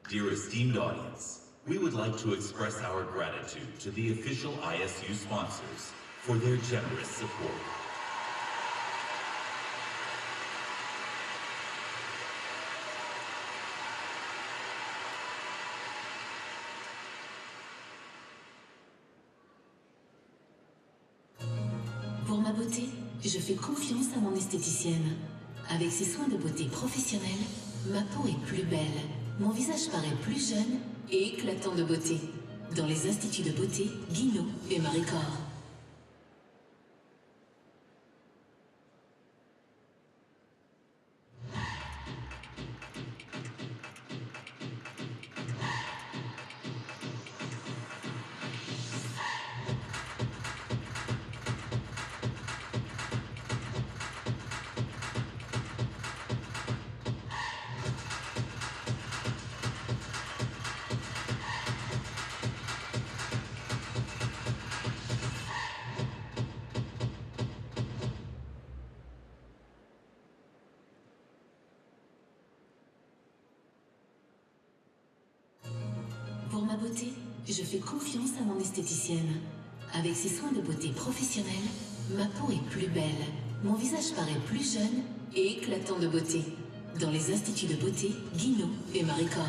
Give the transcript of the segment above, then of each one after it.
Dear esteemed audience, we would like to express our gratitude to the official ISU sponsors for their generous support. Pour ma beauté, je fais confiance à mon esthéticienne. Avec ses soins de beauté professionnels, ma peau est plus belle, mon visage paraît plus jeune et éclatant de beauté. Dans les instituts de beauté, Guinaud et Maricor. Pour ma beauté, je fais confiance à mon esthéticienne. Avec ses soins de beauté professionnels, ma peau est plus belle, mon visage paraît plus jeune et éclatant de beauté. Dans les instituts de beauté, Guinaud et Maricor.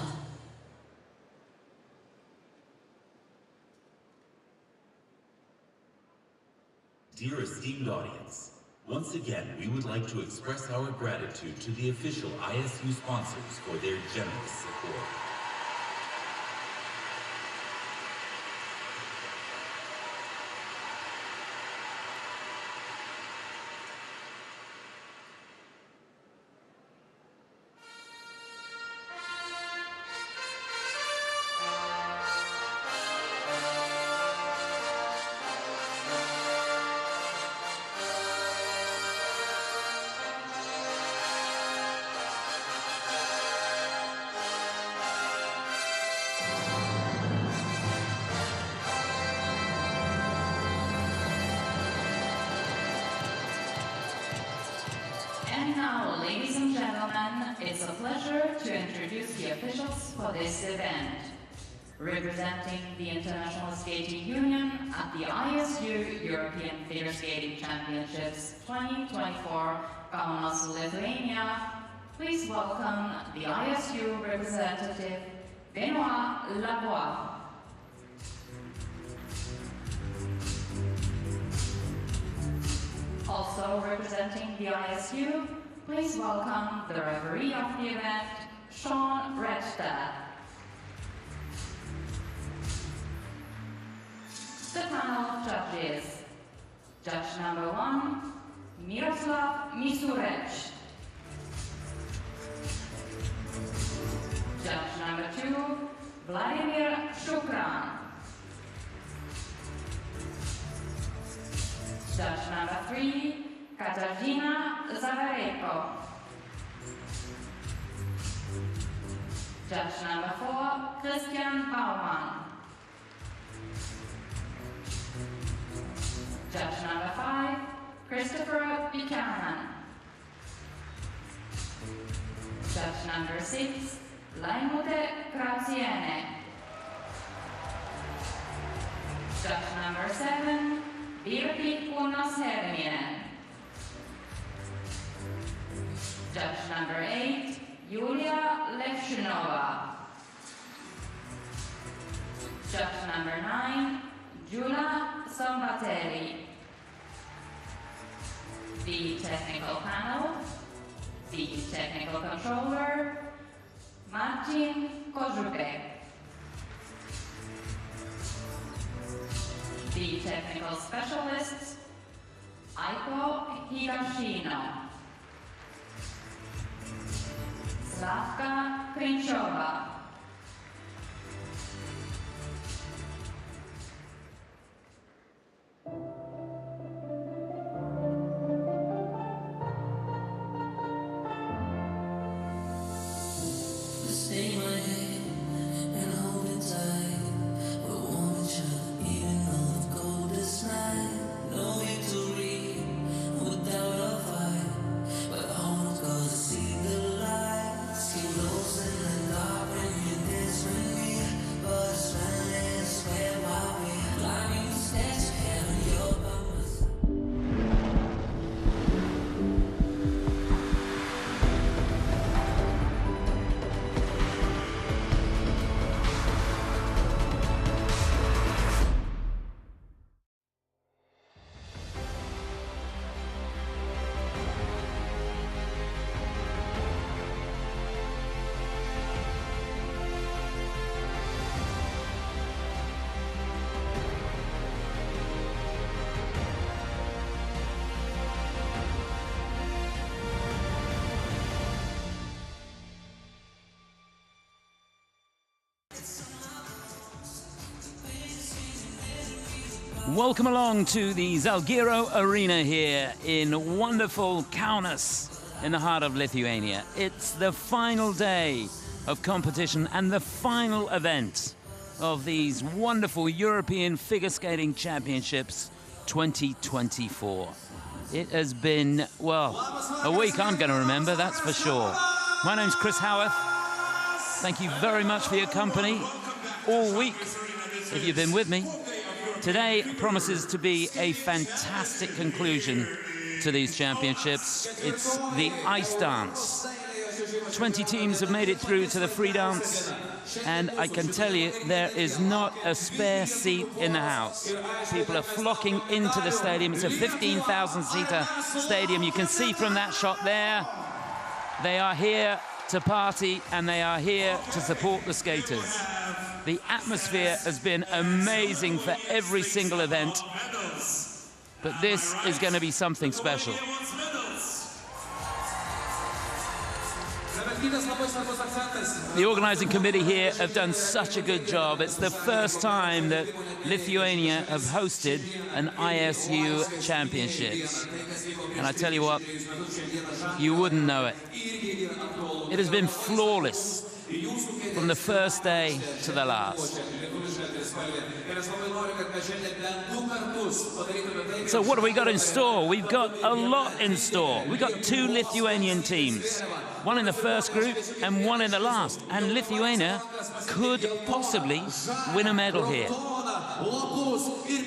Dear esteemed audience, once again we would like to express our gratitude to the official ISU sponsors for their generous support. And now, ladies and gentlemen, it's a pleasure to introduce the officials for this event. Representing the International Skating Union at the ISU European Figure Skating Championships 2024, Kaunas, Lithuania, please welcome the ISU representative, Benoit Lavoie. Also representing the ISU, please welcome the referee of the event, Sean Redstad. The panel of judges. Judge number 1, Miroslav Misurec. Judge number 2, Vladimir Shukran. Judge number 3, Katarzyna Zawarejko. Judge number 4, Christian Baumann. Judge number 5, Christopher Buchanan. Judge number 6, Laimute Krausiene. Judge number 7, Virpi Kunnas-Herminen. Judge number 8, Yulia Levshunova. Judge number 9, Gyula Sombatelli. The technical panel, the technical controller, Marcin Kozubek. The technical specialists, Aiko Higashino, Slavka Krinchova. Stay my hand and hold it tight. We'll warm each other even though the coldest night. No victory without a fight, but all goes to see the light. Skin close in the dark and Welcome along to the Zalgiris Arena here in wonderful Kaunas in the heart of Lithuania. It's the final day of competition and the final event of these wonderful European Figure Skating Championships 2024. It has been, well, a week I'm going to remember, that's for sure. My name's Chris Howarth. Thank you very much for your company all week, if you've been with me. Today promises to be a fantastic conclusion to these championships. It's the ice dance. 20 teams have made it through to the free dance, and I can tell you there is not a spare seat in the house. People are flocking into the stadium. It's a 15,000-seater stadium. You can see from that shot there, they are here to party and they are here to support the skaters. The atmosphere has been amazing for every single event, but this is going to be something special. The organizing committee here have done such a good job. It's the first time that Lithuania have hosted an ISU championships. And I tell you what, you wouldn't know it. It has been flawless from the first day to the last. So what have we got in store? We've got a lot in store. We've got 2 Lithuanian teams, one in the first group and one in the last. And Lithuania could possibly win a medal here.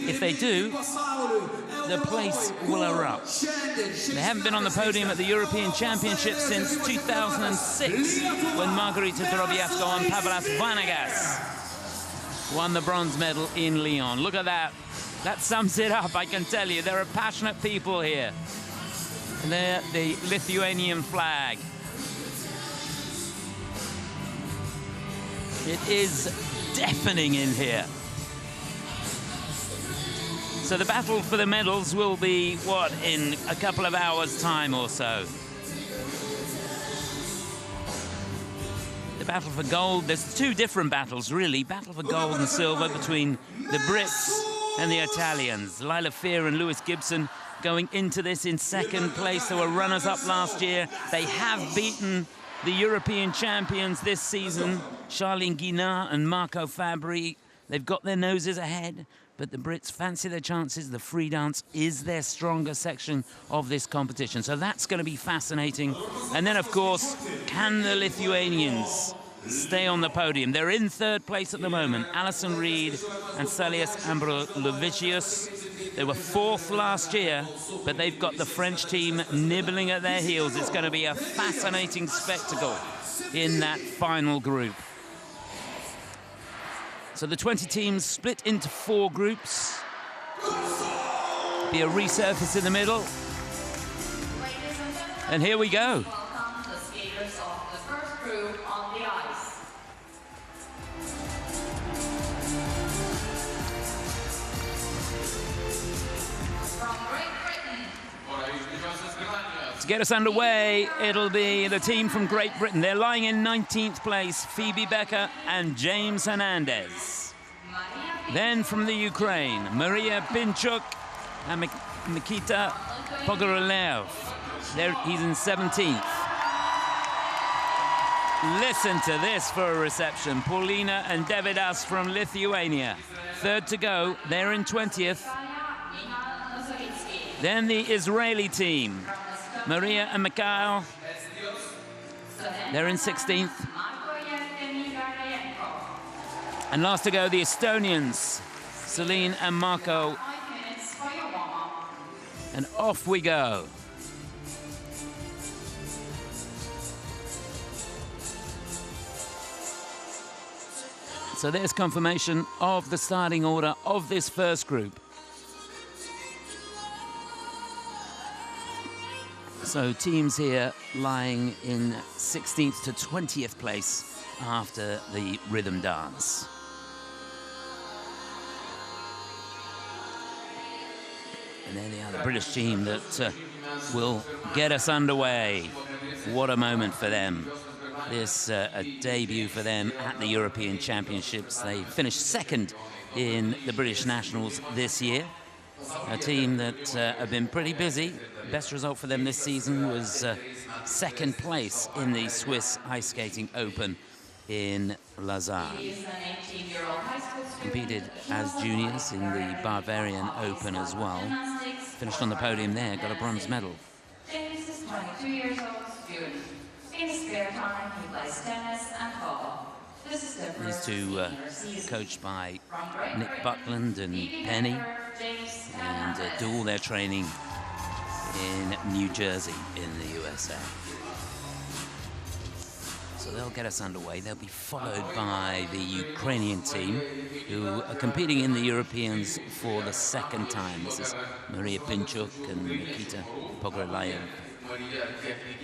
If they do, the place will erupt. They haven't been on the podium at the European Championships since 2006, when Margarita Drobiazko and Pavlas Vanagas won the bronze medal in Lyon. Look at that. That sums it up, I can tell you. There are passionate people here. And they're the Lithuanian flag. It is deafening in here. So the battle for the medals will be, what, in a couple of hours' time or so. The battle for gold, there's 2 different battles, really. Battle for gold and silver between the Brits and the Italians. Lila Fear and Lewis Gibson going into this in second place. They were runners-up last year. They have beaten the European champions this season, Charlene Guinard and Marco Fabbri. They've got their noses ahead, but the Brits fancy their chances. The free dance is their stronger section of this competition. So that's going to be fascinating. And then, of course, can the Lithuanians stay on the podium? They're in third place at the moment. Alison Reed and Salias Ambrolovicius. They were 4th last year, but they've got the French team nibbling at their heels. It's going to be a fascinating spectacle in that final group. So the 20 teams split into 4 groups. Be a resurface in the middle. And here we go. Welcome the skaters of the first group on the ice. From Great Britain. To get us underway, it'll be the team from Great Britain. They're lying in 19th place, Phoebe Becker and James Hernandez. Then from the Ukraine, Maria Pinchuk and Mikita Pogorelev. He's in 17th. Listen to this for a reception. Paulina and Davidas from Lithuania. Third to go, they're in 20th. Then the Israeli team, Maria and Mikhail, they're in 16th. And last to go, the Estonians, Celine and Marco. And off we go. So there's confirmation of the starting order of this first group. So teams here lying in 16th to 20th place after the rhythm dance. And there they are, the British team that will get us underway. What a moment for them. This a debut for them at the European Championships. They finished second in the British Nationals this year. A team that have been pretty busy. Best result for them this season was second place in the Swiss Ice Skating Open in Lausanne. Competed as juniors in the Bavarian Open as well. Finished on the podium there, got a bronze medal. James is 22 years old student. In his spare time, he plays tennis and golf. This is the These first two coached by Nick Buckland and Penny, and do all their training in New Jersey in the USA. So they'll get us underway. They'll be followed by the Ukrainian team, who are competing in the Europeans for the second time. This is Maria Pinchuk and Nikita Pogorelayev.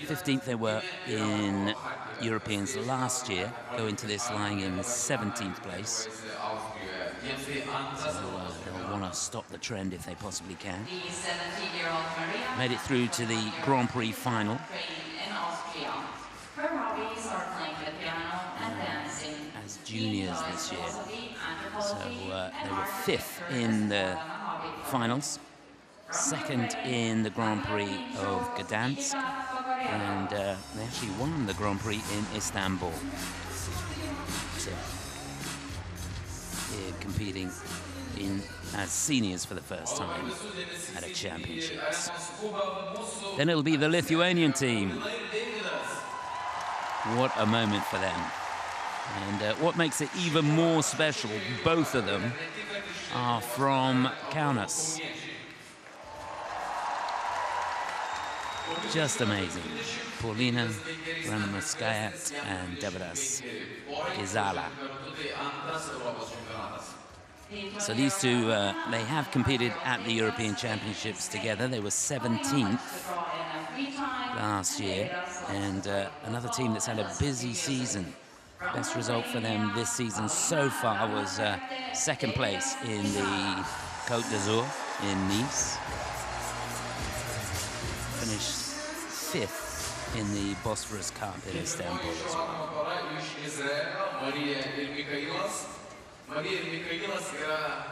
15th they were in Europeans last year, go into this lying in 17th place. So they'll want to stop the trend if they possibly can. Made it through to the Grand Prix final. Her hobbies are playing the piano and dancing. As juniors this year. So they were 5th in the finals, 2nd in the Grand Prix of Gdansk, and they actually won the Grand Prix in Istanbul. So they're competing as seniors for the first time at a championships. Then it'll be the Lithuanian team. What a moment for them. And what makes it even more special, both of them are from Kaunas. Just amazing. Paulina Ranamuskaya and Devras Izala. So these two, they have competed at the European Championships together. They were 17th last year, and another team that's had a busy season. Best result for them this season so far was second place in the Côte d'Azur in Nice. Finished 5th in the Bosphorus Cup in Istanbul as well.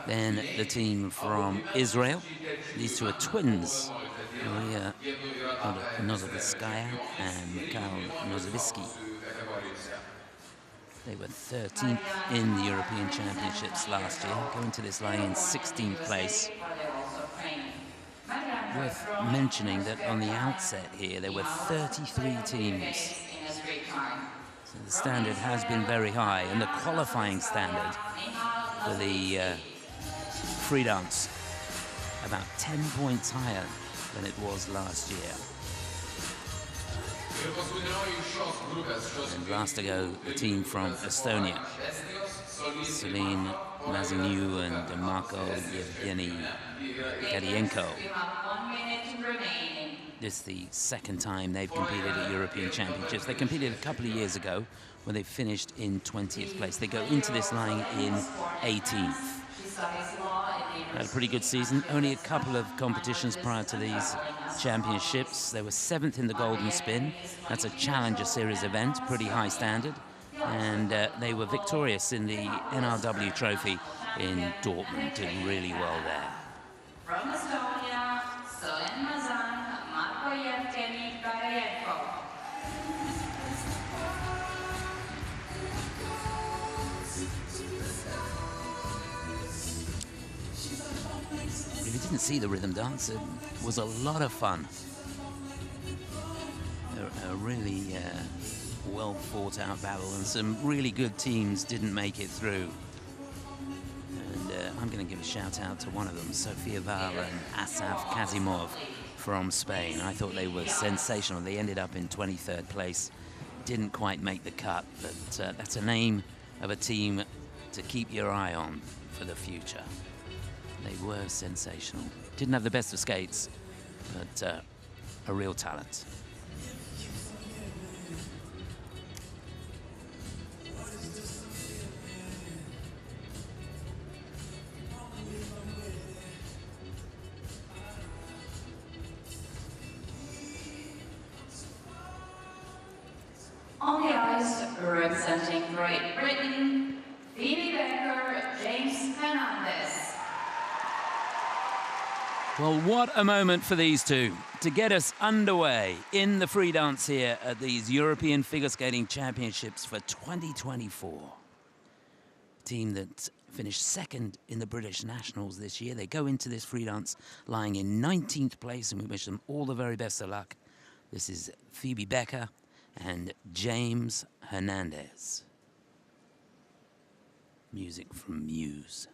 Then the team from Israel. These two are twins, Maria Nozoviskaya and Mikhail Nozovisky. They were 13th in the European Championships last year, going to this lying in 16th place. Worth mentioning that on the outset here, there were 33 teams. So the standard has been very high, and the qualifying standard for the free dance about 10 points higher than it was last year. And last to go, the team from Estonia, Celine Maziniu and Marko Yevgeny Gadienko. This is the second time they've competed at European Championships. They competed a couple of years ago when they finished in 20th place. They go into this lying in 18th. Had a pretty good season. Only a couple of competitions prior to these championships. They were 7th in the Golden Spin. That's a Challenger Series event, pretty high standard. And they were victorious in the NRW Trophy in Dortmund, did really well there. From Estonia, Solen Mazan, Marko Yevgeny Garayenko. If you didn't see the rhythm dance, it was a lot of fun. A really well fought out battle, and some really good teams didn't make it through. And I'm going to give a shout out to one of them, Sofia Val and Asaf Kazimov from Spain. I thought they were sensational. They ended up in 23rd place, didn't quite make the cut, but that's a name of a team to keep your eye on for the future. They were sensational. Didn't have the best of skates, but a real talent. On the ice, representing Great Britain, Phoebe Baker, James Penna. Well, what a moment for these two to get us underway in the free dance here at these European Figure Skating Championships for 2024. Team that finished second in the British Nationals this year. They go into this free dance lying in 19th place, and we wish them all the very best of luck. This is Phoebe Becker and James Hernandez. Music from Muse.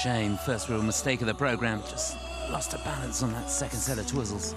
Shame, first real mistake of the program. Just lost her balance on that second set of twizzles.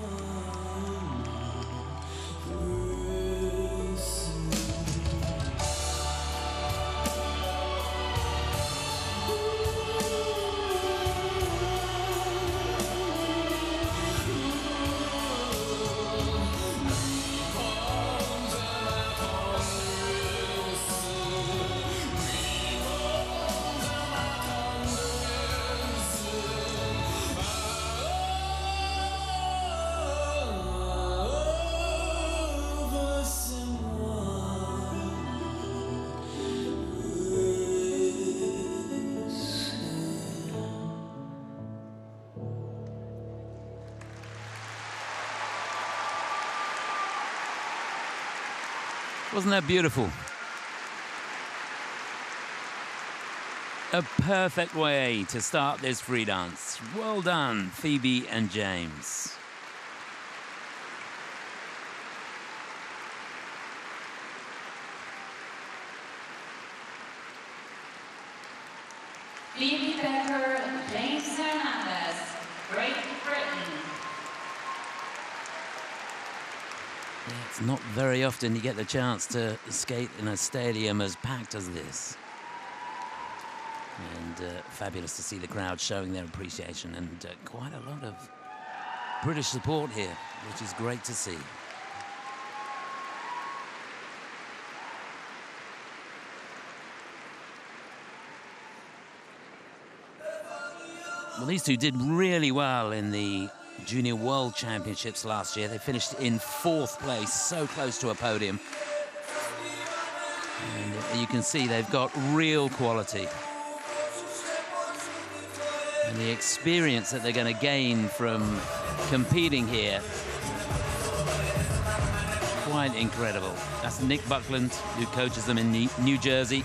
Wasn't that beautiful? A perfect way to start this free dance. Well done, Phoebe and James. Phoebe Becker, James Hernandez, Great Britain. Yeah, it's not very often you get the chance to skate in a stadium as packed as this. And fabulous to see the crowd showing their appreciation, and quite a lot of British support here, which is great to see. Well, these two did really well in the Junior World Championships last year. They finished in 4th place, so close to a podium. And you can see they've got real quality. And the experience that they're going to gain from competing here, quite incredible. That's Nick Buckland, who coaches them in New Jersey.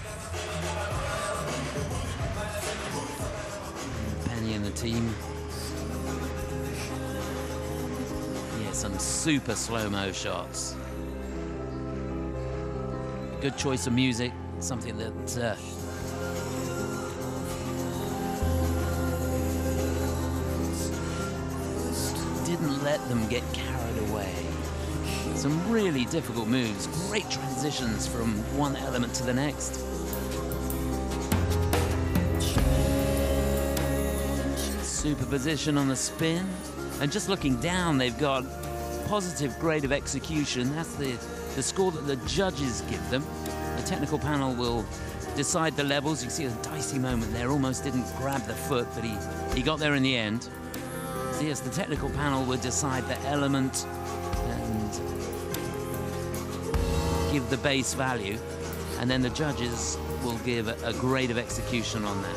Penny and the team. Yeah, some super slow-mo shots. Good choice of music, something that didn't let them get carried away. Some really difficult moves, great transitions from one element to the next. Superposition on the spin, and just looking down, they've got positive grade of execution. That's the score that the judges give them. The technical panel will decide the levels. You see a dicey moment there, almost didn't grab the foot, but he got there in the end. So yes, the technical panel will decide the element and give the base value, and then the judges will give a grade of execution on that.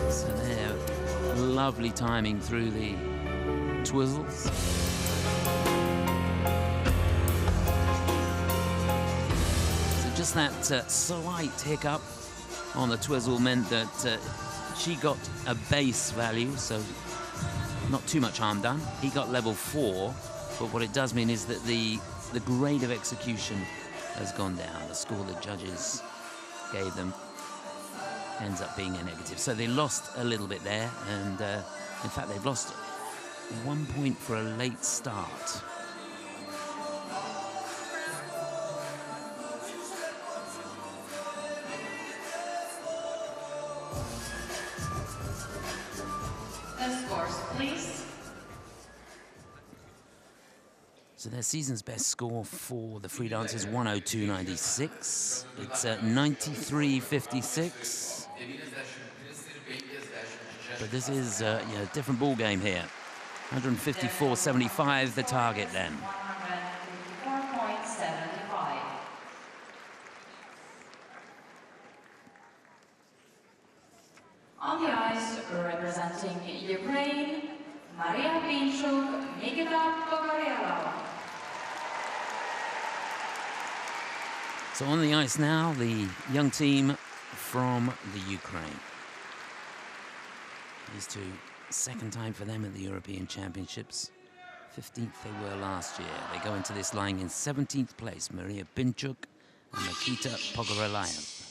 So there, lovely timing through the twizzles. So just that slight hiccup on the twizzle meant that she got a base value, so not too much harm done. He got level 4, but what it does mean is that the grade of execution has gone down. The score the judges gave them ends up being a negative. So they lost a little bit there, and in fact they've lost 1 point for a late start. Please. So their season's best score for the free dance is 102.96. It's 93.56. But this is a different ball game here. 154.75 the target then. 154.75. On the ice, representing Ukraine, Maria Pinchuk, Nikita Pogorelov. So on the ice now, the young team from the Ukraine. These two, second time for them at the European Championships. 15th they were last year. They go into this lying in 17th place, Maria Pinchuk and Nikita Pogorelov.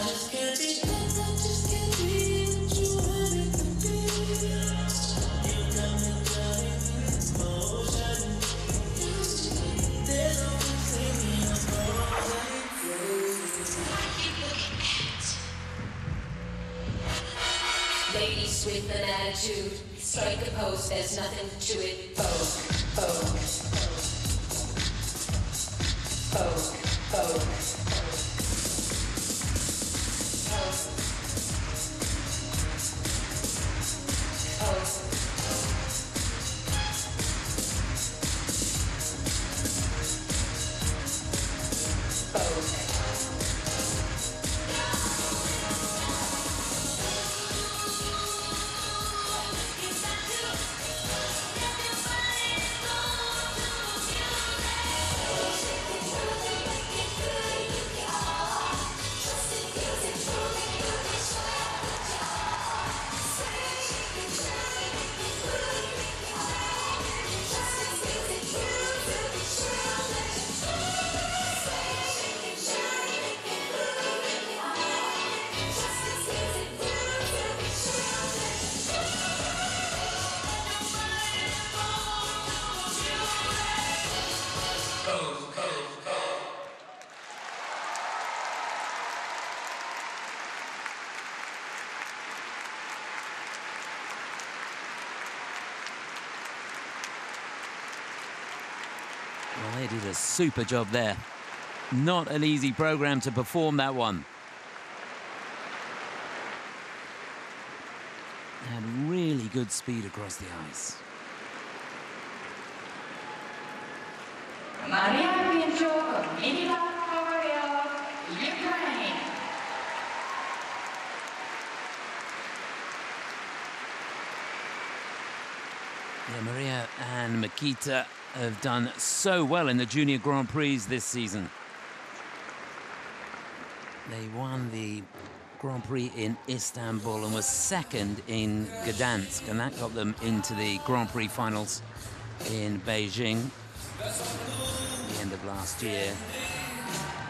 just can't be, I just can't be what you wanted to be. You got me drowning in explosion. There's always singing a frozen. Ladies with an attitude, strike a pose, there's nothing to it. Vogue, vogue, vogue, vogue, Well, they did a super job there. Not an easy program to perform that one. Had really good speed across the ice. Maria Pinchuk, Ukraine. Yeah, Maria and Mikita have done so well in the Junior Grand Prix this season. They won the Grand Prix in Istanbul and was second in Gdansk, and that got them into the Grand Prix finals in Beijing at the end of last year.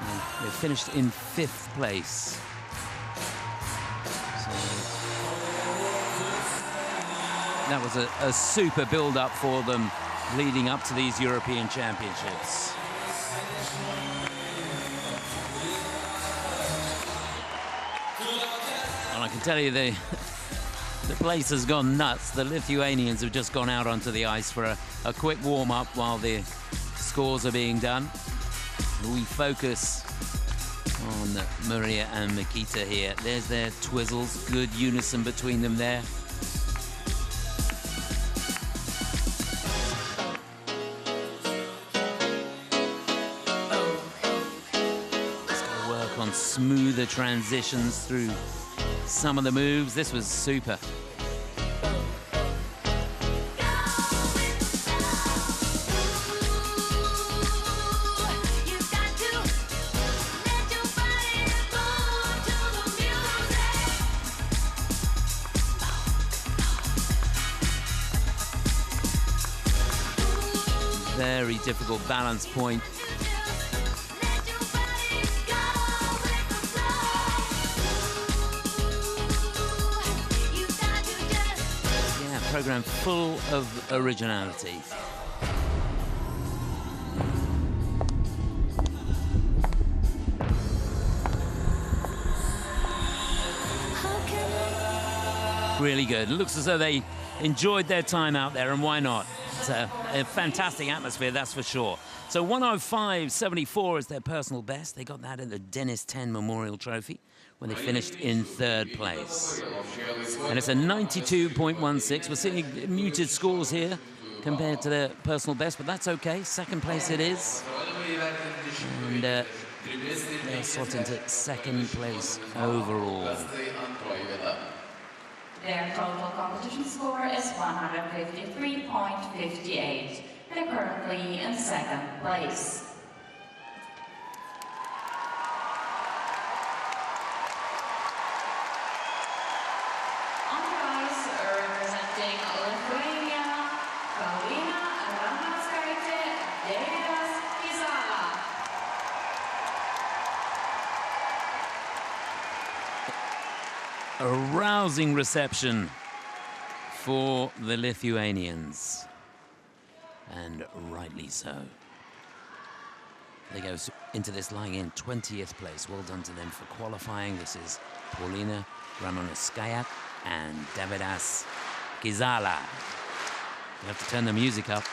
And they finished in 5th place. So that was a super build-up for them leading up to these European Championships. And I can tell you the place has gone nuts. The Lithuanians have just gone out onto the ice for a quick warm-up while the scores are being done. We focus on Maria and Mikita here. There's their twizzles, good unison between them there. Smoother transitions through some of the moves. This was super. Very difficult balance point. Program full of originality. Really good. It looks as though they enjoyed their time out there, and why not? It's a fantastic atmosphere, that's for sure. So 105.74 is their personal best. They got that in the Dennis 10 Memorial Trophy when they finished in 3rd place. And it's a 92.16. We're seeing muted scores here compared to their personal best, but that's okay. 2nd place it is. And they'll slot into 2nd place overall. Their total competition score is 153.58. They're currently in 2nd place. On the ice, representing Lithuania, Kaunas, A rousing reception for the Lithuanians, and rightly so. They go into this lying in 20th place. Well done to them for qualifying. This is Paulina Ramonaskaya and Davidas Gizala. You have to turn the music up.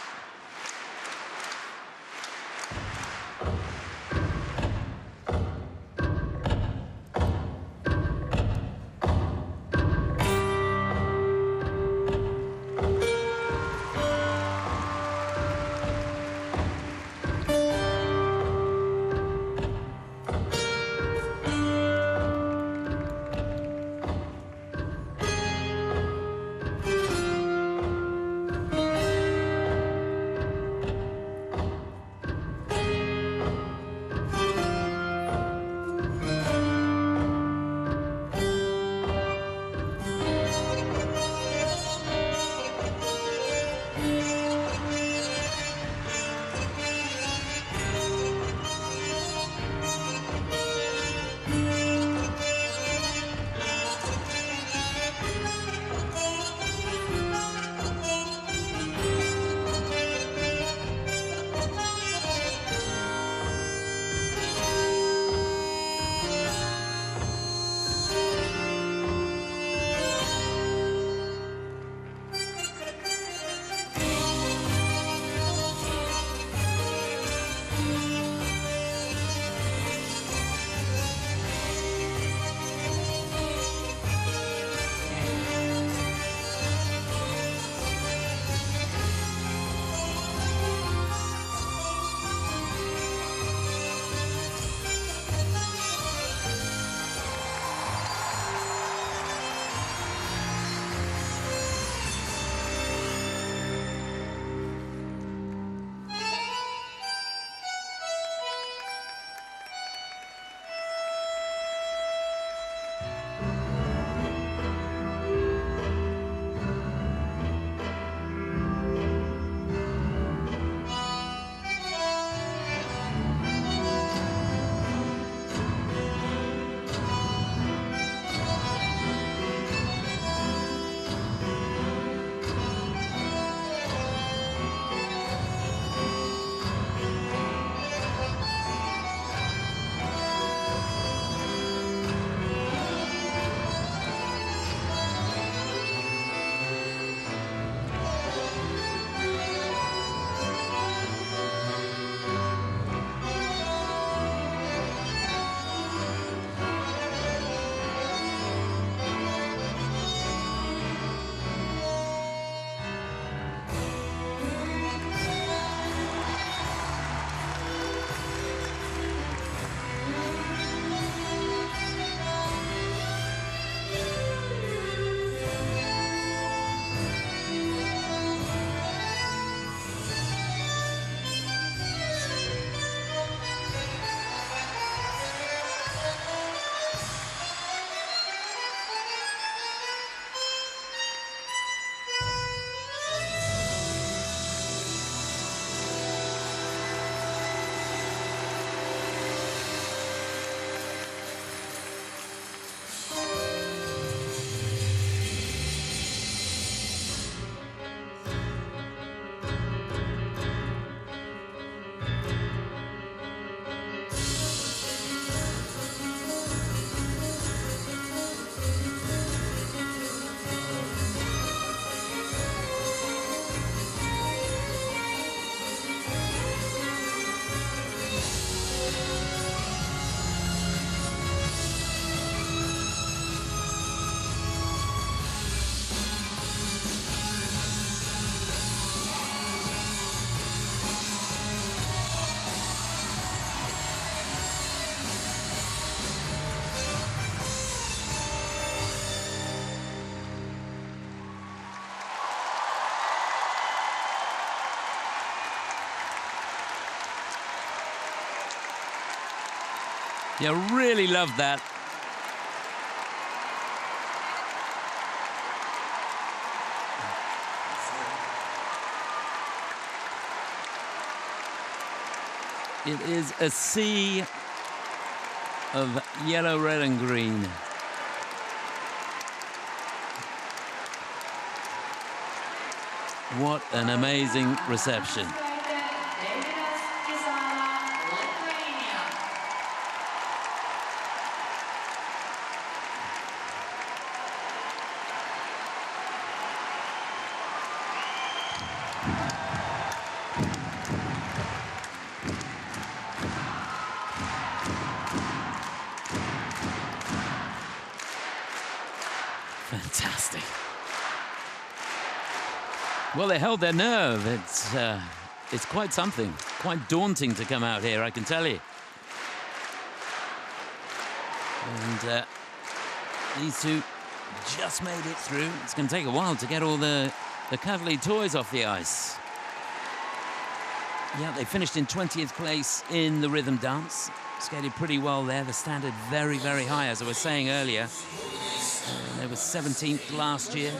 You really love that. It is a sea of yellow, red, and green. What an amazing reception. Fantastic. Well, they held their nerve. It's quite something, quite daunting to come out here, I can tell you. And these two just made it through. It's going to take a while to get all the cuddly toys off the ice. Yeah, they finished in 20th place in the rhythm dance. Skated pretty well there. The standard very, very high, as I was saying earlier. They were 17th last year.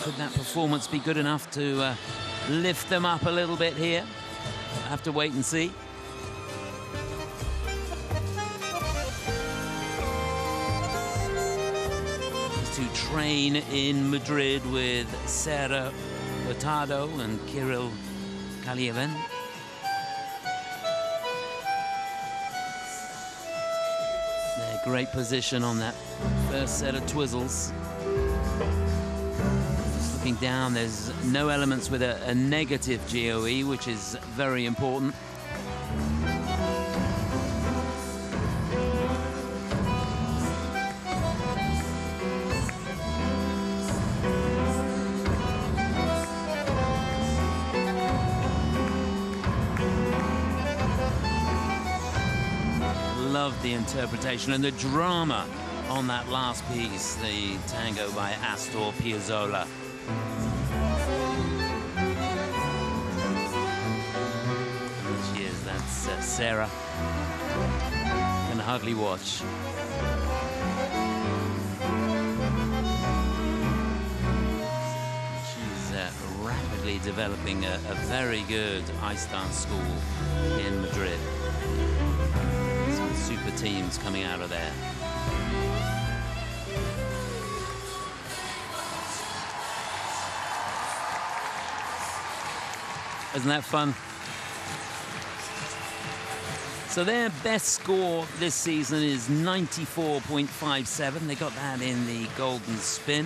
Could that performance be good enough to lift them up a little bit here? We'll have to wait and see. These two train in Madrid with Sarah Hurtado and Kirill Kalieven. Their great position on that first set of twizzles. Just looking down, there's no elements with a negative GOE, which is very important. Love the interpretation and the drama on that last piece, the tango by Astor Piazzolla. And there she is, that's Sarah. Can hardly watch. She's rapidly developing a very good ice dance school in Madrid. Some super teams coming out of there. Isn't that fun? So their best score this season is 94.57. They got that in the golden spin.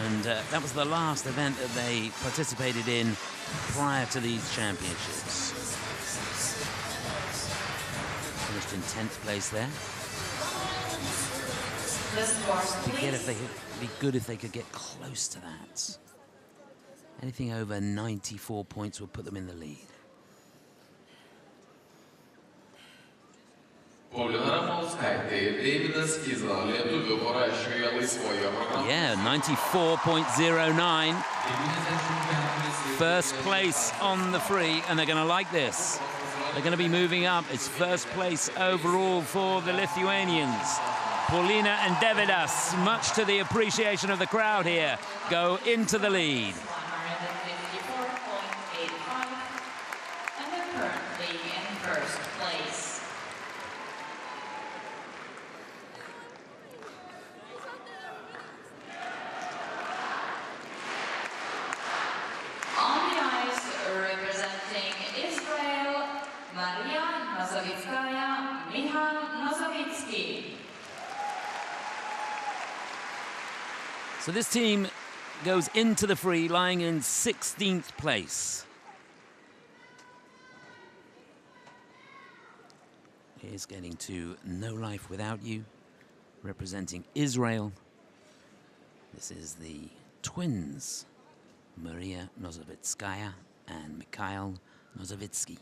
And that was the last event that they participated in prior to these championships. Finished in 10th place there. It'd be good if they could get close to that. Anything over 94 points would put them in the lead. Yeah, 94.09. First place on the free, and they're going to like this. They're going to be moving up. It's first place overall for the Lithuanians. Paulina and Davidas, much to the appreciation of the crowd here, go into the lead. And they're currently in first place. On the ice, representing Israel, Maria Nosovitskaya, Michal Nosovitsky. So this team goes into the free, lying in 16th place. Here's getting to No Life Without You, representing Israel. This is the twins, Maria Nosovitskaya and Mikhail Nosovitsky.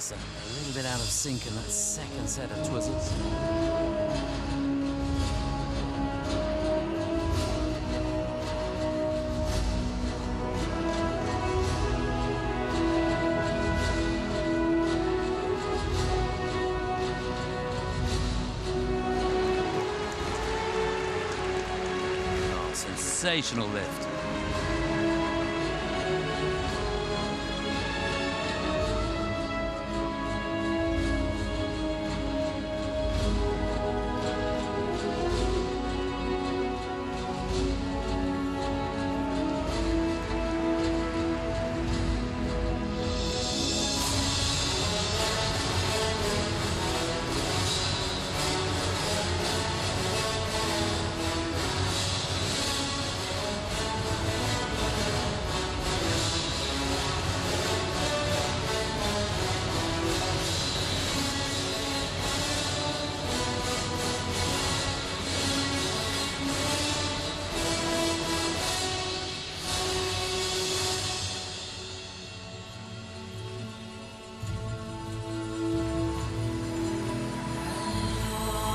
looks a little bit out of sync in that second set of twizzles. Oh, sensational lift.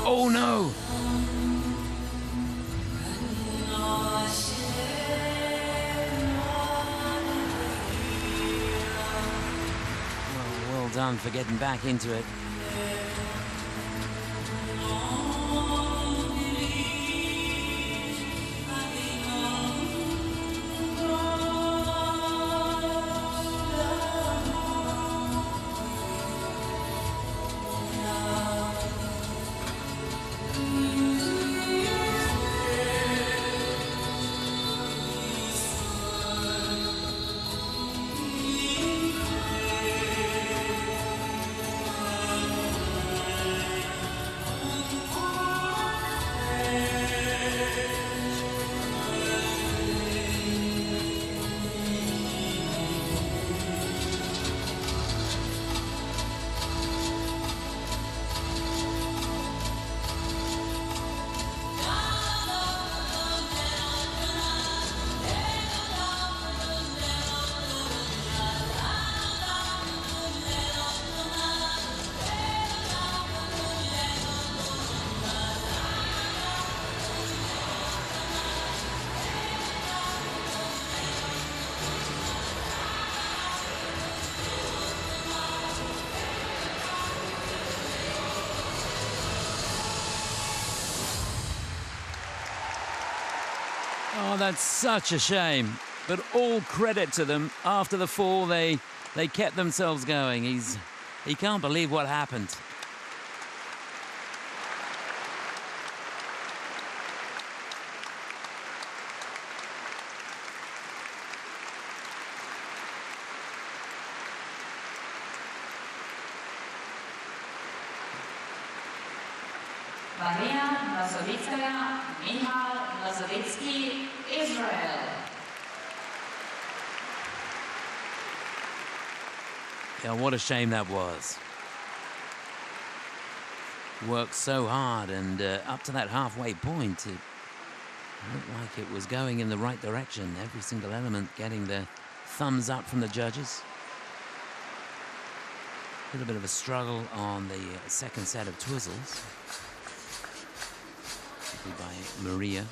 Oh no! Well done for getting back into it. Oh, that's such a shame. But all credit to them. After the fall, they kept themselves going. He can't believe what happened. Maria Nosovitskaya, Michal Nosovitsky, Israel. Yeah, what a shame that was. Worked so hard, and up to that halfway point, it looked like it was going in the right direction. Every single element getting the thumbs up from the judges. A little bit of a struggle on the second set of twizzles. By Maria.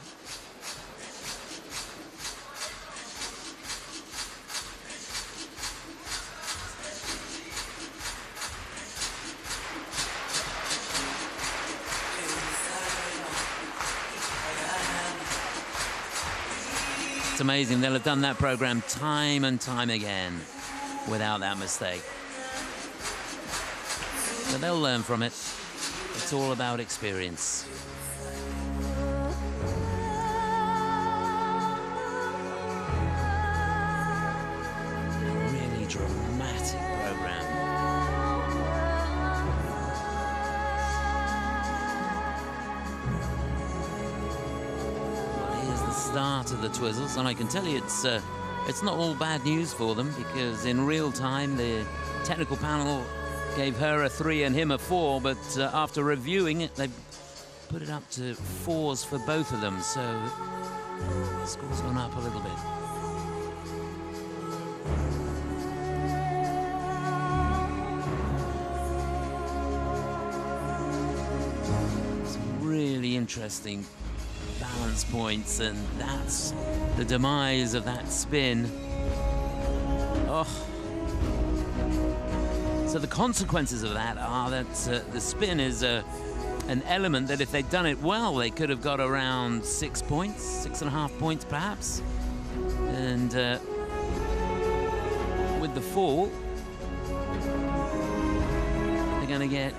It's amazing. They'll have done that program time and time again without that mistake. But they'll learn from it. It's all about experience. Dramatic program. Well, here's the start of the twizzles, and I can tell you it's not all bad news for them, because in real time the technical panel gave her a 3 and him a 4, but after reviewing it, they put it up to 4s for both of them, so the score's gone up a little bit. interesting balance points, and that's the demise of that spin. Oh. So the consequences of that are that the spin is an element that if they'd done it well, they could have got around 6 points, 6.5 points perhaps. And with the fall, they're going to get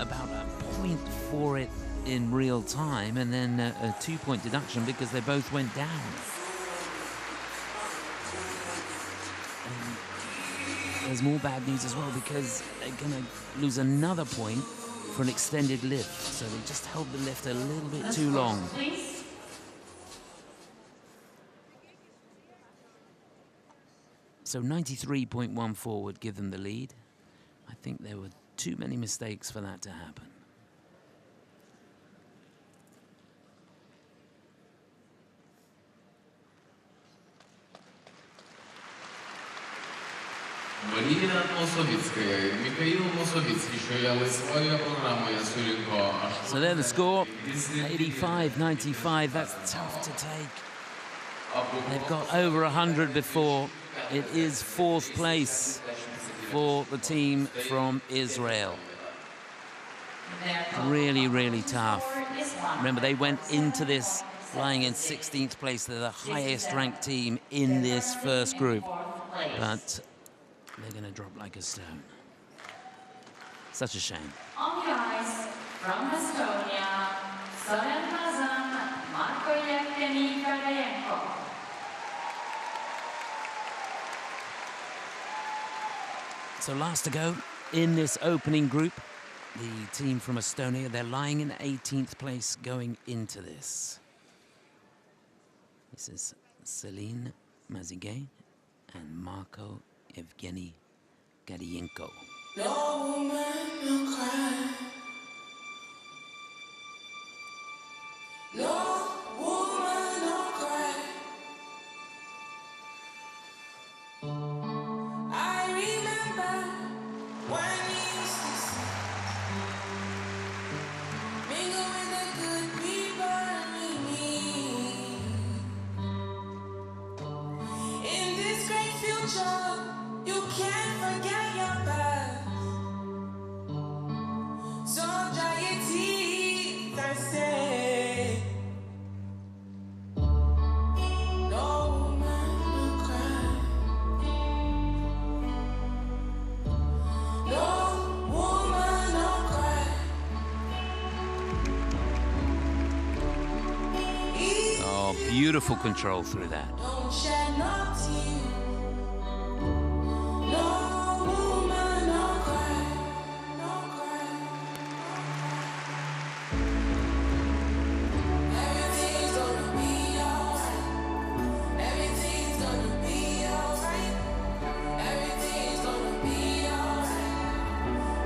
about a point for it in real time, and then a 2-point deduction because they both went down. And there's more bad news as well because they're going to lose another point for an extended lift. So they just held the lift a little bit too long. So 93.14 would give them the lead. I think there were too many mistakes for that to happen. So there the score, 85-95. That's tough to take. They've got over 100 before. It is 4th place for the team from Israel. Really, really tough. Remember, they went into this lying in 16th place. They're the highest ranked team in this first group. But they're going to drop like a stone. Such a shame. On the ice, from Estonia, Soren Mazan, Marko Yevgeny. So last to go in this opening group, the team from Estonia, they're lying in 18th place going into this. This is Celine Mazigay and Marko Evgeny Gadienko. No woman, no cry. No woman, no cry. I remember when you used to mingle with the good people and me. In this great future, you can't forget your past. So dry your teeth, I say. No woman, no cry. No woman, no cry. Oh, beautiful control through that. Don't shed no tears. No woman, no cry. No cry. Everything's gonna be alright. Everything's gonna be alright. Everything's gonna be alright.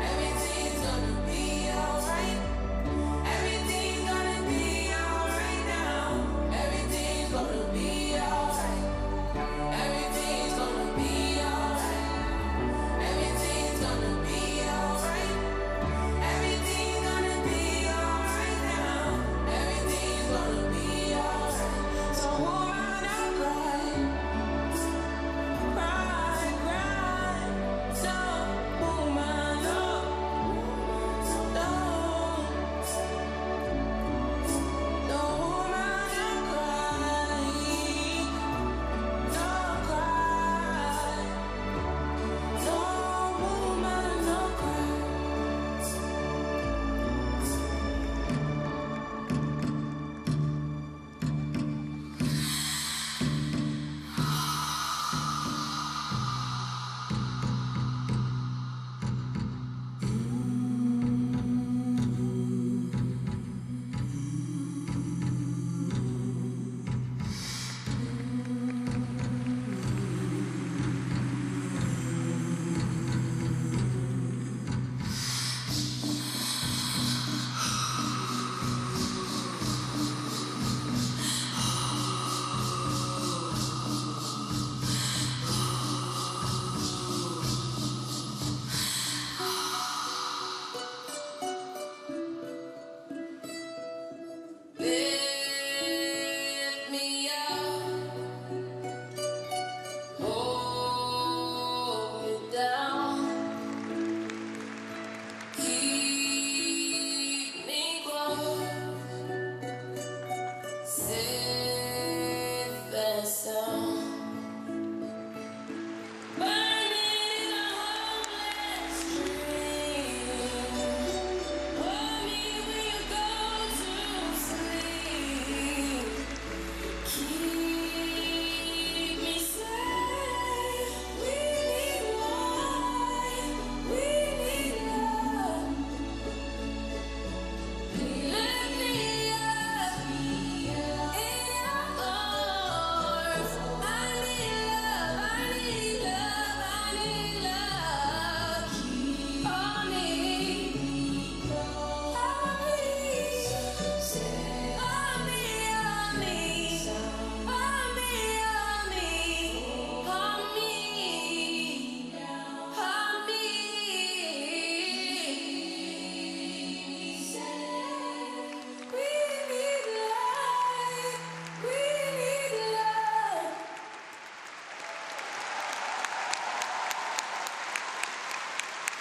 Everything's gonna be alright. Everything's gonna be alright now. Everything's gonna be alright. Everything's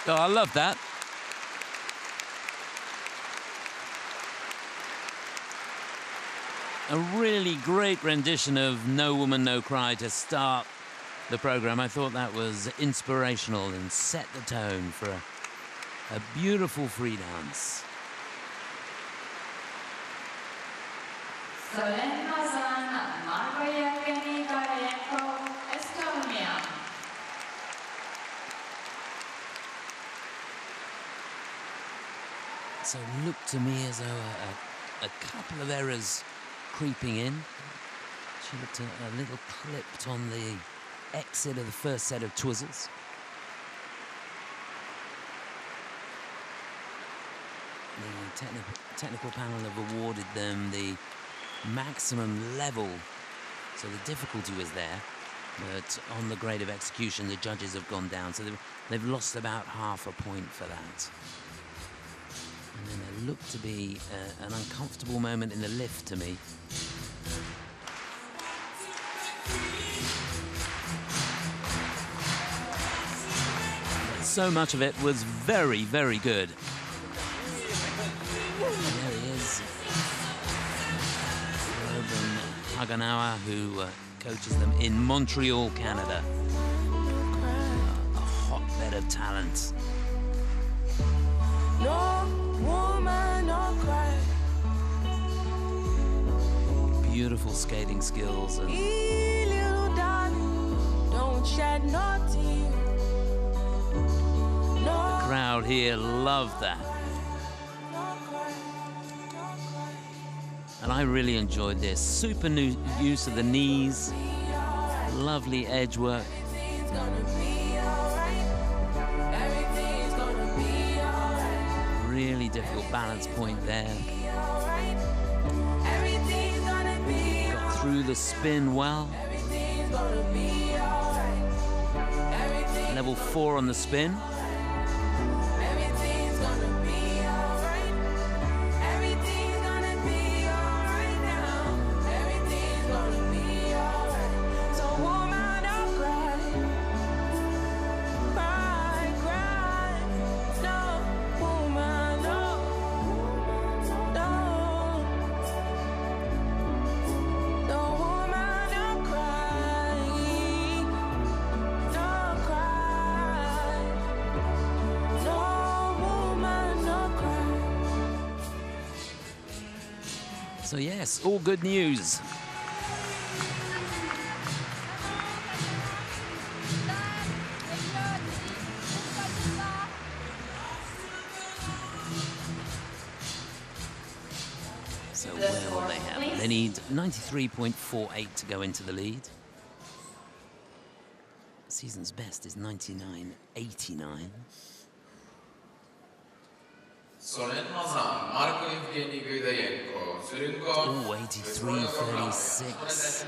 Oh, I love that. A really great rendition of No Woman, No Cry to start the program. I thought that was inspirational and set the tone for a beautiful free dance. So it looked to me as though a couple of errors creeping in. She looked a little clipped on the exit of the first set of twizzles. The technical panel have awarded them the maximum level, so the difficulty was there, but on the grade of execution the judges have gone down, so they've lost about half a point for that. And then there looked to be an uncomfortable moment in the lift to me. But so much of it was very, very good. And there he is. Robin Haganawa, who coaches them in Montreal, Canada. A hotbed of talent. No woman, no cry. Beautiful skating skills and Little darling, don't shed no tear. No crowd here loved that. And I really enjoyed this. Super new use of the knees, lovely edge work. Really difficult balance point there. Got through the spin well. Level 4 on the spin. So yes, all good news. So where will they have it? They need 93.48 to go into the lead. Season's best is 99.89. Oh, 83.36.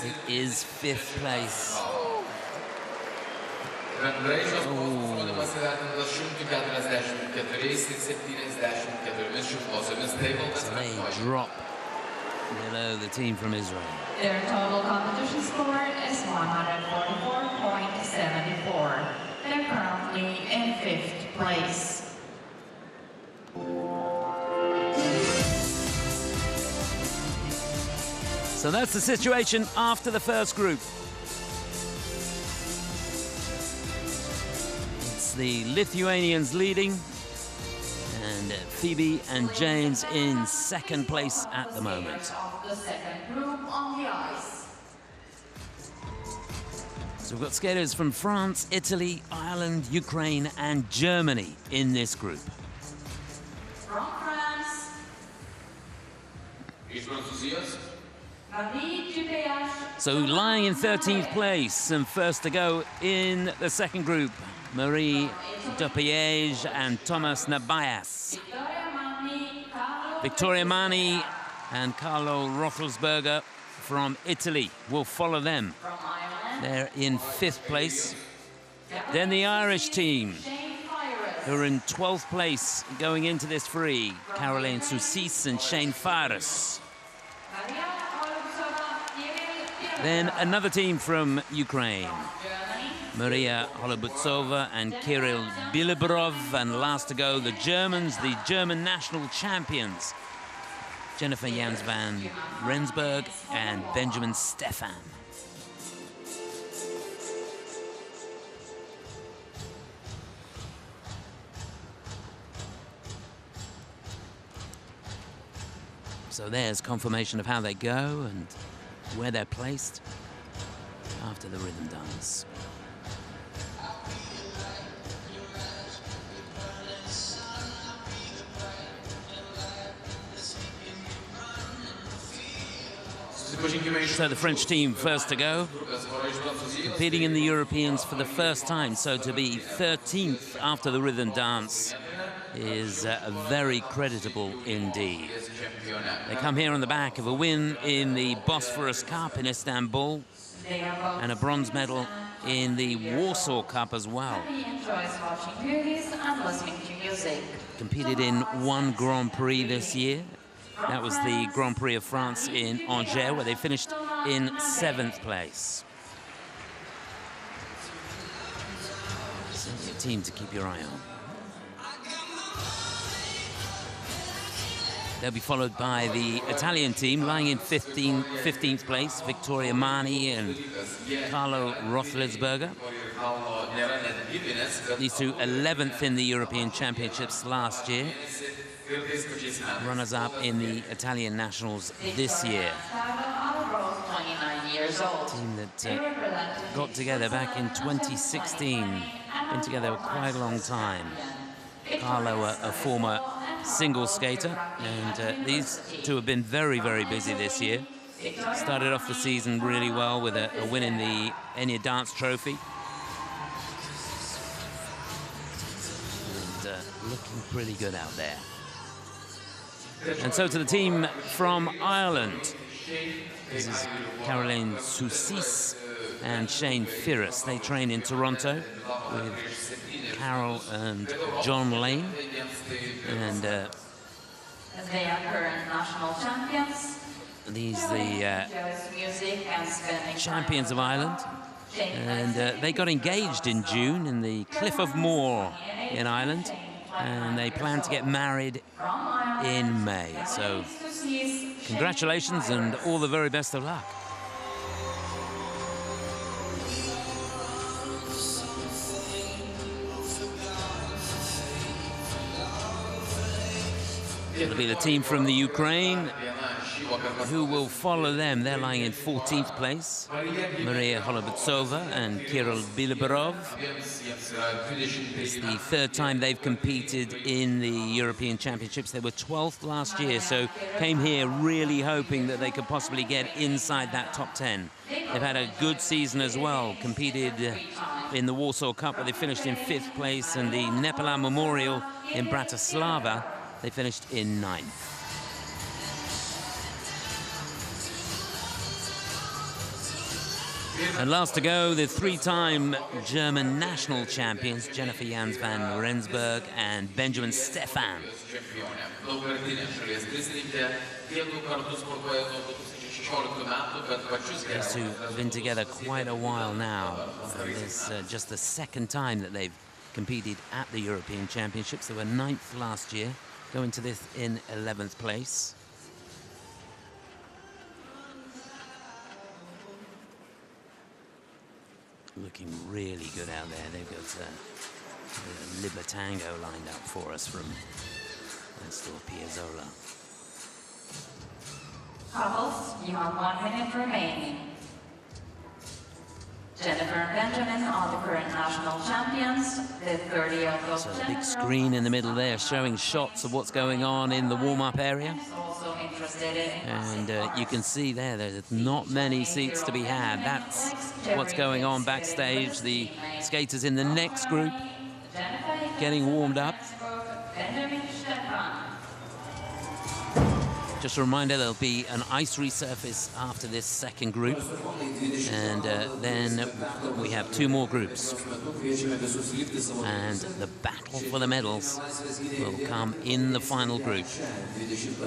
It is 5th place. Oh. So they drop below the team from Israel. Their total competition score is 144.74. They're currently in 5th place. So that's the situation after the first group. It's the Lithuanians leading, and Phoebe and James in 2nd place at the moment. The second group on the ice. So we've got skaters from France, Italy, Ireland, Ukraine, and Germany in this group. From France, So lying in 13th place and first to go in the second group, Marie Dupiege and Thomas Nabayas. Victoria Mani and Carlo Roethlisberger from Italy will follow them. They're in 5th place. Then the Irish team, who are in 12th place going into this free, Caroline Soussis and Shane Faris. Then another team from Ukraine, Maria Holobutsova and Kirill Bilibrov. And last to go, the Germans, the German national champions, Jennifer Jans van Rensburg and Benjamin Stephan. So there's confirmation of how they go and where they're placed after the rhythm dance. So the French team first to go, competing in the Europeans for the first time. So to be 13th after the rhythm dance is very creditable indeed. They come here on the back of a win in the Bosphorus Cup in Istanbul and a bronze medal in the Warsaw Cup as well. Competed in one Grand Prix this year. That was the Grand Prix of France in Angers, where they finished in 7th place. Certainly a team to keep your eye on. They'll be followed by the Italian team, lying in 15th place, Vittoria Mani and Carlo Roethlisberger. These two 11th in the European Championships last year. Runners-up in the Italian Nationals this year. Team that got together back in 2016. Been together quite a long time. Carlo, a former single skater, and these two have been very, very busy this year. Started off the season really well with a win in the Enya Dance Trophy. And looking pretty good out there. And so to the team from Ireland. This is Caroline Soussis and Shane Firras. They train in Toronto with Carol and John Lane. And they are current national champions. These the champions of Ireland. And they got engaged in June in the Cliff of Moher in Ireland. And they plan to get married in May. So congratulations and all the very best of luck. It'll be the team from the Ukraine who will follow them. They're lying in 14th place. Maria Holobutsova and Kirill Bilibrov. It's the third time they've competed in the European Championships. They were 12th last year, so came here really hoping that they could possibly get inside that top 10. They've had a good season as well. Competed in the Warsaw Cup, where they finished in 5th place, and the Nepola Memorial in Bratislava, they finished in 9th. And last to go, the three-time German national champions, Jennifer Jans van Rensburg and Benjamin Stephan. These two have been together quite a while now. This is just the second time that they've competed at the European Championships. They were 9th last year, going to this in 11th place. Looking really good out there. They've got Libertango lined up for us from Nestor Piazzolla. Couples, you have 1 minute remaining. Jennifer and Benjamin are the current national champions. The 30th of So the big screen in the middle there showing shots of what's going on in the warm-up area. And you can see there's not many seats to be had. That's what's going on backstage. The skaters in the next group getting warmed up. Just a reminder, there'll be an ice resurface after this second group, and then we have 2 more groups. And the battle for the medals will come in the final group.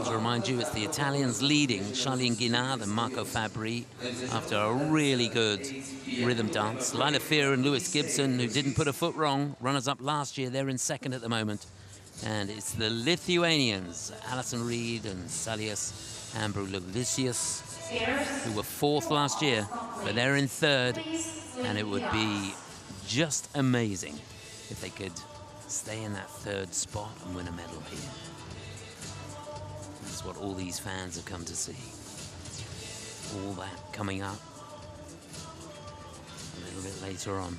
To remind you, it's the Italians leading, Charline Guinard and Marco Fabri, after a really good rhythm dance. Lila Fear and Lewis Gibson, who didn't put a foot wrong, runners up last year, they're in second at the moment. And it's the Lithuanians, Alison Reed and Salius Ambrulisius, who were 4th last year, but they're in 3rd, and it would be just amazing if they could stay in that 3rd spot and win a medal here. That's what all these fans have come to see. All that coming up a little bit later on.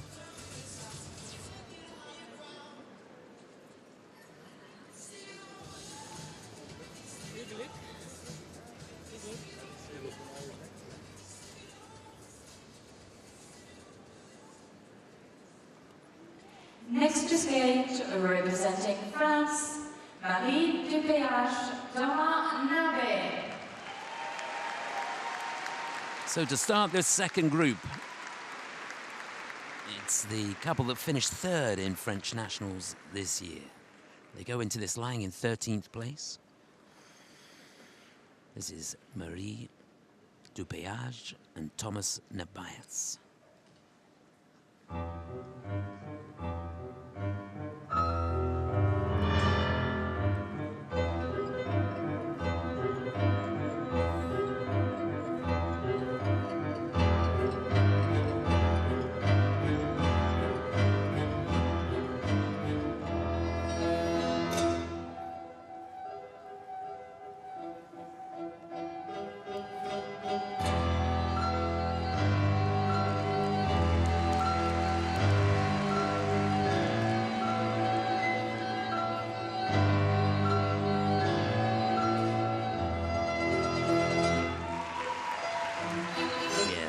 Next to skate, representing France, Marie Dupéage, Thomas Nabe. So to start this second group, it's the couple that finished 3rd in French Nationals this year. They go into this lying in 13th place. This is Marie Dupéage and Thomas Nabayas.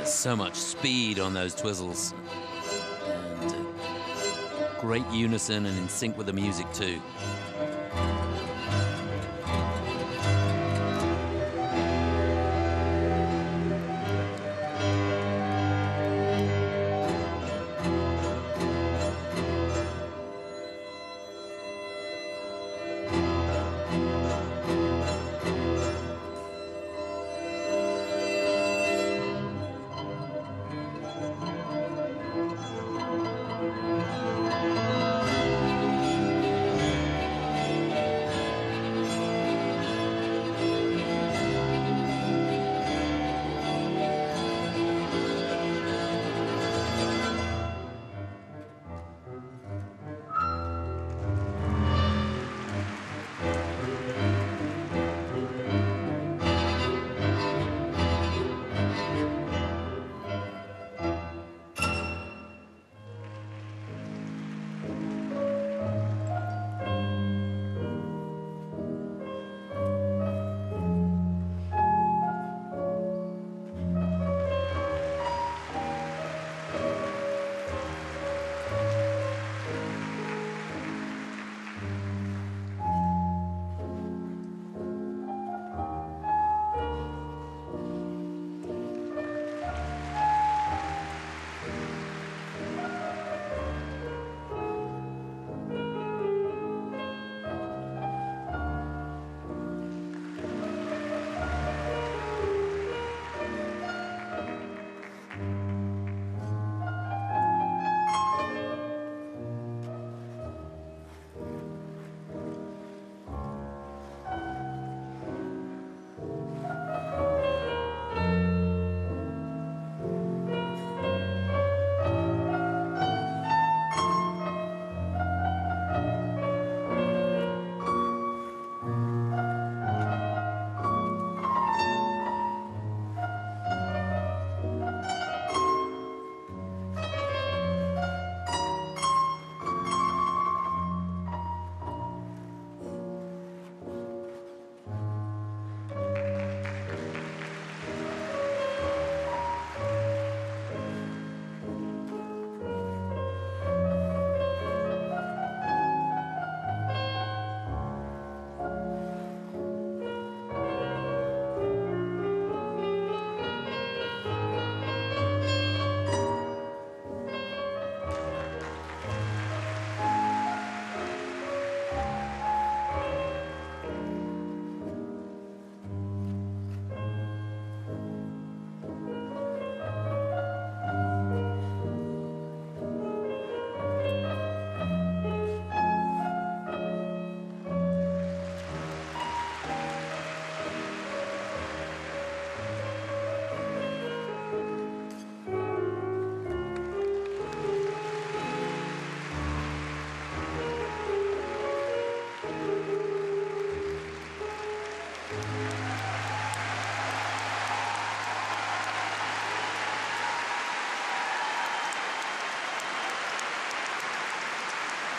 So much speed on those twizzles, and great unison and in sync with the music too.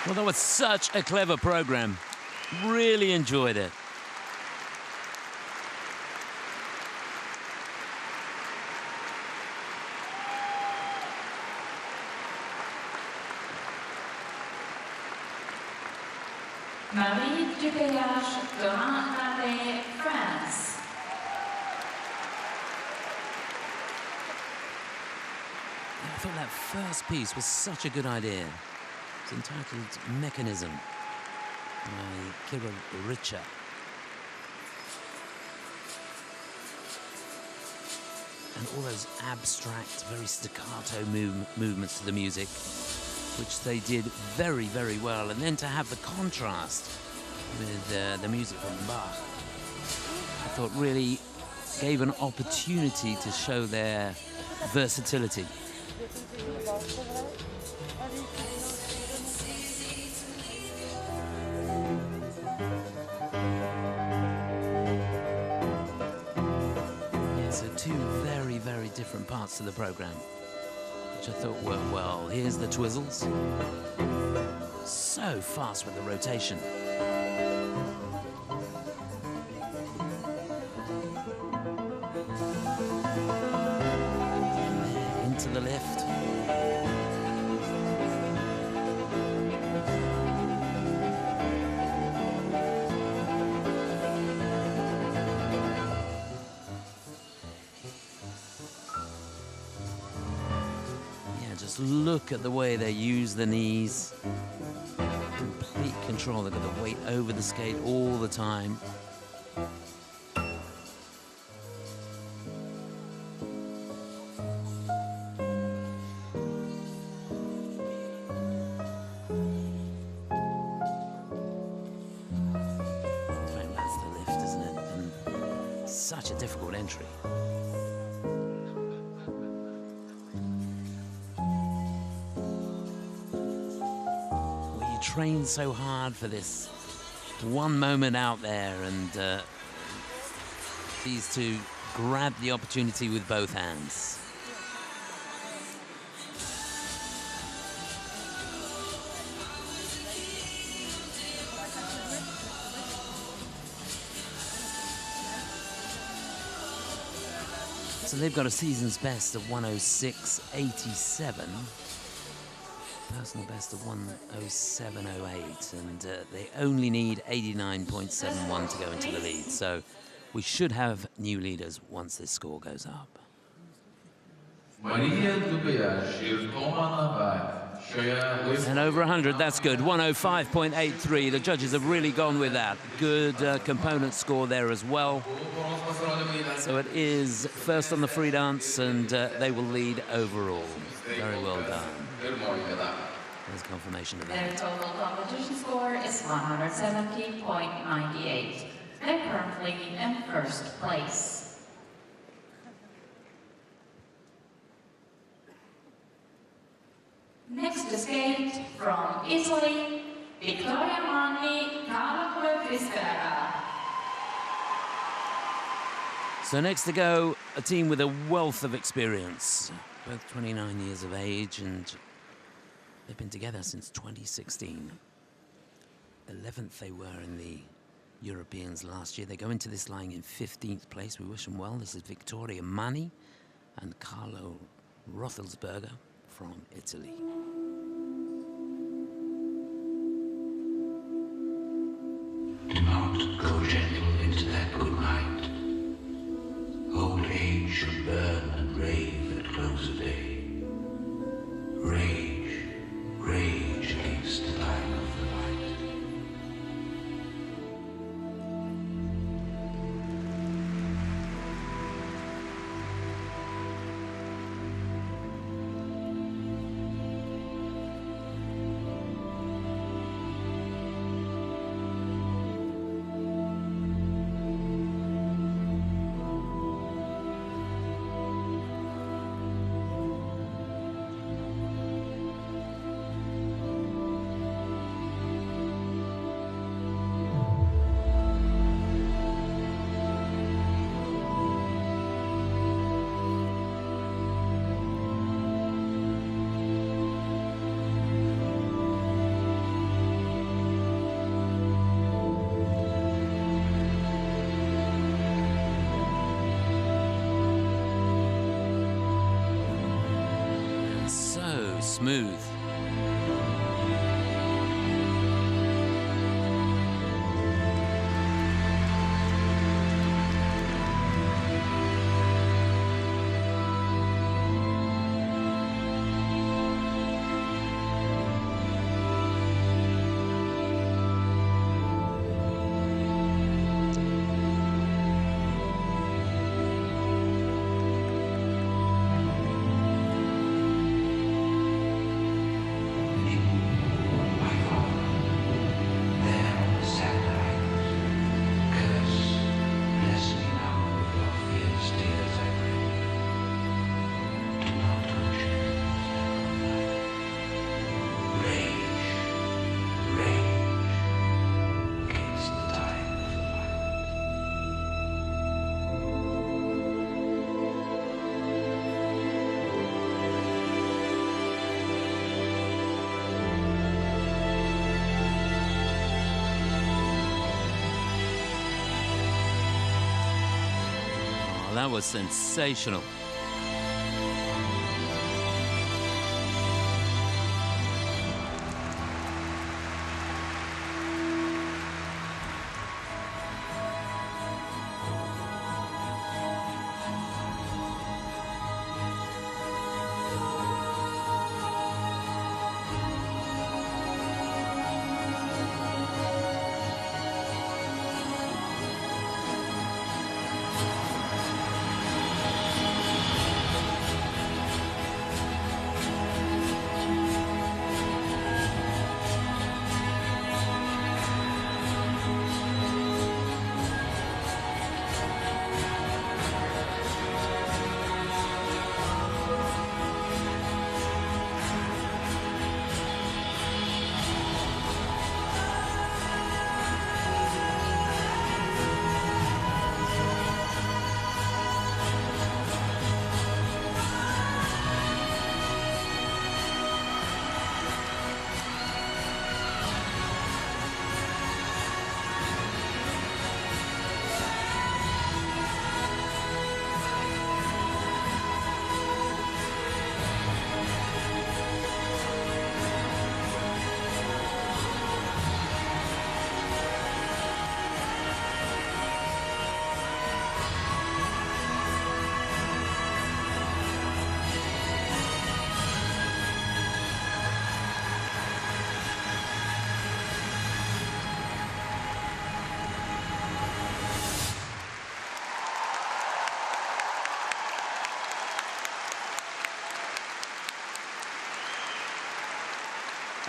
Well, that was such a clever program. Really enjoyed it. Marie du Péage de Montréal, France. I thought that first piece was such a good idea. It's entitled Mechanism by Kirill Richer. And all those abstract, very staccato movements to the music, which they did very, very well. And then to have the contrast with the music from Bach, I thought really gave an opportunity to show their versatility. Yeah, so two very, very different parts to the program, which I thought worked well. Here's the Twizzles. So fast with the rotation. Into the lift. Just look at the way they use the knees. Complete control. They've got the weight over the skate all the time. That's the lift, isn't it? And such a difficult entry. Trained so hard for this one moment out there, and these two grabbed the opportunity with both hands. So they've got a season's best of 106.87. Personal best of 107.08, and they only need 89.71 to go into the lead. So we should have new leaders once this score goes up. And over 100, that's good. 105.83. The judges have really gone with that. Good component score there as well. So it is first on the free dance, and they will lead overall. Very well done. There's confirmation of that. Their total competition score is 170.98. They're currently in first place. Next to skate from Italy, Victoria Mani, Carla Fispera. So next to go, a team with a wealth of experience. Both 29 years of age, and they've been together since 2016. 11th they were in the Europeans last year. They go into this lying in 15th place. We wish them well. This is Victoria Mani and Carlo Rothelsberger from Italy. Do not go gentle into that good night. Old age should burn and rave at close of day. Rage, rage against the light of the light. smooth. That was sensational.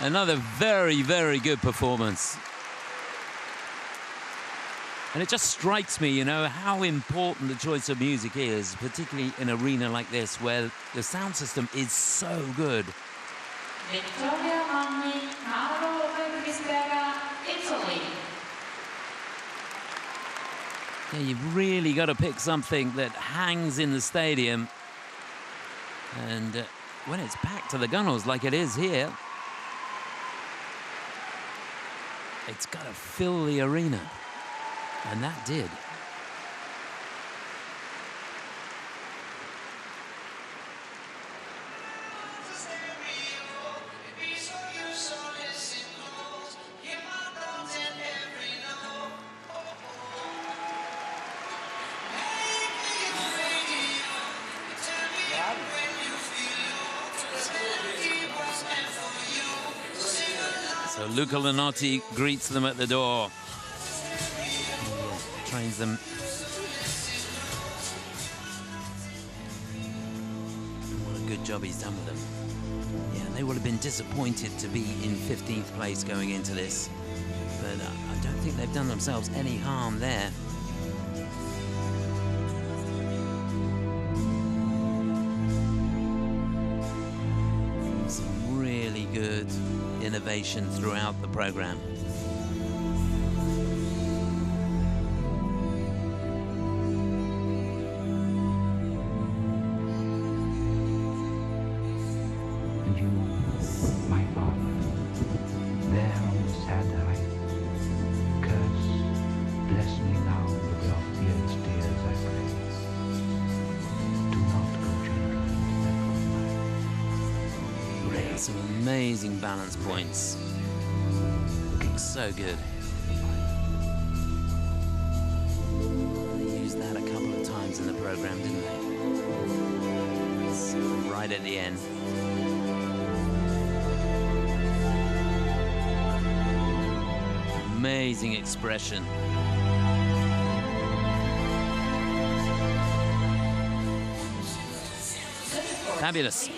Another very, very good performance. And it just strikes me, you know, how important the choice of music is, particularly in an arena like this, where the sound system is so good. Vittorio Manni, Carlo Vergisberga, Italy. Yeah, you've really got to pick something that hangs in the stadium. And when it's packed to the gunnels like it is here, it's got to fill the arena. And that did. So Luca Lanotti greets them at the door. Trains them. What a good job he's done with them. Yeah, they would have been disappointed to be in 15th place going into this. But I don't think they've done themselves any harm there. Some really good innovation throughout the program. Some amazing balance points. Looks so good. They used that a couple of times in the program, didn't they? Right at the end. Amazing expression. Fabulous.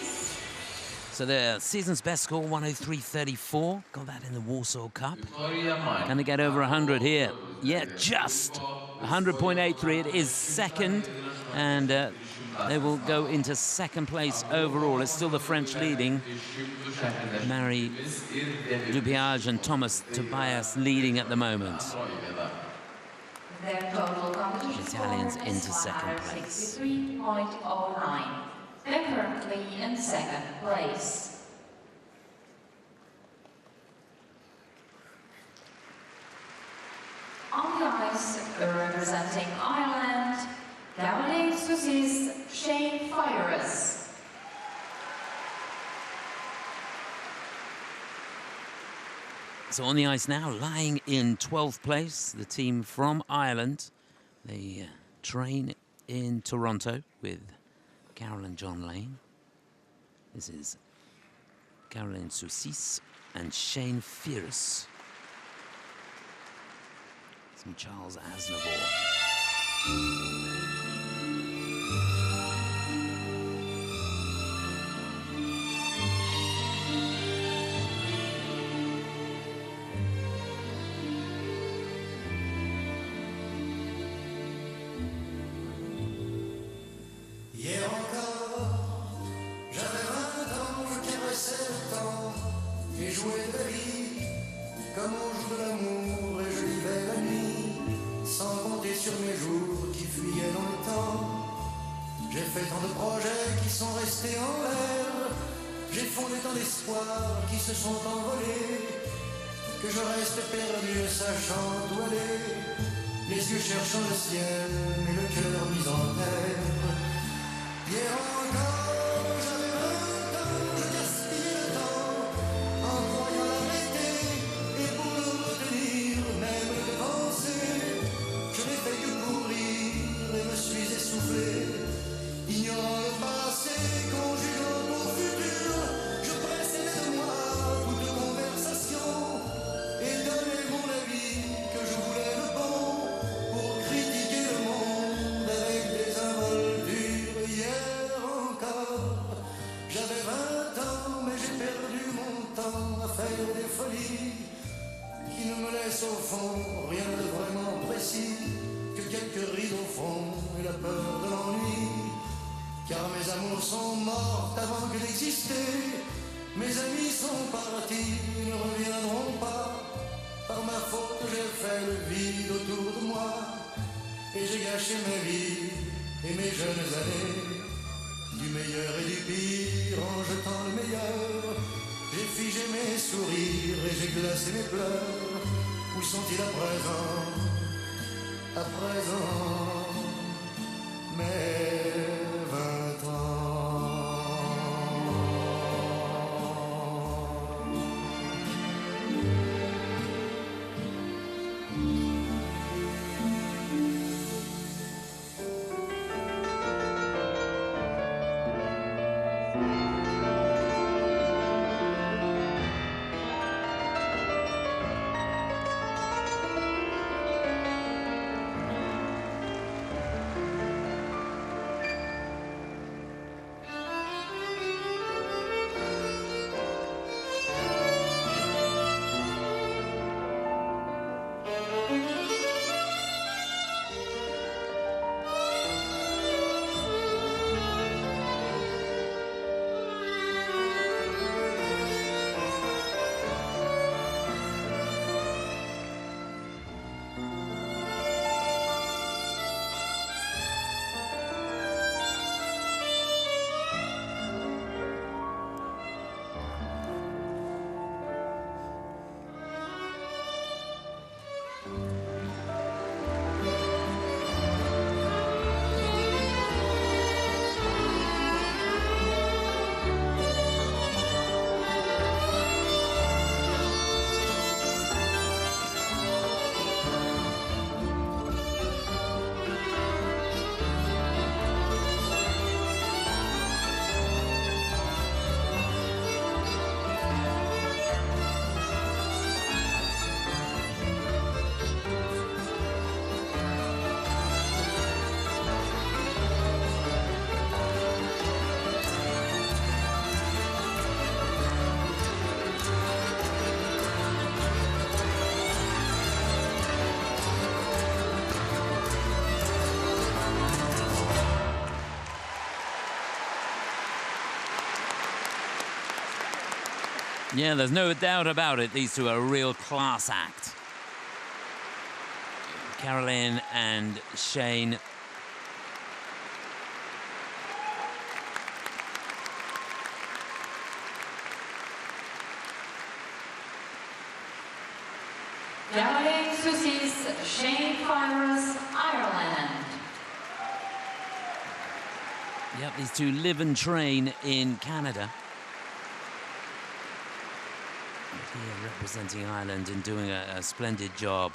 So the season's best score, 103.34. Got that in the Warsaw Cup. Can they get over 100 here? Yeah, just 100.83. It is second, and they will go into second place overall. It's still the French leading. Marie Dupiage and Thomas Tobias leading at the moment. Their total competition Italians score into is second place. 163.09. They're currently in second place. On the ice, representing Ireland, Caroline Soussis, Shane Fires. So on the ice now, lying in 12th place, the team from Ireland. They train in Toronto with Carol and John Lane. This is Caroline Soussis and Shane Fierce. Some Charles Aznavour. Hier encore, j'avais 20 ans, je caressais le temps et jouais de la vie comme on joue de l'amour et je vivais la nuit sans compter sur mes jours qui fuyaient dans le temps. J'ai fait tant de projets qui sont restés en l'air, j'ai fondé tant d'espoirs qui se sont envolés que je reste perdu ne sachant où aller, les yeux cherchant le ciel mais le cœur mis en terre. Hier encore, j'avais 20 ans, je gaspillais le temps en croyant l'arrêter et pour le retenir, même le devancer. Je n'ai fait que courir et me suis essoufflé, ignorant le passé, conjuguant au futur. Je précédais de moi toute conversation et donnais mon avis que je voulais le bon pour critiquer le monde avec des involtures. Hier encore, j'avais 20 ans, mais j'ai perdu mon temps à faire des folies qui ne me laissent au fond rien de vraiment précis que quelques rides au fond et la peur de l'ennui. Car mes amours sont mortes avant que d'exister, mes amis sont partis, ils ne reviendront pas. Par ma faute j'ai fait le vide autour de moi et j'ai gâché ma vie et mes jeunes années. Du meilleur et du pire en jetant le meilleur, j'ai figé mes sourires et j'ai glacé mes pleurs. Où sont-ils à présent? À présent, mes 20 ans. Yeah, there's no doubt about it. These two are a real class act. Caroline and Shane. Caroline Soucis, Shane Fires, Ireland. Yep, these two live and train in Canada. Here representing Ireland and doing a splendid job.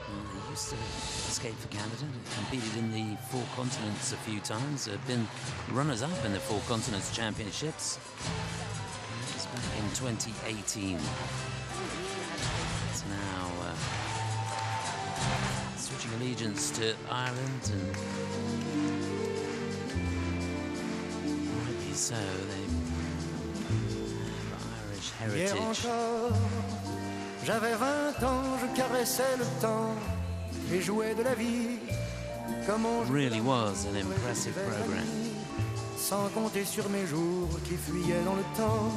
They used to skate for Canada, competed in the Four Continents a few times, been runners-up in the Four Continents Championships. That was back in 2018. It's now switching allegiance to Ireland, and rightly so, they have Irish heritage. J'avais 20 ans, je caressais le temps et jouais de la vie comme on Really was an impressive program. sans compter sur mes jours qui fuyaient dans le temps.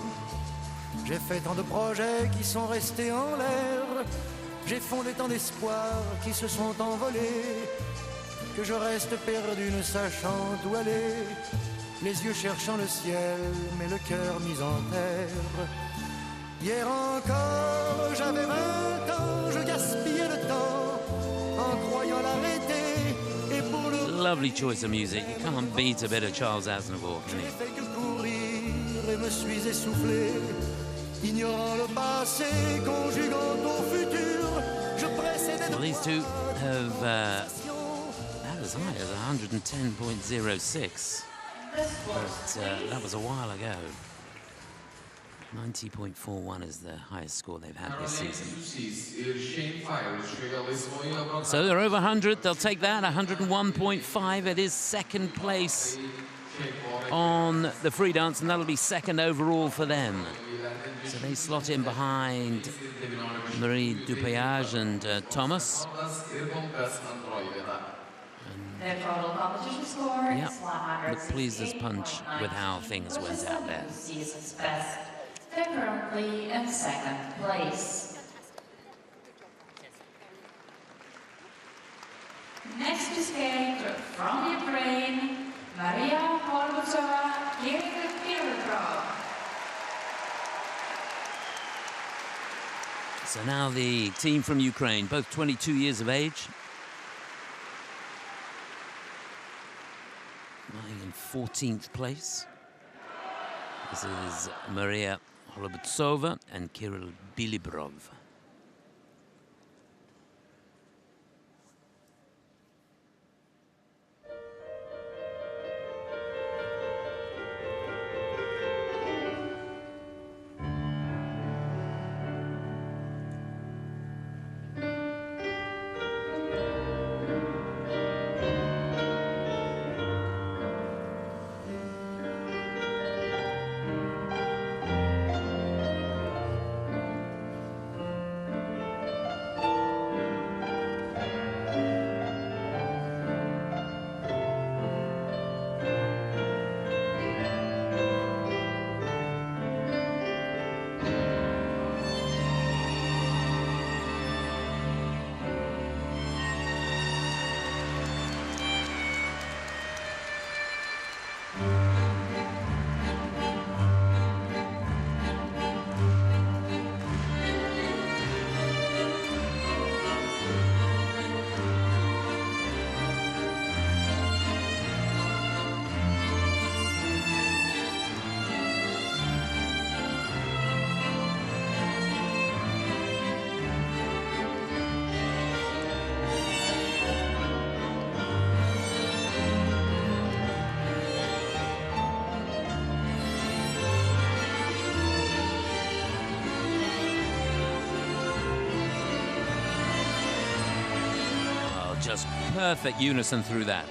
J'ai fait tant de projets qui sont restés en l'air. J'ai fondé tant d'espoirs qui se sont envolés que je reste perdu ne sachant où aller. Les yeux cherchant le ciel, mais le cœur mis en terre. Hier encore, j'avais 20 ans, je gaspillais le temps en croyant l'arrêter. Et pour le Lovely choice of music. You can't beat a bit of Charles Aznavour, can j'ai you? fait que courir et me suis essoufflé. Ignorant le passé, conjuguant au futur, je précédais de Well, these two have had as high as 110.06, but that was a while ago. 90.41 is the highest score they've had this season. So they're over 100. They'll take that. 101.5. It is second place on the free dance, and that'll be second overall for them. So they slot in behind Marie Dupéage and Thomas. Their total competition score Yep. is 100. Look pleased as punch with how things went out there. Season's best. They're currently in second place. Next to skate from Ukraine, Maria Holbutsova, Kirill. So now the team from Ukraine, both 22 years of age. Lying in 14th place. This is Maria Holobutsova and Kirill Bilibrov. Just perfect unison through that.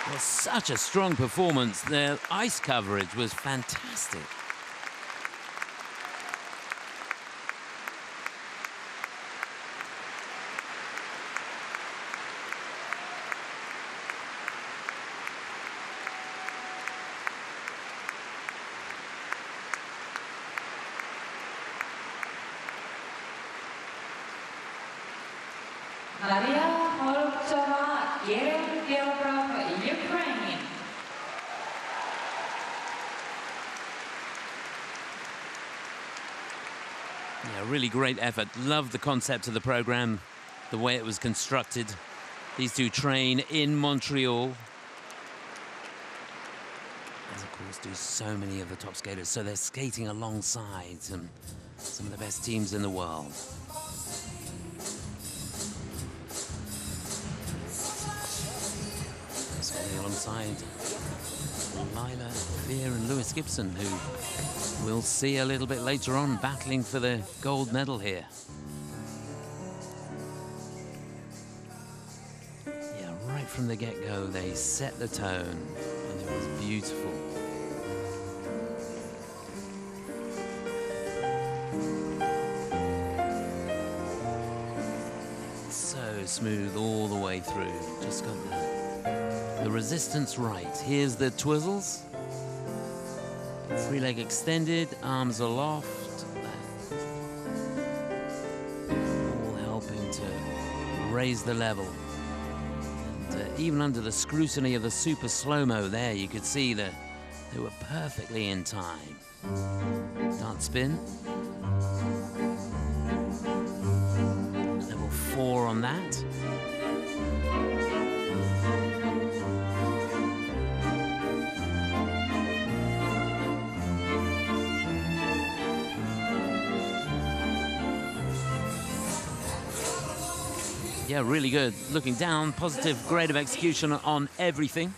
Well, such a strong performance. Their ice coverage was fantastic. Maria Holubtsova, Ukraine. Yeah, really great effort. Loved the concept of the program, the way it was constructed. These two train in Montreal. And of course, do so many of the top skaters. So they're skating alongside some of the best teams in the world. Skating alongside Lila Fear and Lewis Gibson, who we'll see a little bit later on battling for the gold medal here. Yeah, right from the get-go, they set the tone, and it was beautiful. So smooth all the way through. Just got the resistance right. Here's the twizzles. Free leg extended, arms aloft. All helping to raise the level. And even under the scrutiny of the super slow-mo there, you could see that they were perfectly in time. Dart spin. Level 4 on that. Yeah, really good. Looking down, positive grade of execution on everything.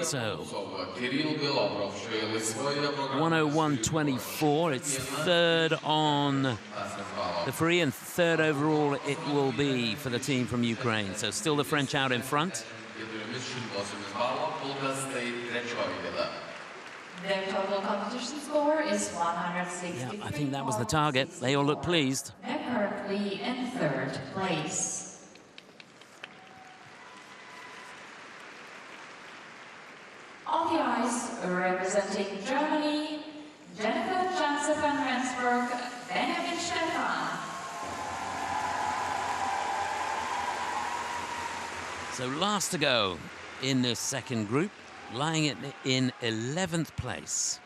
So, 101.24. It's third on the free and third overall it will be for the team from Ukraine. So still the French out in front. Their total competition score is 160. Yeah, I think that was the target. They all look pleased. They're currently in third place. On the ice, representing Germany, Jennifer Jansen van Rensburg, Benjamin Stefan. So last to go in this second group, lying in 11th place.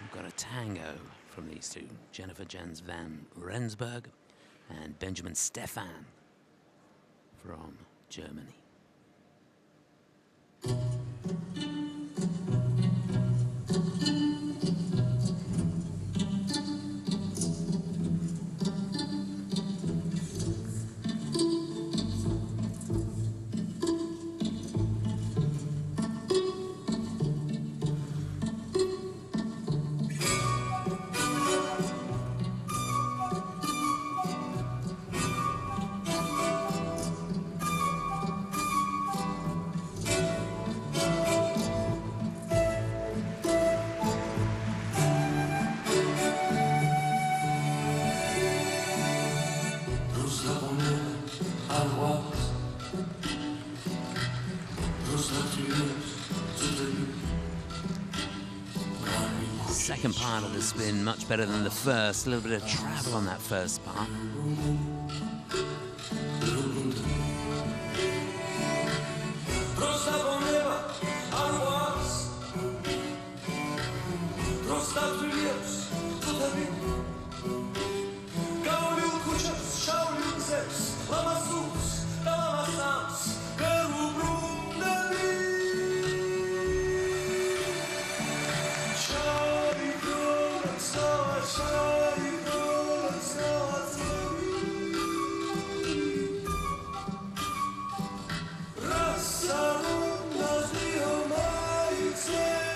We've got a tango from these two, Jennifer Jens van Rensburg and Benjamin Stefan from Germany. Second part of the spin, much better than the first. A little bit of travel on that first part.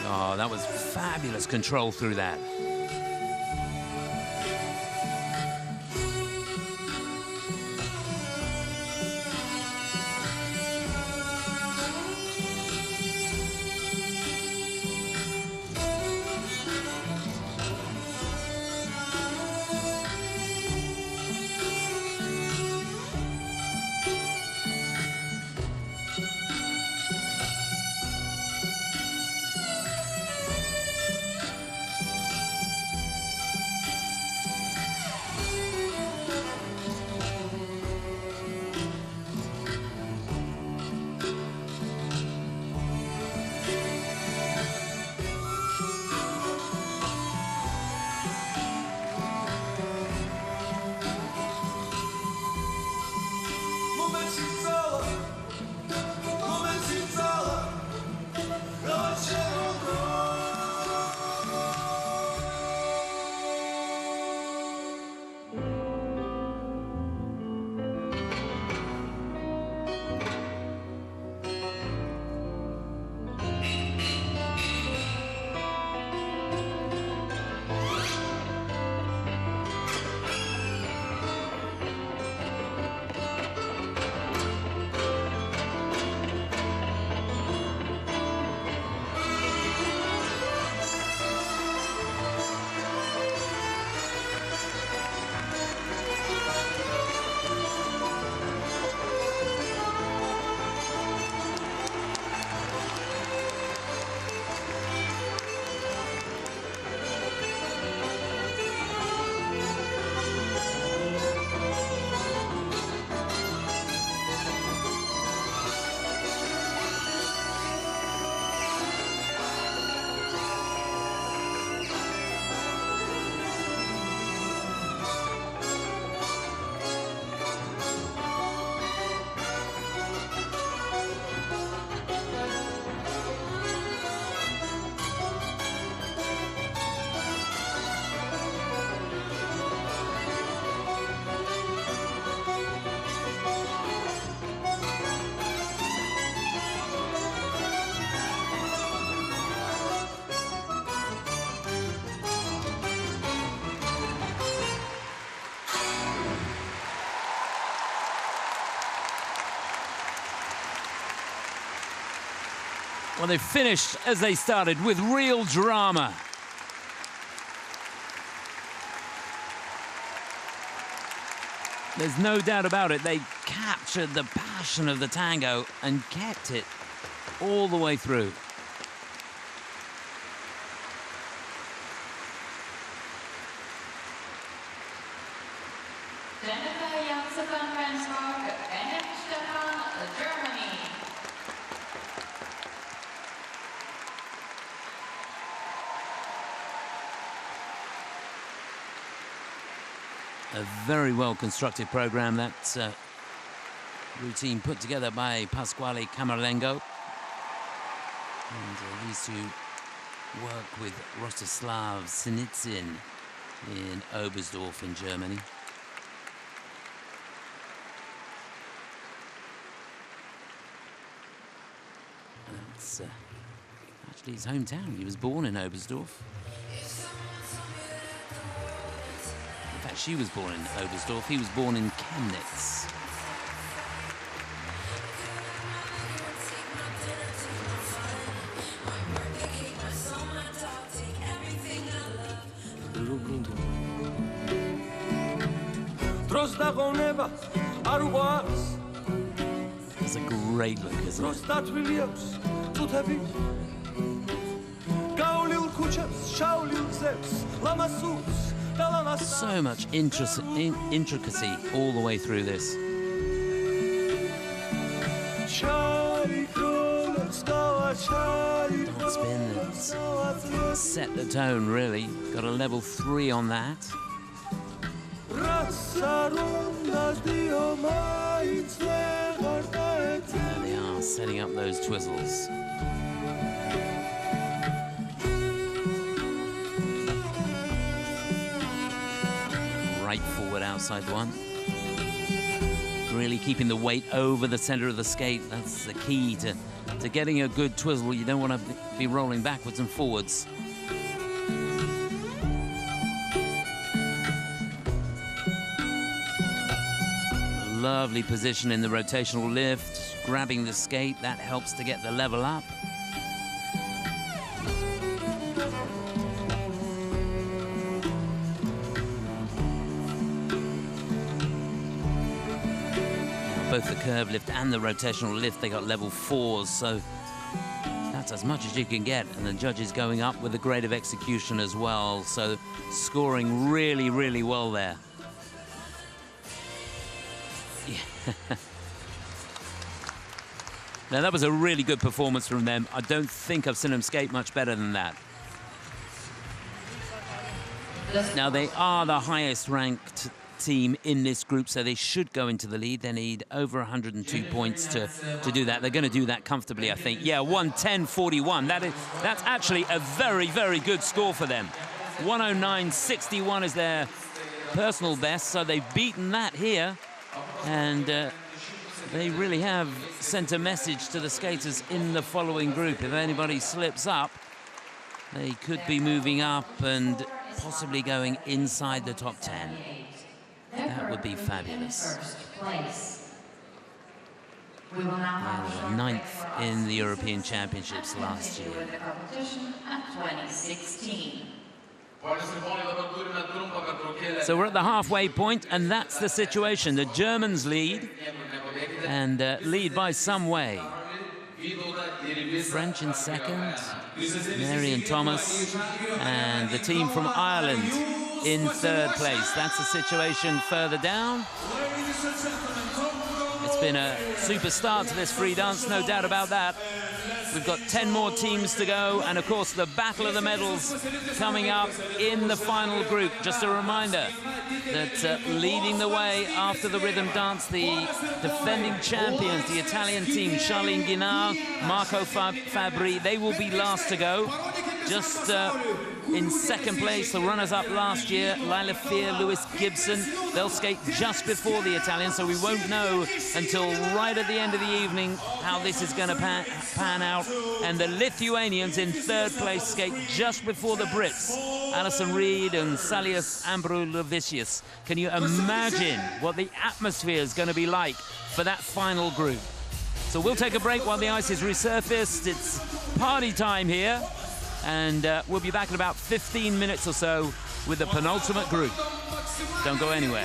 Oh, that was fabulous control through that. Well, they finished as they started, with real drama. There's no doubt about it. They captured the passion of the tango and kept it all the way through. A very well-constructed program, that routine put together by Pasquale Camerlengo. And these two work with Rostislav Sinitsyn in Oberstdorf in Germany. That's actually his hometown. He was born in Oberstdorf. In fact, she was born in Oberstdorf. He was born in Chemnitz. It's a great look, isn't it? So much intricacy all the way through this. Don't spin that set the tone, really. Got a level 3 on that. There they are, setting up those twizzles. Right forward outside one. Really keeping the weight over the center of the skate. That's the key to getting a good twizzle. You don't want to be rolling backwards and forwards. Lovely position in the rotational lift, grabbing the skate, that helps to get the level up. Both the curve lift and the rotational lift, they got level 4s, so that's as much as you can get. And the judges going up with a grade of execution as well, so scoring really, really well there. Yeah. Now, that was a really good performance from them. I don't think I've seen them skate much better than that. Now, they are the highest ranked team in this group, so they should go into the lead. They need over 102 points to do that. They're going to do that comfortably, I think. Yeah, 110.41. That's actually a very, very good score for them. 109.61 is their personal best, so they've beaten that here. And they really have sent a message to the skaters in the following group. If anybody slips up, they could be moving up and possibly going inside the top 10. That would be fabulous. They were 9th in the European Championships last year. So we're at the halfway point, and that's the situation. The Germans lead, and lead by some way. French in second, Mary and Thomas, and the team from Ireland in third place. That's the situation further down. It's been a super start to this free dance, no doubt about that. We've got 10 more teams to go, and of course the battle of the medals coming up in the final group. Just a reminder that leading the way after the rhythm dance, the defending champions, the Italian team, Charlene Guinard, Marco Fabri, they will be last to go. Just in second place, the runners-up last year, Lila Fear, Lewis Gibson. They'll skate just before the Italians, so we won't know until right at the end of the evening how this is going to pan out. And the Lithuanians in third place skate just before the Brits, Alison Reed and Salius Ambrulovicius. Can you imagine what the atmosphere is going to be like for that final group? So we'll take a break while the ice is resurfaced. It's party time here, and we'll be back in about 15 minutes or so with the penultimate group. Don't go anywhere.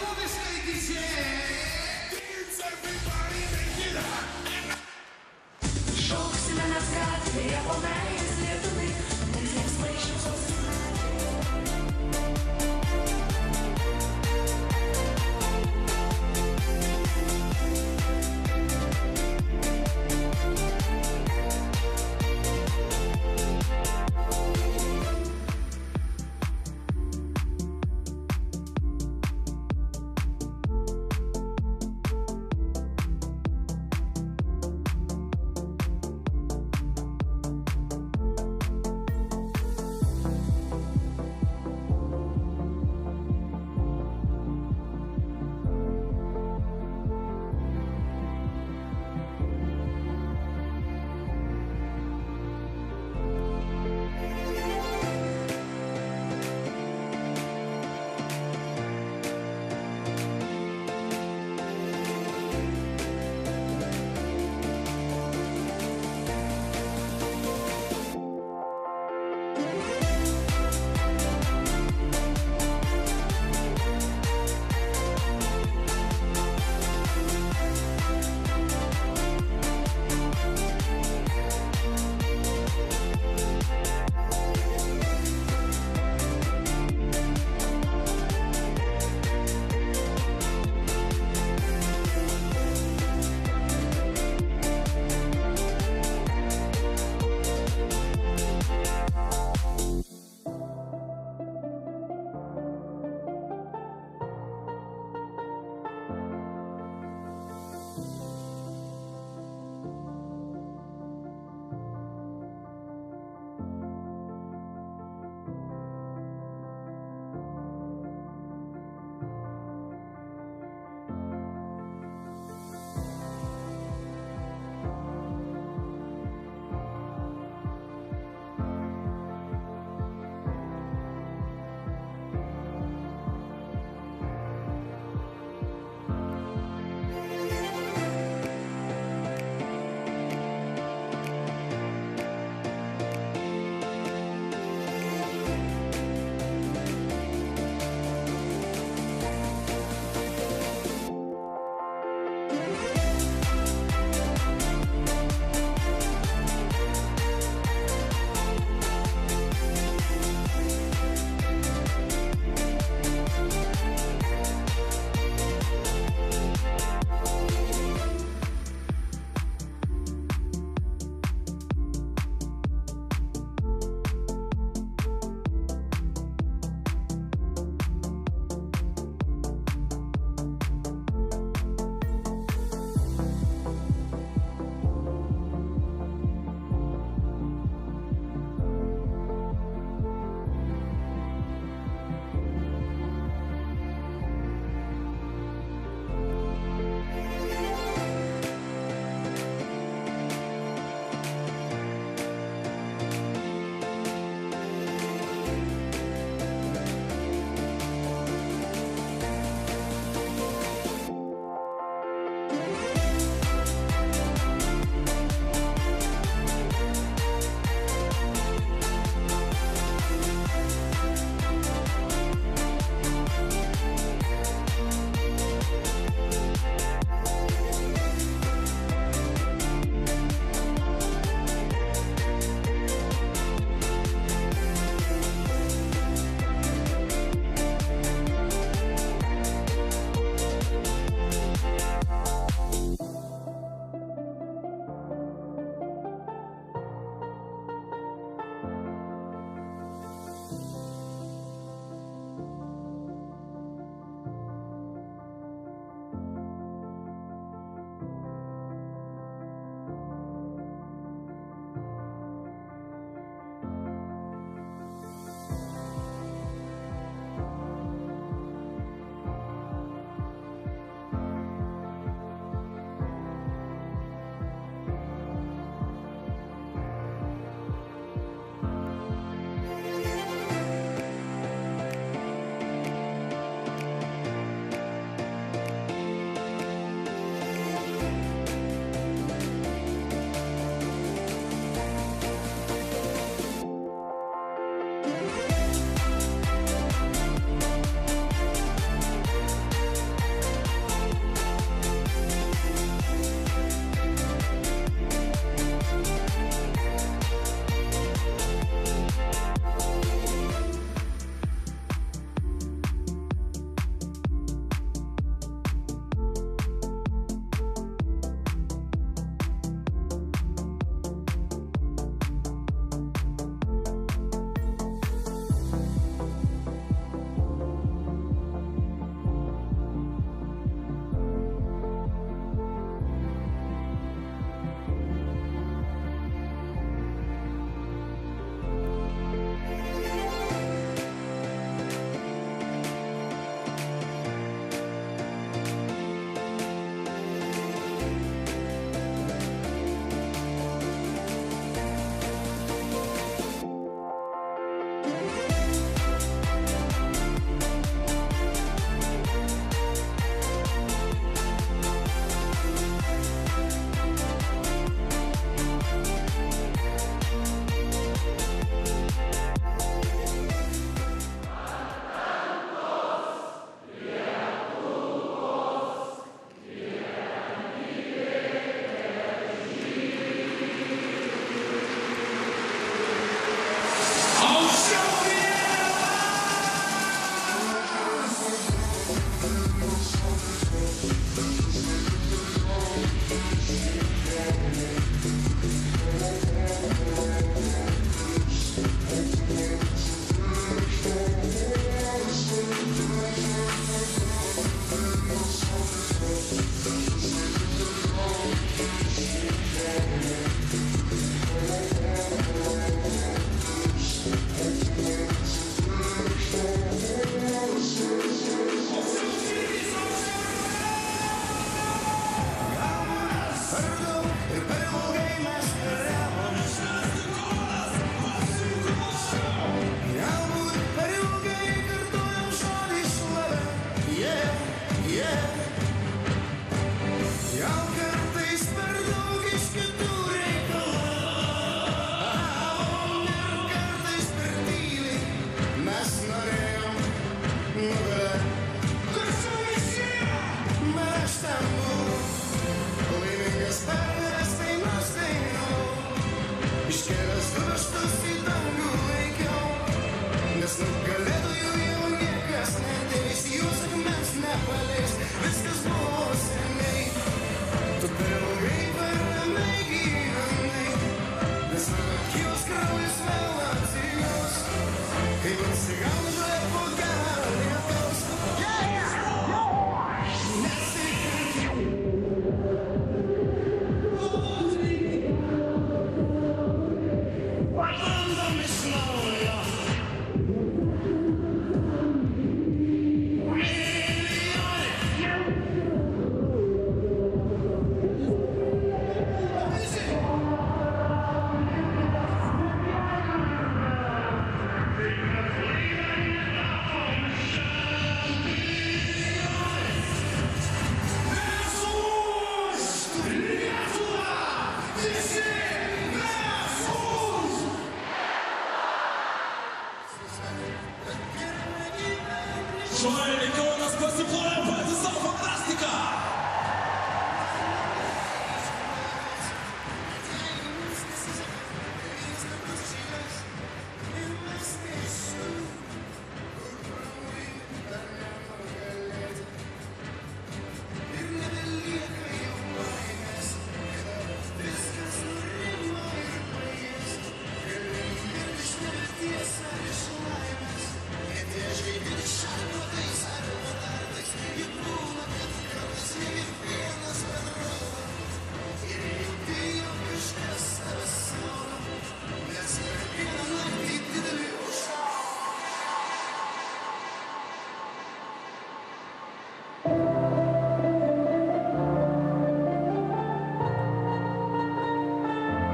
Giovanni Kaunas pasiploja patį savo fantastiką.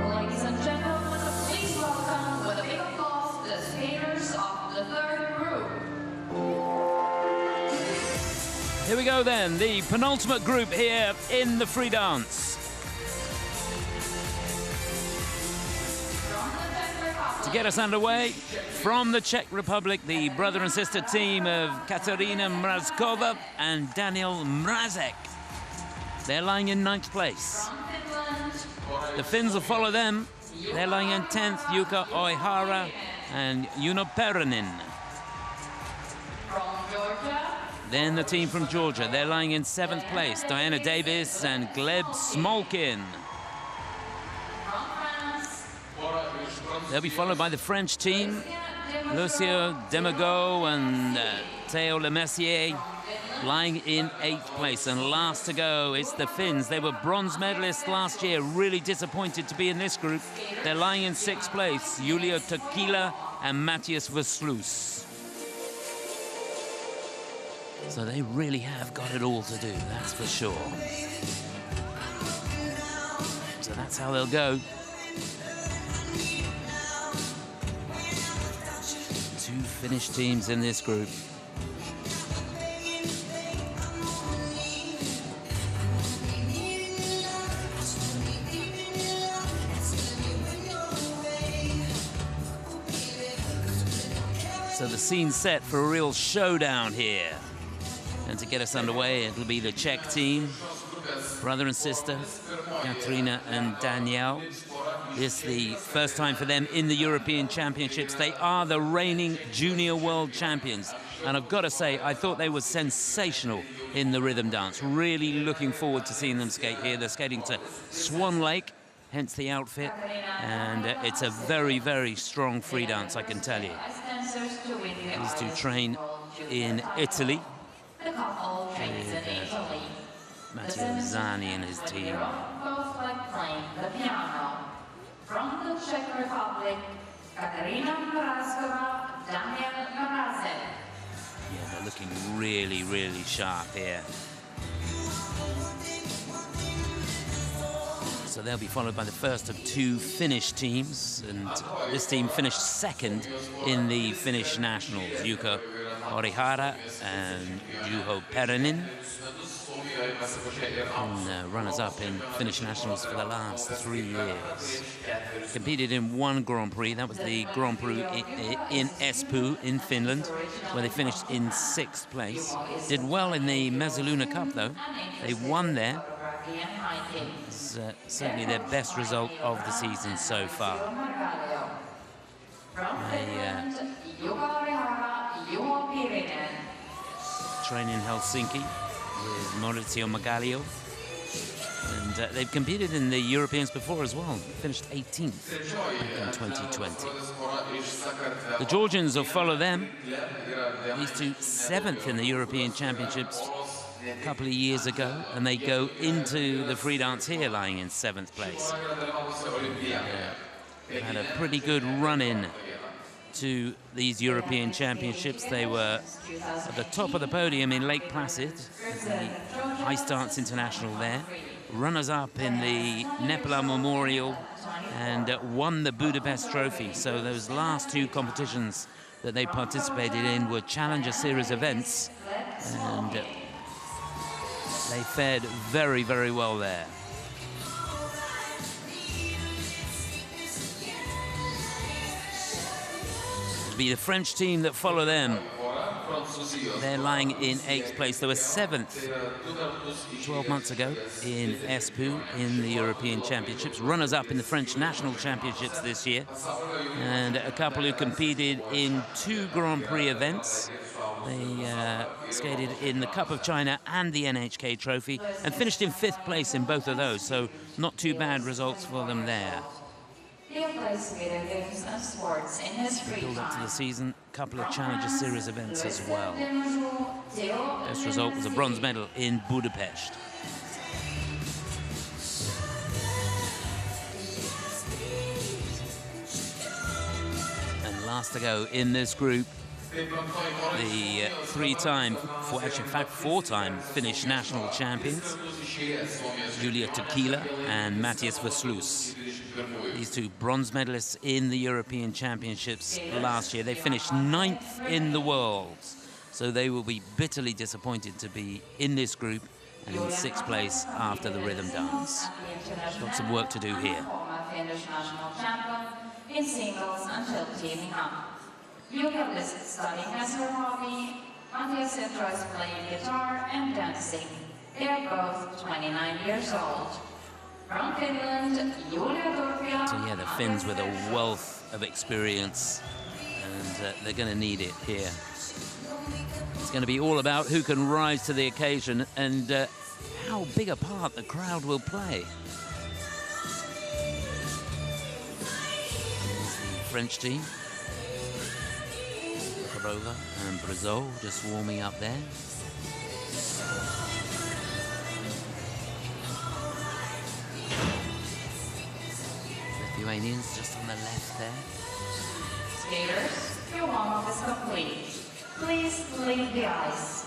Ladies and gentlemen, please welcome with a big applause the skaters of the third group. Here we go then, the penultimate group here in the free dance. To get us underway, from the Czech Republic, the brother and sister team of Kateřina Mrazkova and Daniel Mrazek. They're lying in 9th place. From Finland, The Finns will follow them. They're lying in 10th, Jukka Oihara and Juno Perenin. from Georgia, Then the team from Georgia, they're lying in 7th place, Diana Davis and Gleb Smolkin. from France, They'll be followed by the French team, Lucio Demago and Théo Lemessier, lying in 8th place. And last to go, it's the Finns. They were bronze medalists last year, really disappointed to be in this group. They're lying in 6th place, Julio Tequila and Matthias Verslus. So they really have got it all to do, that's for sure. So that's how they'll go. Two Finnish teams in this group. So the scene's set for a real showdown here. And to get us underway, it'll be the Czech team, brother and sister, Kateřina and Danielle. This is the first time for them in the European Championships. They are the reigning junior world champions. And I've got to say, I thought they were sensational in the rhythm dance. Really looking forward to seeing them skate here. They're skating to Swan Lake, hence the outfit. And it's a very, very strong free dance, I can tell you. dancers to win the These two ISU train World in Junior. Italy. The couple trains in Italy. Matteo Zani and his team. Both like playing the piano. From the Czech Republic, Kateřina Mrazkova, Daniel Mrazek. Yeah, they're looking really, really sharp here. So they'll be followed by the first of two Finnish teams, and this team finished second in the Finnish nationals. Jukka Oihara and Juho Perenin, and runners-up in Finnish nationals for the last 3 years. Competed in one Grand Prix, that was the Grand Prix in Espoo in Finland, where they finished in 6th place. Did well in the Mezzaluna Cup though, they won there. It's certainly their best result of the season so far. From Finland, Jukka Oihara, Juho Pirinen. Train in Helsinki with Maurizio Magalio. And they've competed in the Europeans before as well. Finished 18th back in 2020. The Georgians will follow them. These two 7th in the European Championships a couple of years ago, and they go into the free dance here lying in 7th place. Had a pretty good run-in to these European Championships. They were at the top of the podium in Lake Placid at the Ice Dance International there. Runners-up in the Nepala Memorial and won the Budapest Trophy. So those last two competitions that they participated in were Challenger Series events, and they fared very, very well there. It'll be the French team that follow them. They're lying in 8th place. They were 7th 12 months ago in Espoo in the European Championships, runners-up in the French National Championships this year, and a couple who competed in 2 Grand Prix events. They skated in the Cup of China and the NHK Trophy and finished in 5th place in both of those, so not too bad results for them there. He plays video games and sports in his free Build up to the time. season, a couple of Challenger Series events as well. Best result was a bronze medal in Budapest. And last to go in this group, the 3-time, in fact 4-time Finnish national champions, Julia Tequila and Matthias Veslus. These 2 bronze medalists in the European Championships last year. They finished 9th in the world, so they will be bitterly disappointed to be in this group and in 6th place after the rhythm dance. Got some work to do here. Finnish national champion in singles until teaming up. Julia lists studying as her hobby. Matthias enjoys playing guitar and dancing. They are both 29 years old. From Finland, Julia Turpila. So yeah, the Finns with a wealth of experience, and they're going to need it here. It's going to be all about who can rise to the occasion and how big a part the crowd will play. Here's the French team. Karova and Brazil just warming up there. Lithuanians just on the left there. Skaters, your warm-up is complete. Please leave the ice.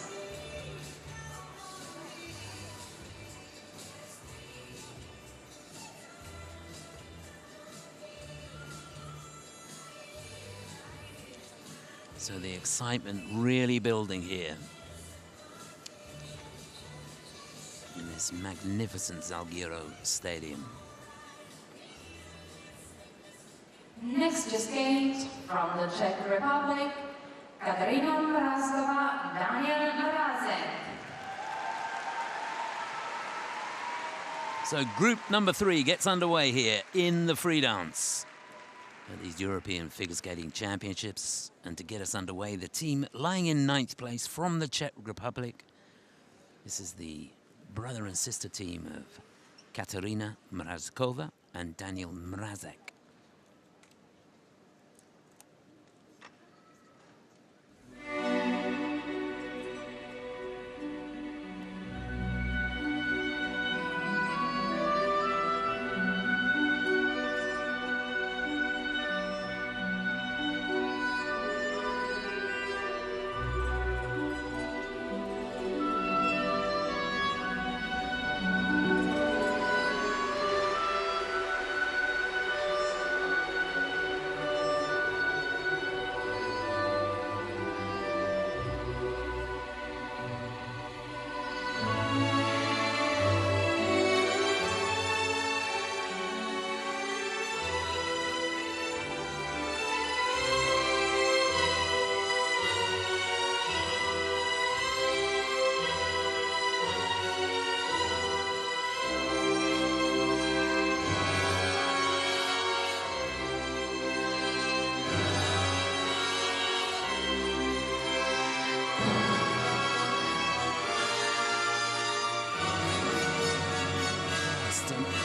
So the excitement really building here in this magnificent Zalgiris Stadium. Next to skate from the Czech Republic, Katarina Mrazkova, Daniel Mrazek. So group number 3 gets underway here in the free dance at these European Figure Skating Championships. And to get us underway, the team lying in 9th place from the Czech Republic. This is the brother and sister team of Katarina Mrazkova and Daniel Mrazek.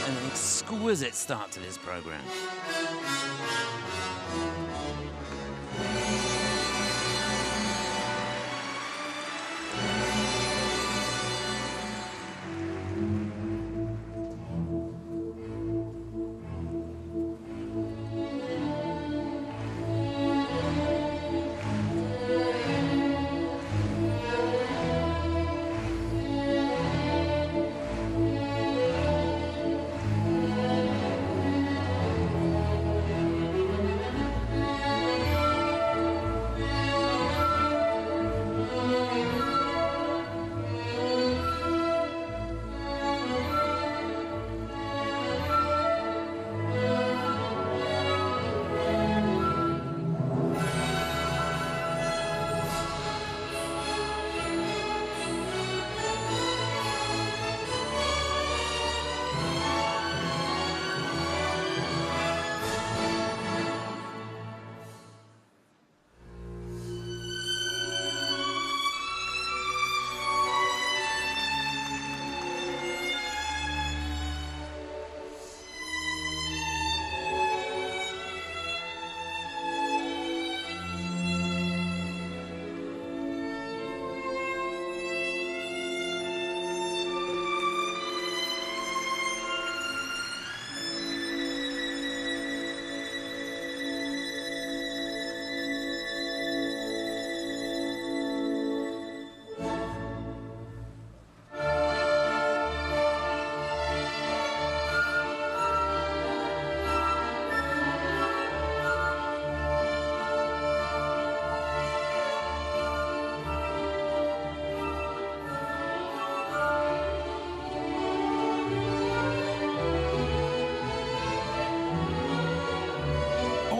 An exquisite start to this program.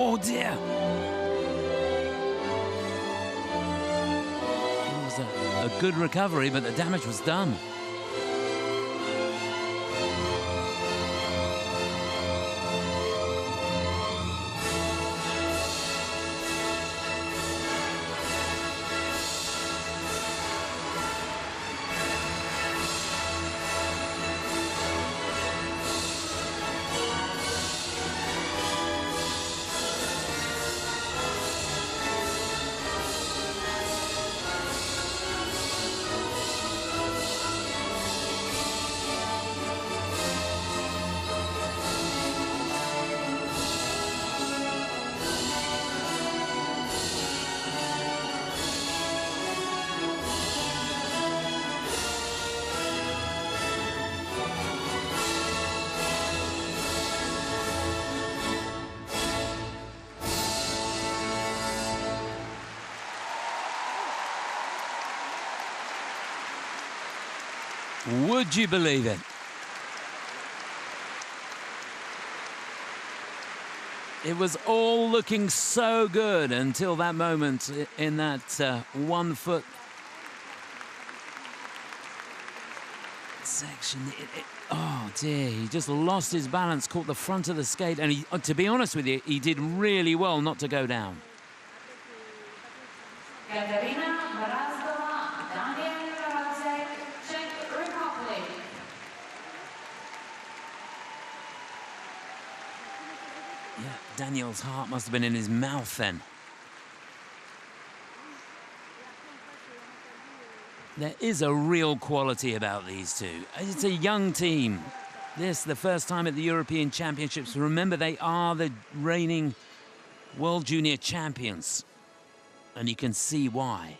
Oh dear. It was a good recovery, but the damage was done. Would you believe it? It was all looking so good until that moment in that 1 foot section. Oh dear, he just lost his balance, caught the front of the skate, and he, to be honest with you, he did really well not to go down. Yeah, Daniel's heart must have been in his mouth then. There is a real quality about these two. It's a young team. This, the first time at the European Championships. Remember, they are the reigning World Junior Champions. And you can see why.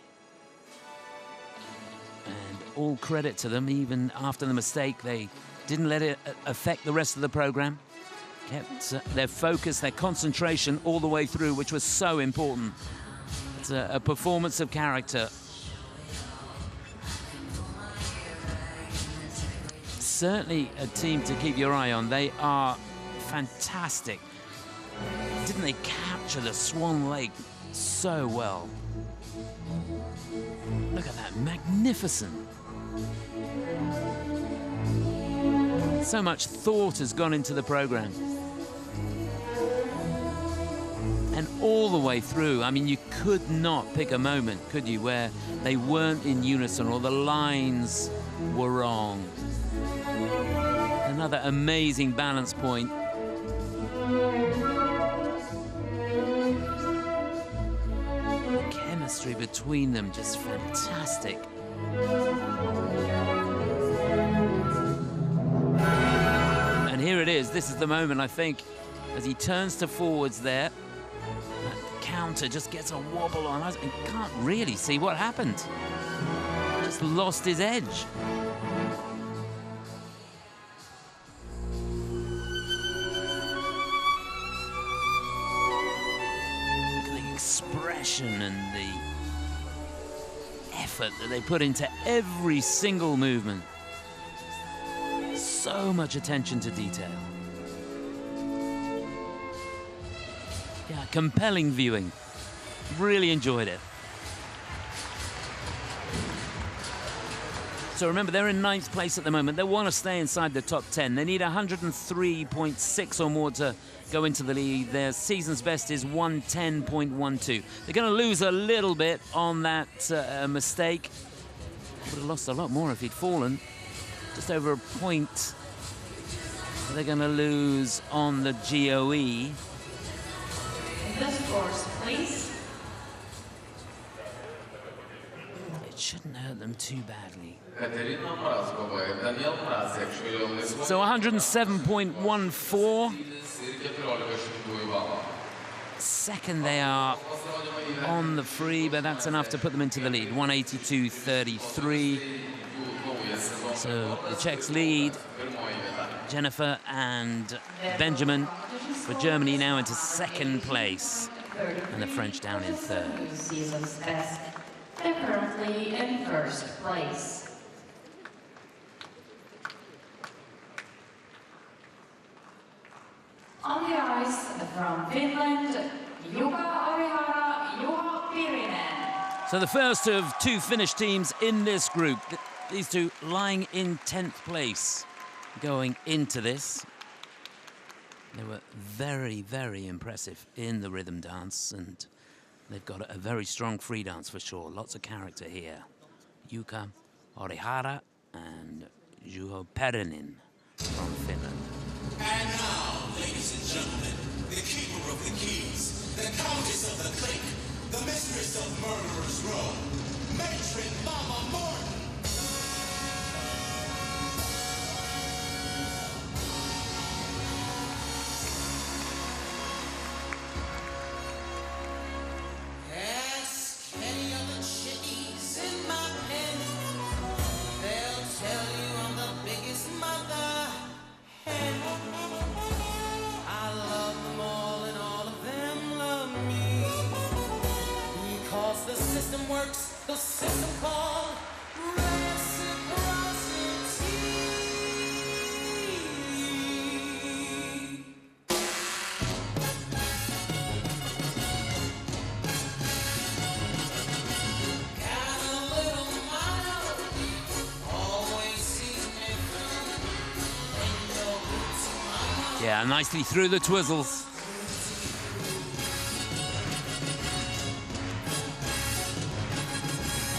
And all credit to them, even after the mistake, they didn't let it affect the rest of the program. Kept their focus, their concentration all the way through, which was so important. It's a performance of character. Certainly a team to keep your eye on. They are fantastic. Didn't they capture the Swan Lake so well? Look at that, magnificent. So much thought has gone into the program. And all the way through, I mean, you could not pick a moment, could you, where they weren't in unison or the lines were wrong. Another amazing balance point. The chemistry between them just fantastic. And here it is. This is the moment, I think, as he turns to forwards there. That counter just gets a wobble on us and can't really see what happened. Just lost his edge. And the effort that they put into every single movement. So much attention to detail. Yeah, compelling viewing. Really enjoyed it. So remember, they're in 9th place at the moment. They want to stay inside the top 10. They need 103.6 or more to go into the lead. Their season's best is 110.12. They're going to lose a little bit on that mistake. Would have lost a lot more if he'd fallen. Just over a point. They're going to lose on the GOE. The scores, please. It shouldn't hurt them too badly. So 107.14. Second they are on the free, but that's enough to put them into the lead. 182.33. So the Czechs lead. Jennifer and Benjamin for Germany now into 2nd place. And the French down in 3rd. Season's best. They're currently in 1st place. On the ice from Finland, Jukka Orihara, Juha Pirinen. So the first of two Finnish teams in this group. These two lying in 10th place going into this. They were very, very impressive in the rhythm dance, and they've got a very strong free dance for sure. Lots of character here. Jukka Orihara and Juho Pirinen from Finland. And now, ladies and gentlemen, the keeper of the keys, the countess of the clique, the mistress of Murderers Row, Matron Mama Morton. Ask any of the chickies in my pen. They'll tell you I'm the biggest mother hen. I love them all and all of them love me. Because the system works, the system called reciprocity. Got a little motto, always sees me through. Ain't no boots in my mouth. Yeah, nicely through the twizzles.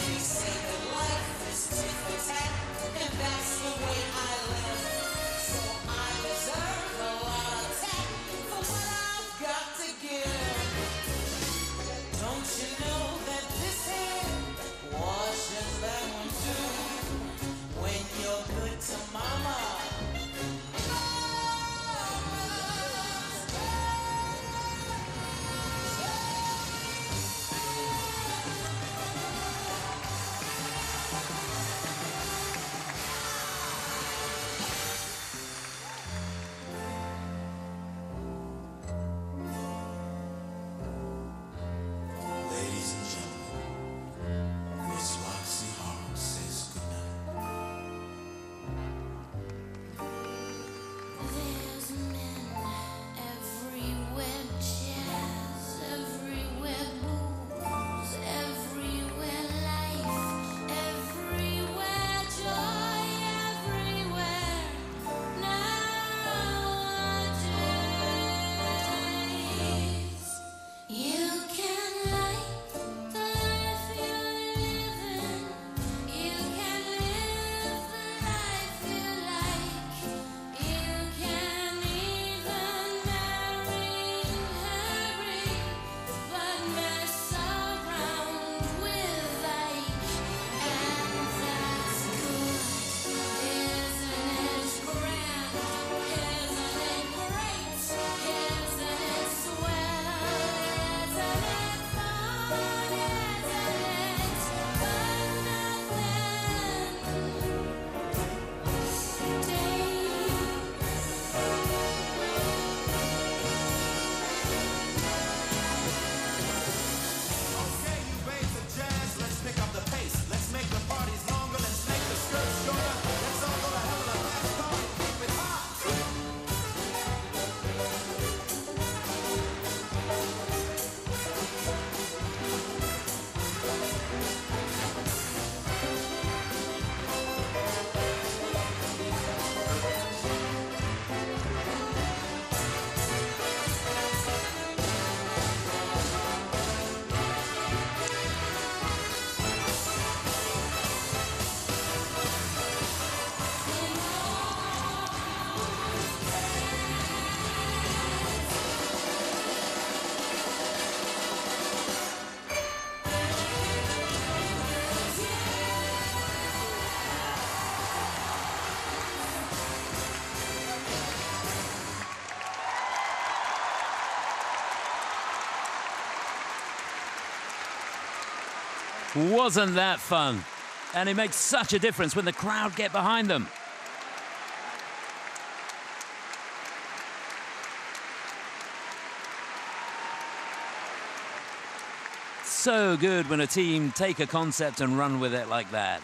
They say that life is tit for tat, and that's the way I live. So I deserve a lot of tat for what I've got to give. Don't you know that this hand washes that one too? When you're good to mama. Ladies and gentlemen, Miss Roxy Hart says goodnight. There's men everywhere, jazz everywhere, booze everywhere, life everywhere, joy everywhere. Nowadays, you can like the life you're living. You can live the life you like. You can even marry Harry, but mess around with Ike, and that's good. Isn't it grand? Isn't it great? Isn't it swell? Isn't it fun? Isn't it? But nothing stays. Okay, you babes of jazz, let's pick up the pace. Let's make the parties longer, let's make the skirts shorter. Let's all go to hell in a fast car and keep it hot. Wasn't that fun? And it makes such a difference when the crowd get behind them. So good when a team take a concept and run with it like that.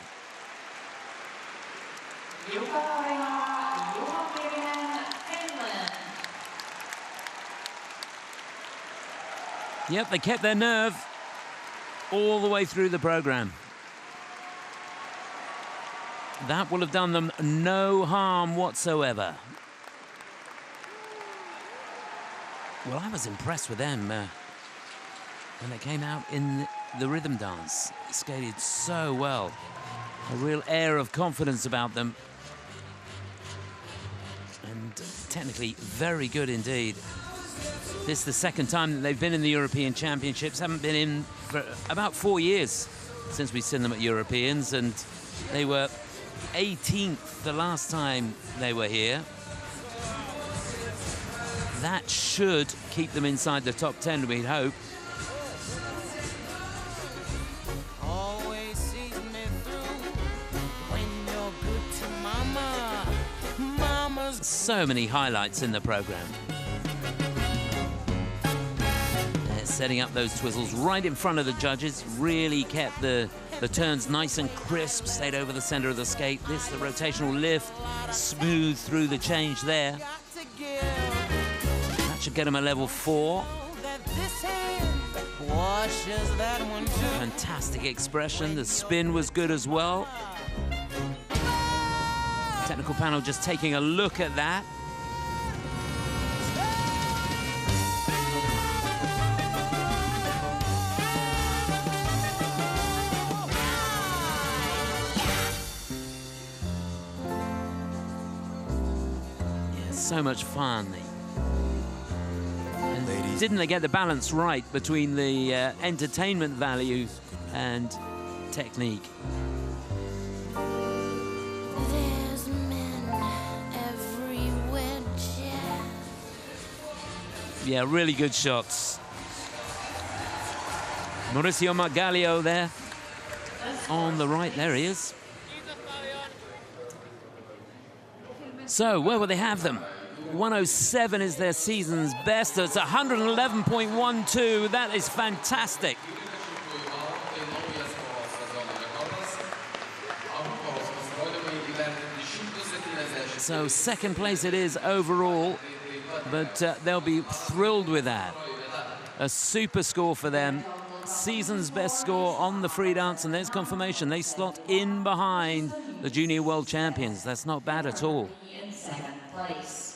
Jukka Orihara, Juha Pirinen, Finland. Yep, they kept their nerve all the way through the program. That will have done them no harm whatsoever. Well, I was impressed with them when they came out in the rhythm dance. They skated so well. A real air of confidence about them. And technically very good indeed. This is the second time that they've been in the European Championships. Haven't been in for about 4 years since we've seen them at Europeans, and they were 18th the last time they were here. That should keep them inside the top 10, we'd hope. Always sees me through when you're good to mama. Mama's So many highlights in the program. They're setting up those twizzles right in front of the judges. Really kept the turns nice and crisp, stayed over the center of the skate. This, the rotational lift, smooth through the change there. got to give That should get them a level 4. that this hand washes that one too. Fantastic expression. The spin was good as well. Technical panel just taking a look at that. Yeah, so much fun. And didn't they get the balance right between the entertainment value and technique? There's men everywhere, Jack. Yeah, really good shots. Mauricio Margalio there on the right. There he is. So, where will they have them? 107 is their season's best. It's 111.12. That is fantastic. So, second place it is overall, but they'll be thrilled with that. A super score for them. Season's best score on the free dance, and there's confirmation. They slot in behind the junior world champions. That's not bad at all. In second place.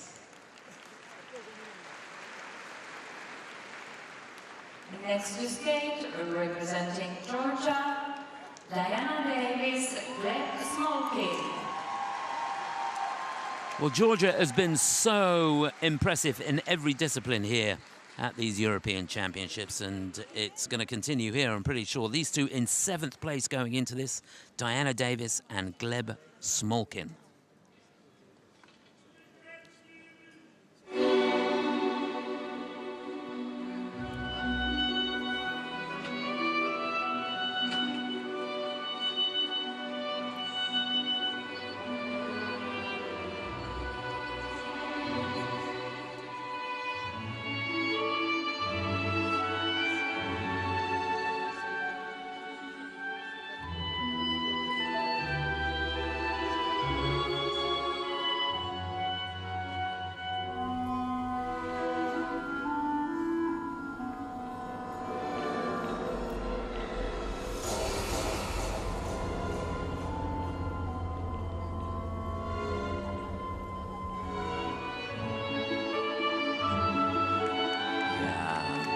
Next to skate, representing Georgia, Diana Davis, Greg Smolkin. Well, Georgia has been so impressive in every discipline here at these European Championships, and it's going to continue here, I'm pretty sure. These two in 7th place going into this, Diana Davis and Gleb Smolkin.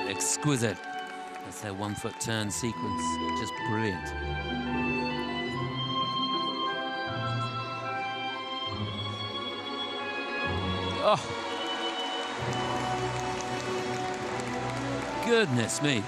Exquisite. That's their 1-foot turn sequence. Just brilliant. Oh. Goodness me.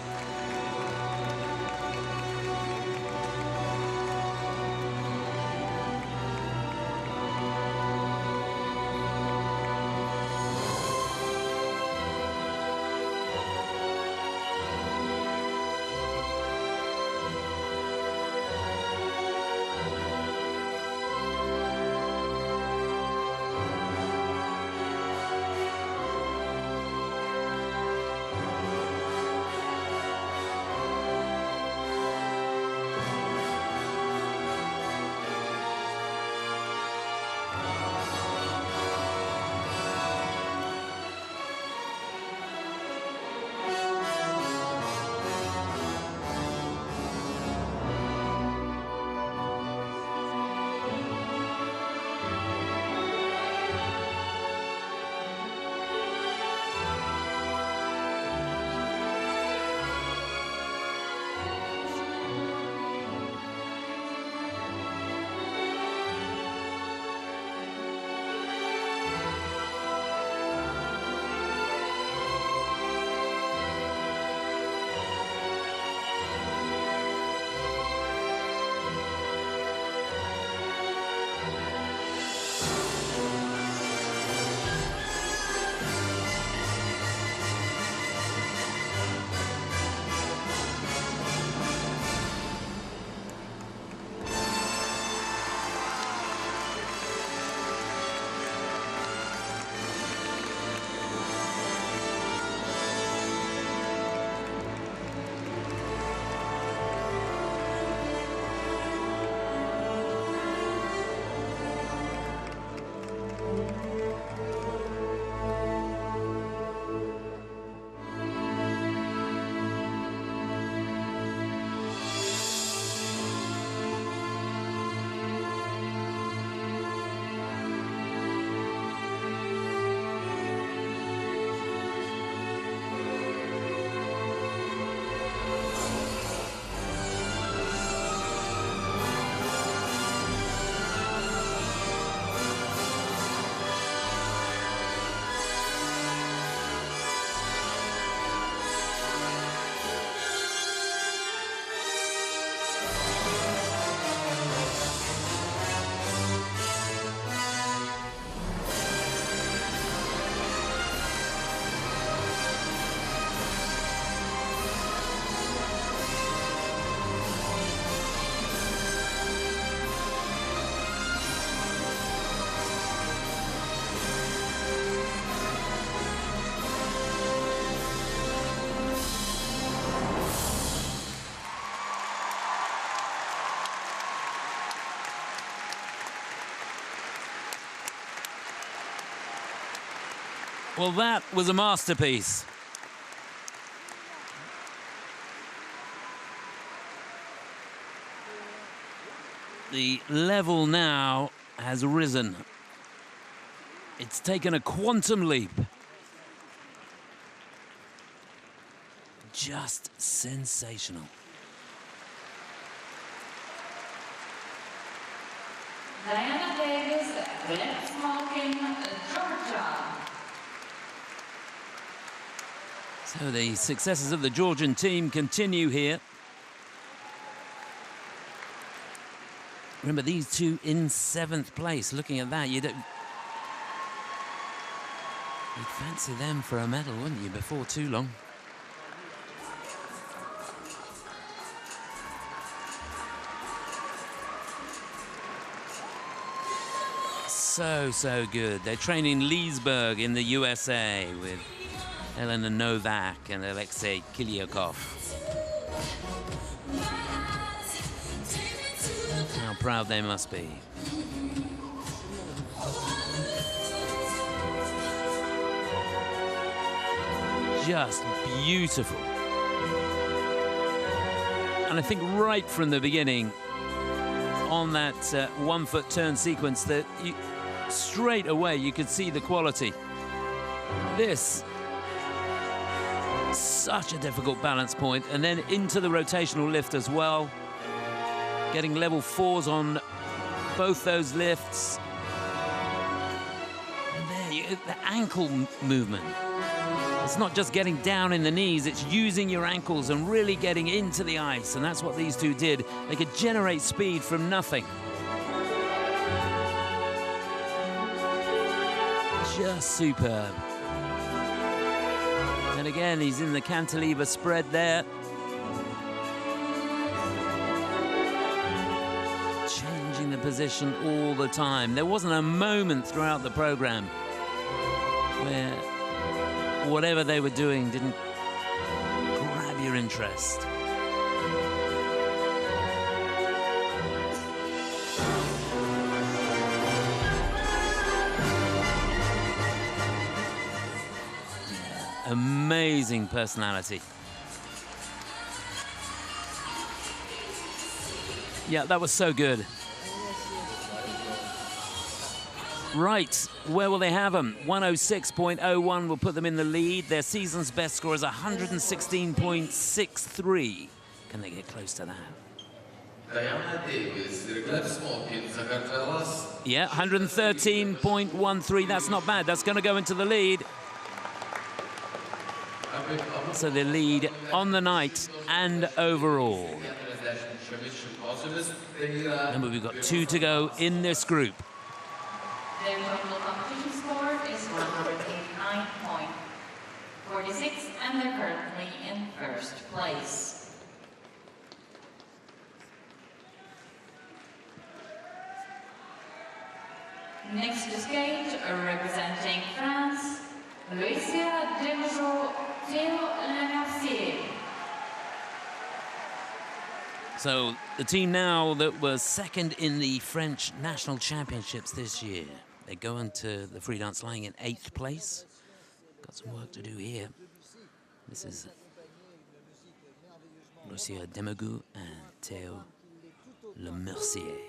Well, that was a masterpiece. The level now has risen. It's taken a quantum leap. Just sensational. Diana Davis, Glen Smokin, Georgia. So the successes of the Georgian team continue here. Remember, these two in 7th place. Looking at that, you'd fancy them for a medal, wouldn't you, before too long? So good. They're training Leesburg in the USA with Elena Novak and Alexei Kiliakov. How proud they must be. Just beautiful. And I think right from the beginning, on that 1-foot turn sequence, that straight away you could see the quality. This, such a difficult balance point, and then into the rotational lift as well. Getting level 4s on both those lifts. And there, the ankle movement. It's not just getting down in the knees, it's using your ankles and really getting into the ice. And that's what these two did. They could generate speed from nothing. Just superb. And again, he's in the cantilever spread there. Changing the position all the time. There wasn't a moment throughout the program where whatever they were doing didn't grab your interest. Amazing personality. Yeah, that was so good. Right, where will they have them? 106.01 will put them in the lead. Their season's best score is 116.63. Can they get close to that? Diana Davis, Glen Smokin, yeah, 113.13. That's not bad. That's going to go into the lead. So the lead on the night and overall. Remember, we've got 2 to go in this group. Their total competition score is 189.46, and they're currently in 1st place. Next to skate, representing France, Lucia Lemercier. So the team now that was 2nd in the French National Championships this year. They're going to the free dance lying in 8th place. Got some work to do here. This is Lucia Demagou and Théo Lemercier.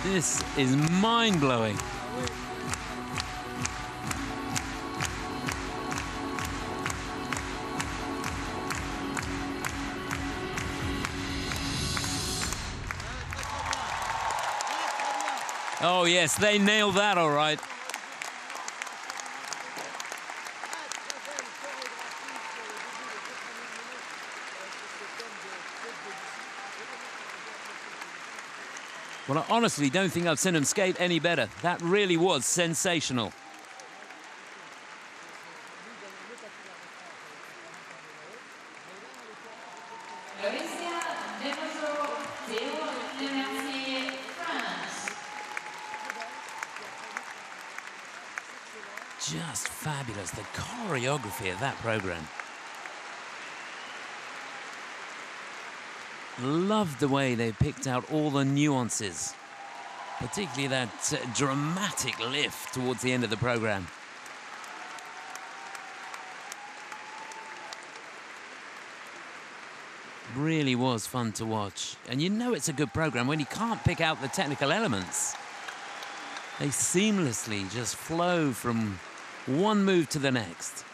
This is mind-blowing. Oh, yes, they nailed that all right. Well, I honestly don't think I've seen him skate any better. That really was sensational. Just fabulous, the choreography of that program. Loved the way they picked out all the nuances, particularly that dramatic lift towards the end of the program. Really was fun to watch. And you know it's a good program when you can't pick out the technical elements. They seamlessly just flow from one move to the next.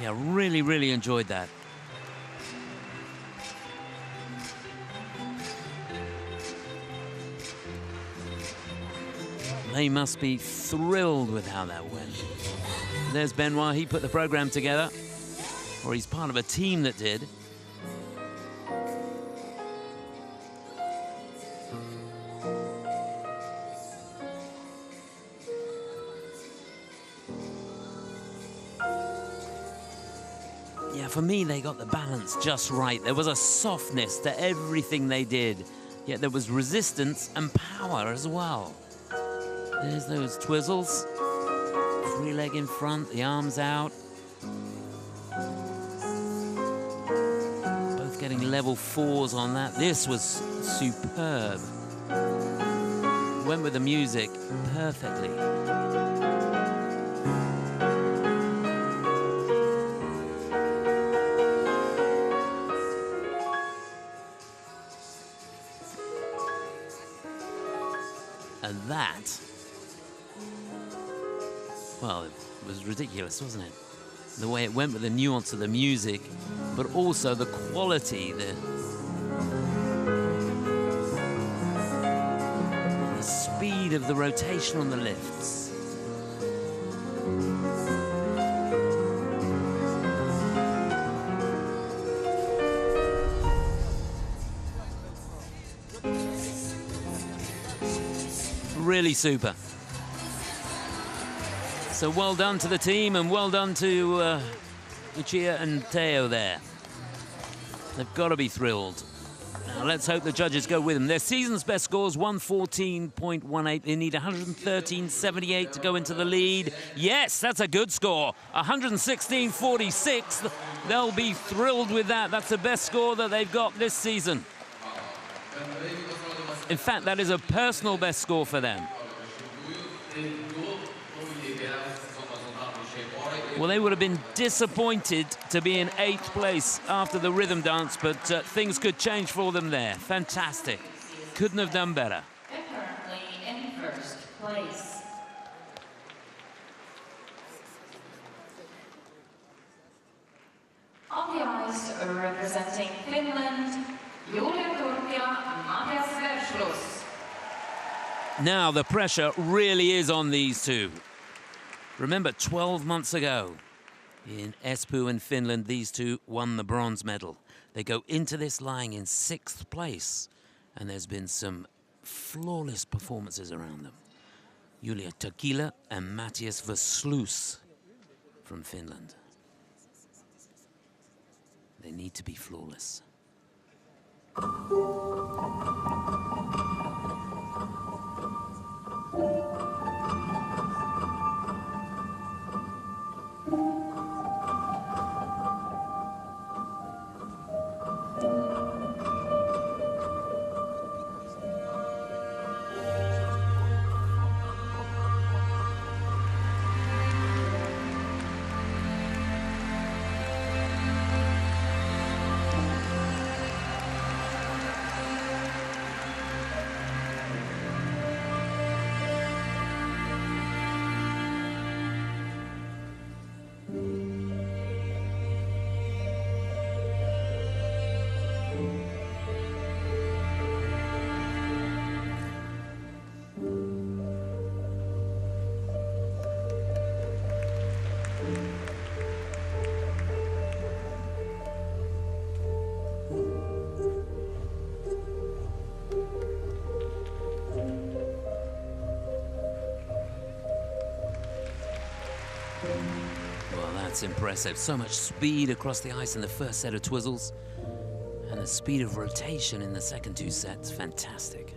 Yeah, really enjoyed that. They must be thrilled with how that went. There's Benoit, he put the program together, or he's part of a team that did. Yeah, for me, they got the balance just right. There was a softness to everything they did, yet there was resistance and power as well. There's those twizzles. Free leg in front, the arms out. Both getting level 4s on that. This was superb. Went with the music perfectly. And that, well, it was ridiculous, wasn't it? The way it went with the nuance of the music, but also the quality, the speed of the rotation on the lifts. Really super. So well done to the team and well done to Lucia and Teo there. They've got to be thrilled. Now let's hope the judges go with them. Their season's best scores, 114.18. They need 113.78 to go into the lead. Yes, that's a good score. 116.46. They'll be thrilled with that. That's the best score that they've got this season. In fact, that is a personal best score for them. Well, they would have been disappointed to be in 8th place after the rhythm dance, but things could change for them there. Fantastic. Couldn't have done better. Currently in 1st place. On the ice, representing Finland, Julia Turkia, Matthias Verschluss. Now the pressure really is on these two. Remember, 12 months ago in Espoo in Finland, these two won the bronze medal. They go into this lying in 6th place, and there's been some flawless performances around them. Julia Turkila and Matthias Verschluss from Finland. They need to be flawless. Well, that's impressive. So much speed across the ice in the first set of twizzles, and the speed of rotation in the second two sets, fantastic.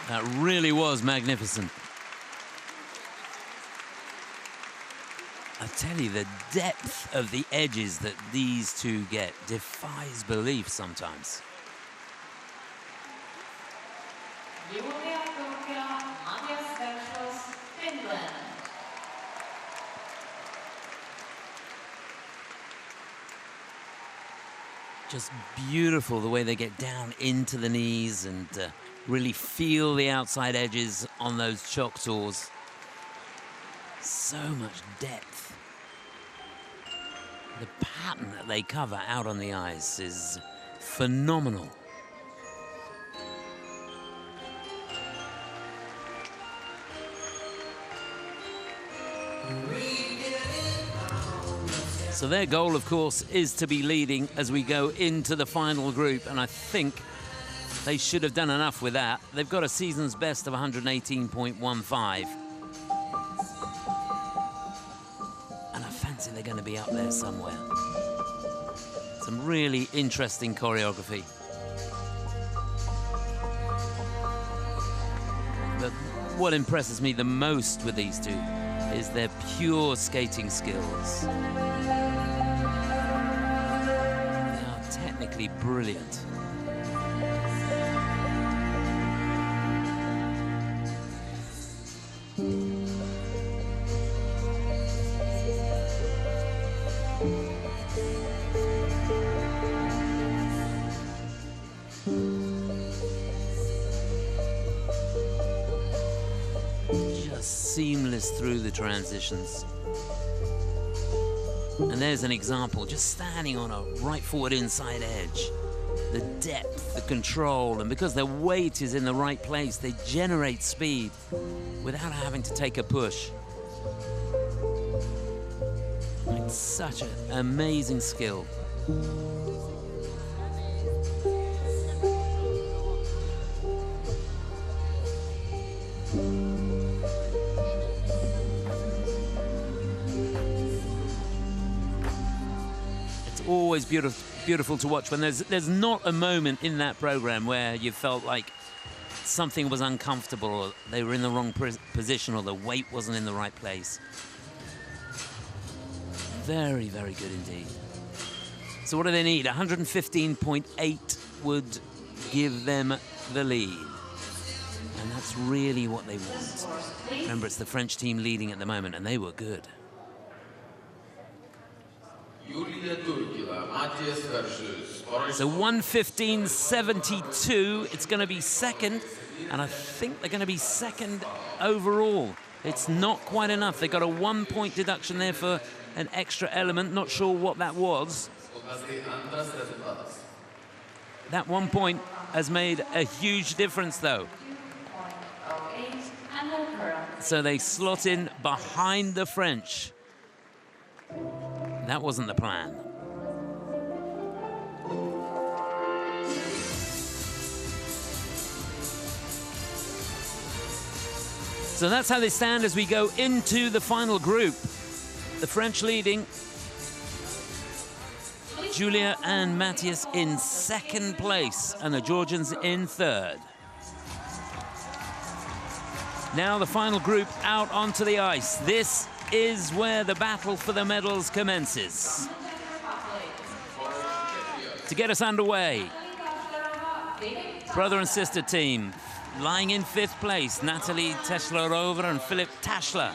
That really was magnificent. I tell you, the depth of the edges that these two get defies belief sometimes. Finland. Just beautiful the way they get down into the knees and really feel the outside edges on those choctaws. So much depth. The pattern that they cover out on the ice is phenomenal. So their goal, of course, is to be leading as we go into the final group, and I think they should have done enough with that. They've got a season's best of 118.15. And I fancy they're going to be up there somewhere. Some really interesting choreography. But what impresses me the most with these two is their pure skating skills. They are technically brilliant. Just seamless through the transitions. And there's an example, just standing on a right forward inside edge. The depth, the control, and because their weight is in the right place, they generate speed without having to take a push. It's such an amazing skill. Always beautiful to watch when there's not a moment in that program where you felt like something was uncomfortable or they were in the wrong position or the weight wasn't in the right place. Very, very good indeed. So what do they need? 115.8 would give them the lead. And that's really what they want. Remember, it's the French team leading at the moment, and they were good. So 115.72, it's going to be second, and I think they're going to be second overall. It's not quite enough. They got a 1 point deduction there for an extra element. Not sure what that was. That 1 point has made a huge difference, though. So they slot in behind the French. That wasn't the plan. So that's how they stand as we go into the final group. The French leading. Julia and Matthias in second place, and the Georgians in third. Now the final group out onto the ice. This is where the battle for the medals commences. To get us underway, brother and sister team, lying in fifth place, Natalie Teslerova and Philip Tashler.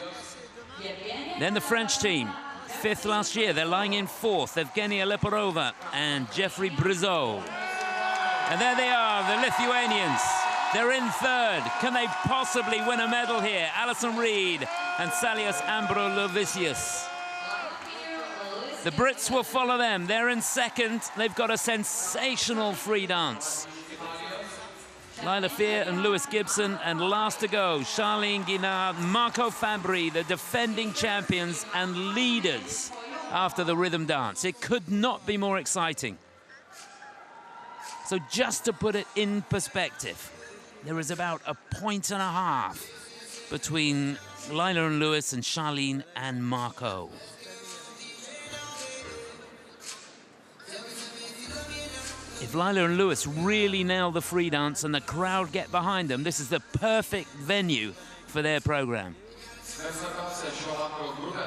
Then the French team, fifth last year, they're lying in fourth, Evgenia Leporova and Jeffrey Brizeau. And there they are, the Lithuanians. They're in third. Can they possibly win a medal here? Alison Reed and Salios Ambro-Lovisius. The Brits will follow them. They're in second. They've got a sensational free dance. Lila Fear and Lewis Gibson, and last to go, Charlene Guinard, Marco Fabri, the defending champions and leaders after the rhythm dance. It could not be more exciting. So just to put it in perspective, there is about a 1.5 points between Lila and Lewis and Charlene and Marco. If Lila and Lewis really nail the free dance and the crowd get behind them, this is the perfect venue for their program.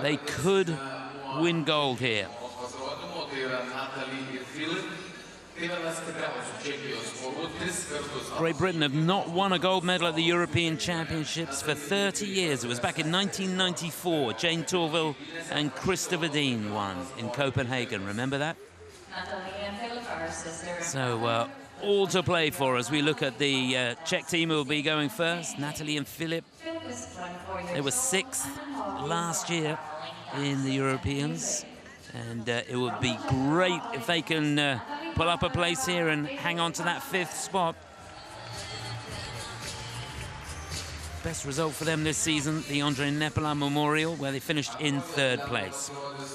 They could win gold here. Great Britain have not won a gold medal at the European Championships for 30 years. It was back in 1994. Jane Tourville and Christopher Dean won in Copenhagen. Remember that? So all to play for as we look at the Czech team who will be going first. Natalie and Philip. They were sixth last year in the Europeans. And it would be great if they can pull up a place here and hang on to that fifth spot. Best result for them this season, the André Nepelin Memorial, where they finished in third place.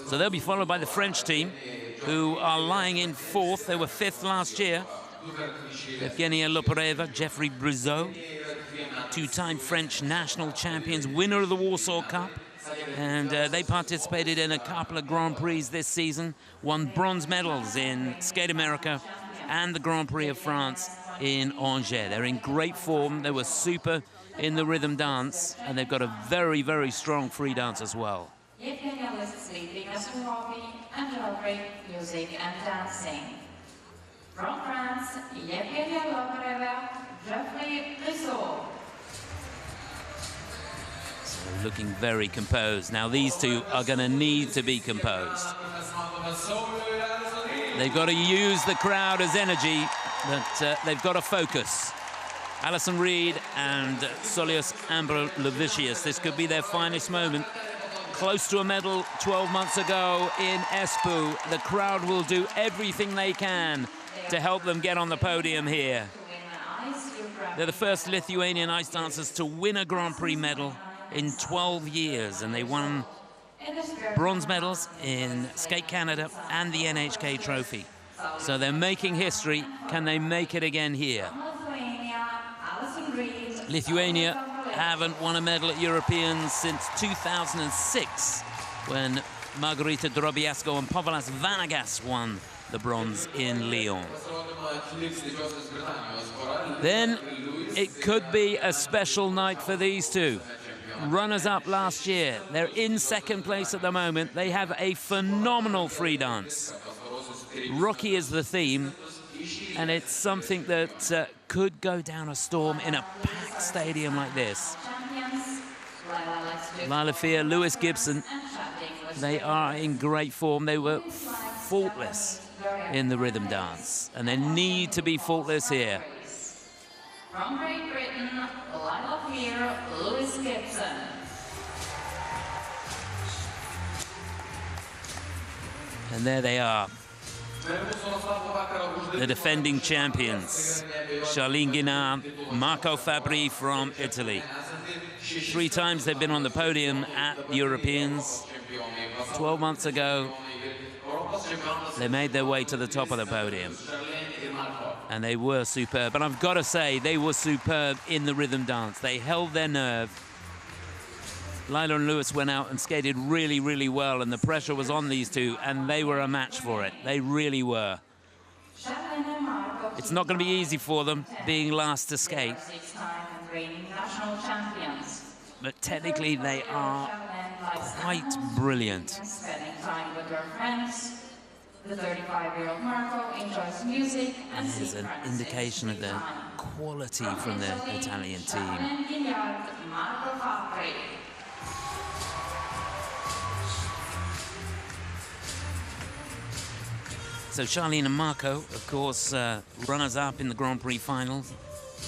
So they'll be followed by the French team, who are lying in fourth. They were fifth last year. Evgenia Leporeva, Jeffrey Brizeau, two-time French national champions, winner of the Warsaw Cup. And they participated in a couple of Grand Prix this season, won bronze medals in Skate America and the Grand Prix of France in Angers. They're in great form. They were super in the rhythm dance, and they've got a very, very strong free dance as well. Evgenia lists leading us to hockey and great music and dancing. From France, Evgenia Leporeva, Jeffrey Brizeau. They're looking very composed. Now these two are going to need to be composed. They've got to use the crowd as energy, but they've got to focus. Alison Reed and Solios Ambrolevicius, this could be their finest moment. Close to a medal 12 months ago in Espoo. The crowd will do everything they can to help them get on the podium here. They're the first Lithuanian ice dancers to win a Grand Prix medal in 12 years, and they won bronze medals in Skate Canada and the NHK Trophy. So they're making history. Can they make it again here? Lithuania haven't won a medal at Europeans since 2006, when Margarita Drobiazko and Povilas Vanagas won the bronze in Lyon. Then it could be a special night for these two. Runners-up last year. They're in second place at the moment. They have a phenomenal free dance. Rocky is the theme, and it's something that could go down a storm in a packed stadium like this. Lila Fear, Lewis Gibson, they are in great form. They were faultless in the rhythm dance, and they need to be faultless here. From Great Britain, Lila Fear, Lewis Gibson. And there they are. The defending champions, Charline Guinard, Marco Fabri from Italy. 3 times they've been on the podium at the Europeans. 12 months ago, they made their way to the top of the podium. And they were superb. And I've got to say, they were superb in the rhythm dance. They held their nerve. Lila and Lewis went out and skated really, really well, and the pressure was on these two, and they were a match for it. They really were. It's not going to be easy for them, being last to skate. But technically, they are quite brilliant. Spending time with their friends. The 35-year-old Marco enjoys music and there's an indication of the quality from the Italian team. So Charline and Marco, of course, runners-up in the Grand Prix finals.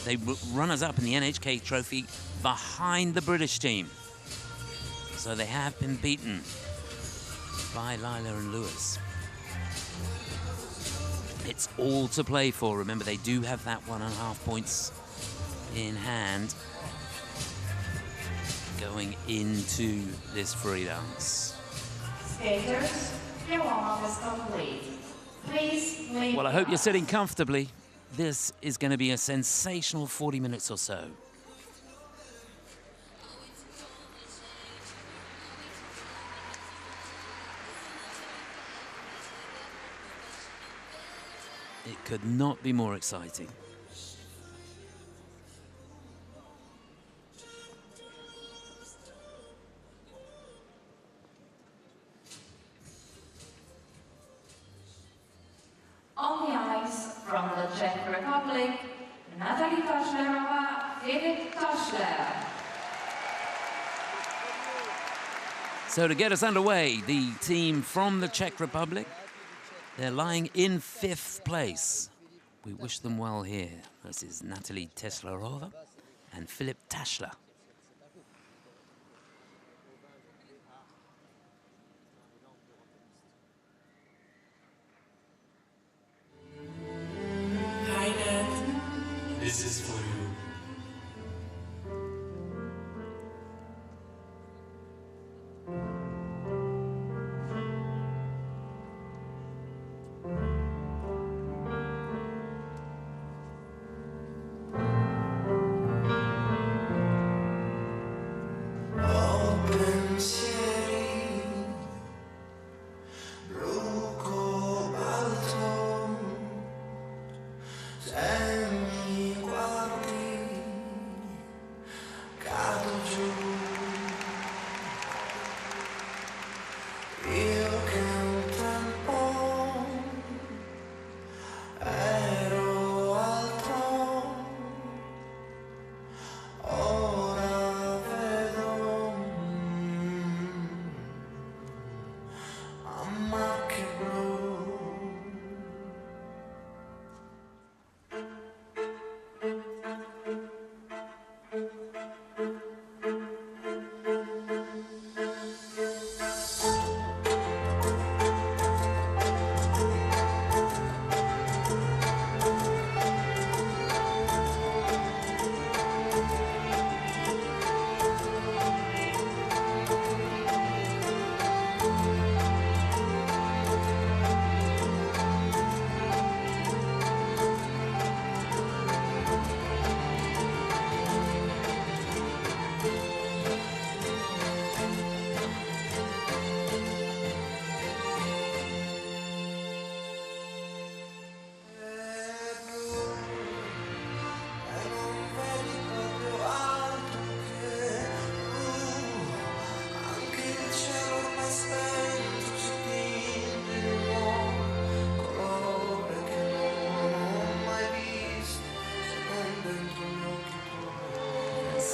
They runners-up in the NHK Trophy behind the British team. So they have been beaten by Lila and Lewis. It's all to play for. Remember, they do have that 1.5 points in hand going into this free dance. Skaters, your warm-up is complete. Please leave. Well, I hope you're sitting comfortably. This is going to be a sensational 40 minutes or so. It could not be more exciting. On the ice from the Czech Republic, Natalie Taschlerova, Filip Taschler. So to get us underway, the team from the Czech Republic, they're lying in 5th place. We wish them well here. This is Natalie Taschlerova and Filip Taschler. Hi, Nat. This is for you.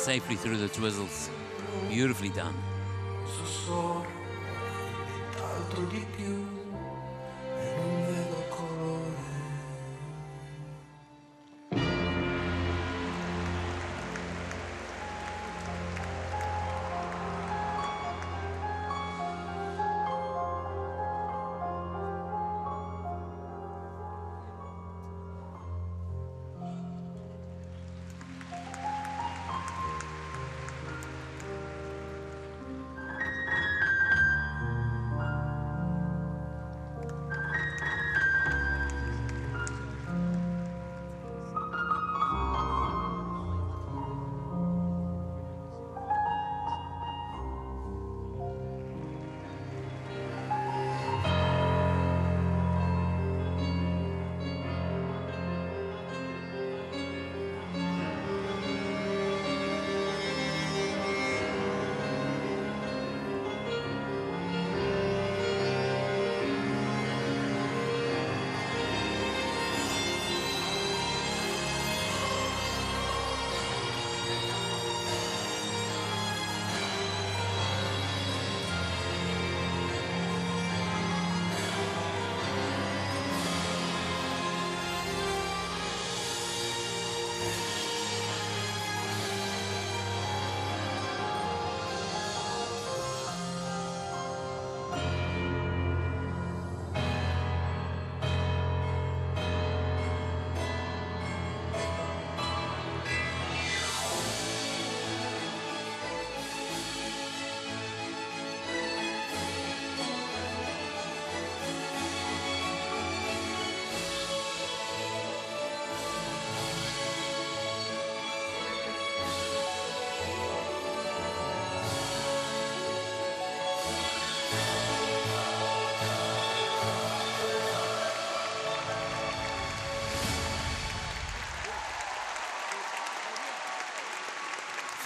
safely through the twizzles. Beautifully done.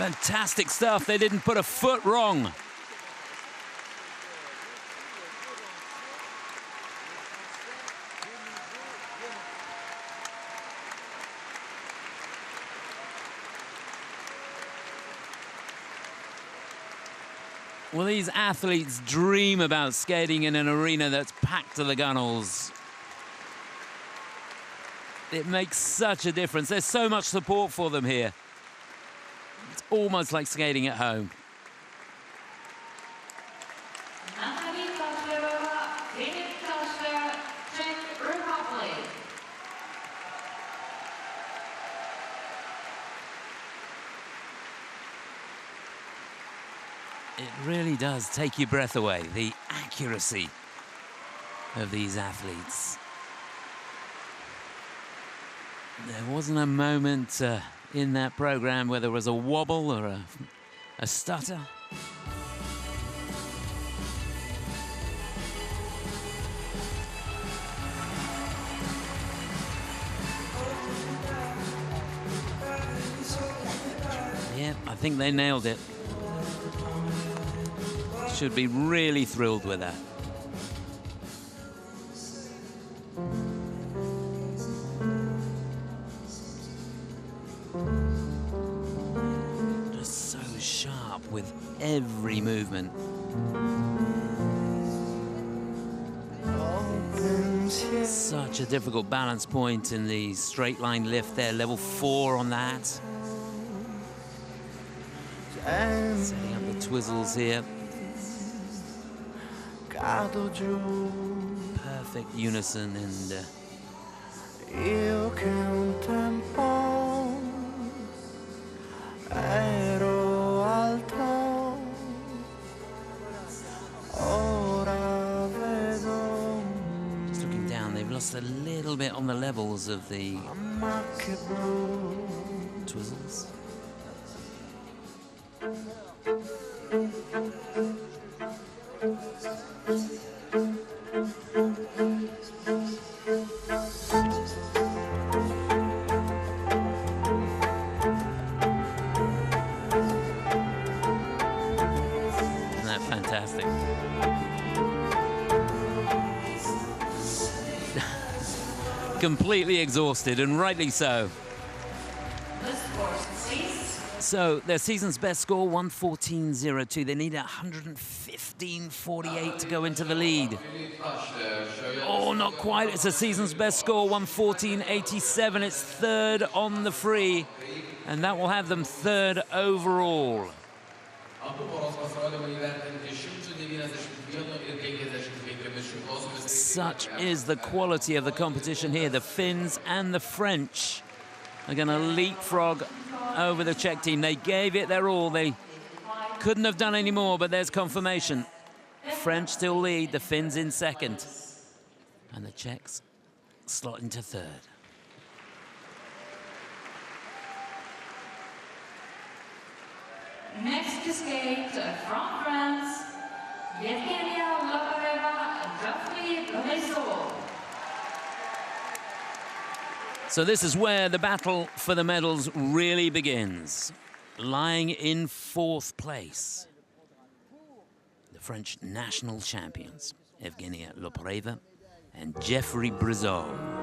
Fantastic stuff. They didn't put a foot wrong. Well, these athletes dream about skating in an arena that's packed to the gunnels. It makes such a difference. There's so much support for them here. It's almost like skating at home. It really does take your breath away, the accuracy of these athletes. There wasn't a moment in that program where there was a wobble or a stutter. Yep, I think they nailed it. Should be really thrilled with that. Just so sharp with every movement. Such a difficult balance point in the straight line lift there, level 4 on that. Setting up the twizzles here. Perfect unison and just looking down, they've lost a little bit on the levels of the twizzles. Fantastic. Completely exhausted, and rightly so. So their season's best score, 114.02. They need 115.48 to go into the lead. Oh, not quite. It's a season's best score, 114.87. It's third on the free, and that will have them third overall. Such is the quality of the competition here. The Finns and the French are going to leapfrog over the Czech team. They gave it their all. They couldn't have done any more, but there's confirmation. French still lead, the Finns in second, and the Czechs slot into third. Next to skate from France, Yevgenia Lokareva and Geoffrey Brisseau. So this is where the battle for the medals really begins. Lying in fourth place, the French national champions, Evgenia Lopareva and Geoffrey Brisseau.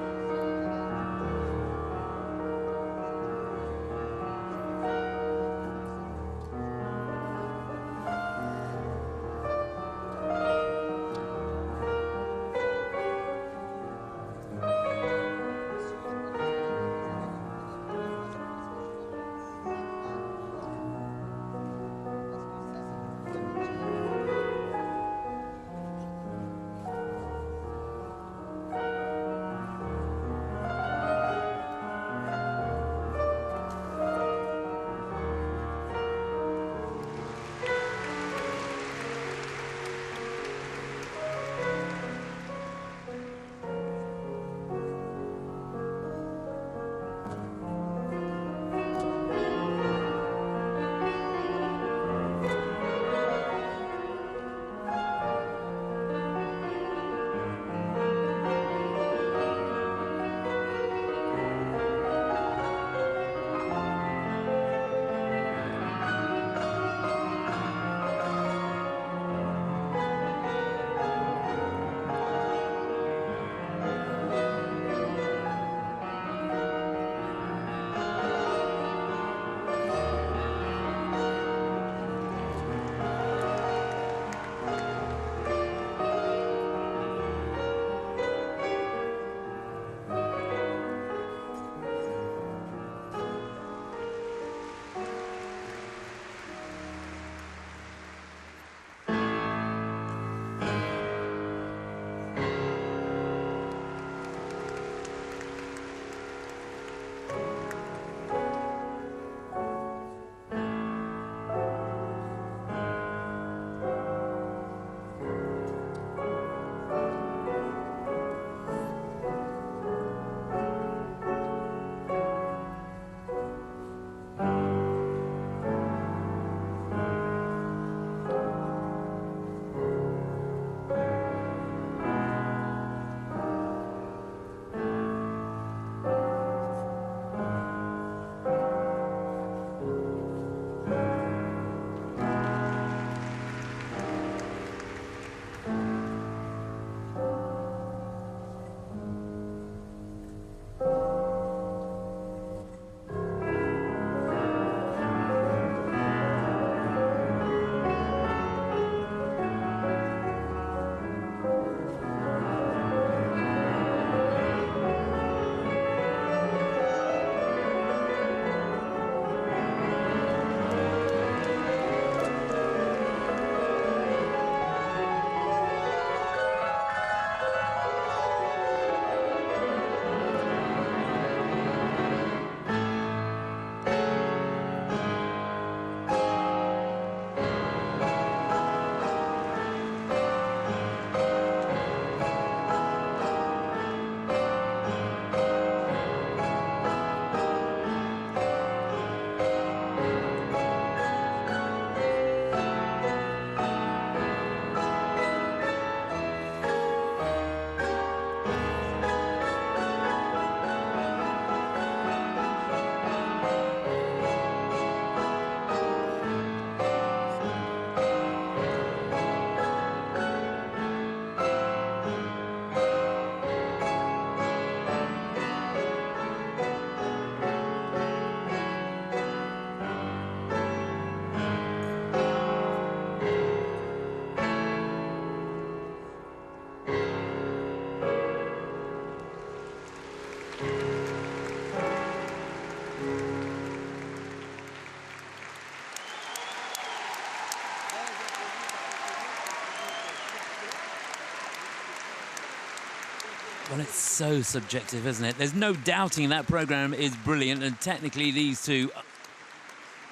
Well, it's so subjective, isn't it? There's no doubting that program is brilliant, and technically these two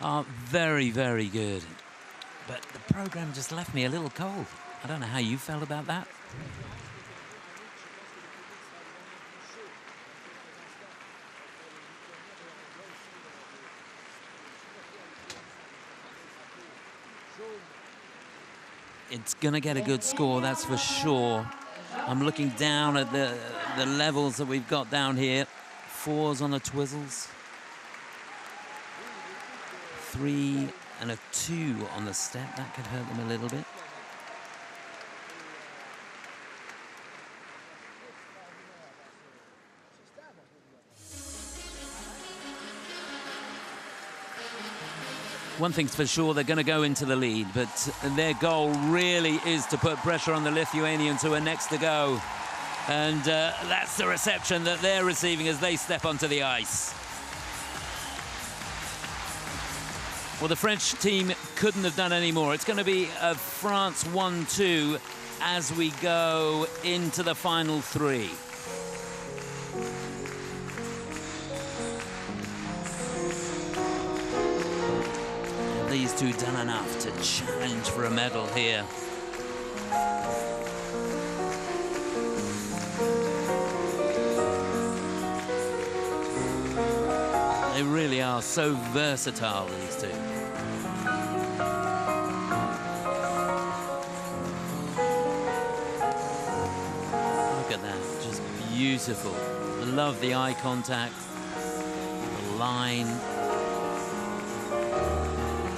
are very, very good. But the program just left me a little cold. I don't know how you felt about that. It's going to get a good score, that's for sure. I'm looking down at the levels that we've got down here. 4s on the twizzles. 3 and a 2 on the step. That could hurt them a little bit. One thing's for sure, they're going to go into the lead, but their goal really is to put pressure on the Lithuanians who are next to go. And that's the reception that they're receiving as they step onto the ice. Well, the French team couldn't have done any more. It's going to be a France 1-2 as we go into the final 3. These two done enough to challenge for a medal here. They really are so versatile, these two. Look at that, just beautiful. Love the eye contact, the line.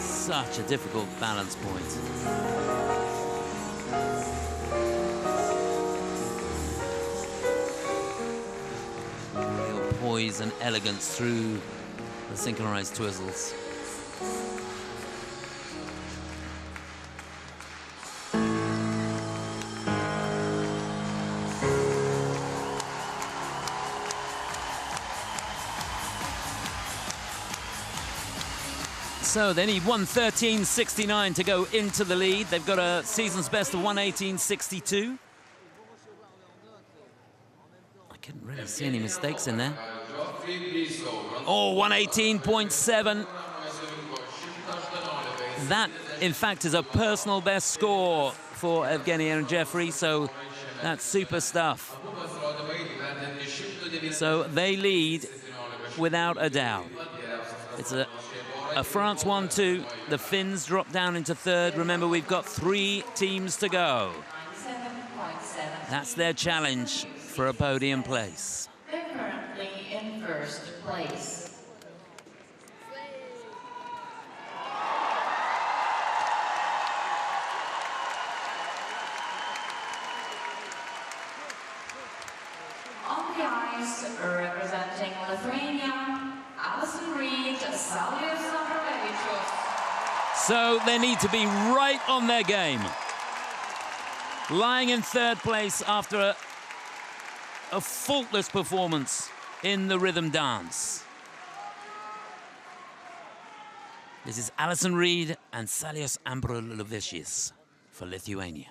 Such a difficult balance point. Real poise and elegance through the synchronized twizzles. So they need 1:13.69 to go into the lead. They've got a season's best of 1:18.62. I couldn't really see any mistakes in there. Oh, 1:18.7. That, in fact, is a personal best score for Evgeny and Jeffrey, so that's super stuff. So they lead without a doubt. It's a France 1-2. The Finns drop down into 3rd. Remember, we've got 3 teams to go. That's their challenge for a podium place. They're currently in 1st place. On the ice, representing Lithuania, Alison Reed, Salius. So they need to be right on their game. Lying in 3rd place after a faultless performance in the rhythm dance. This is Alison Reed and Salius Ambrulevičius for Lithuania.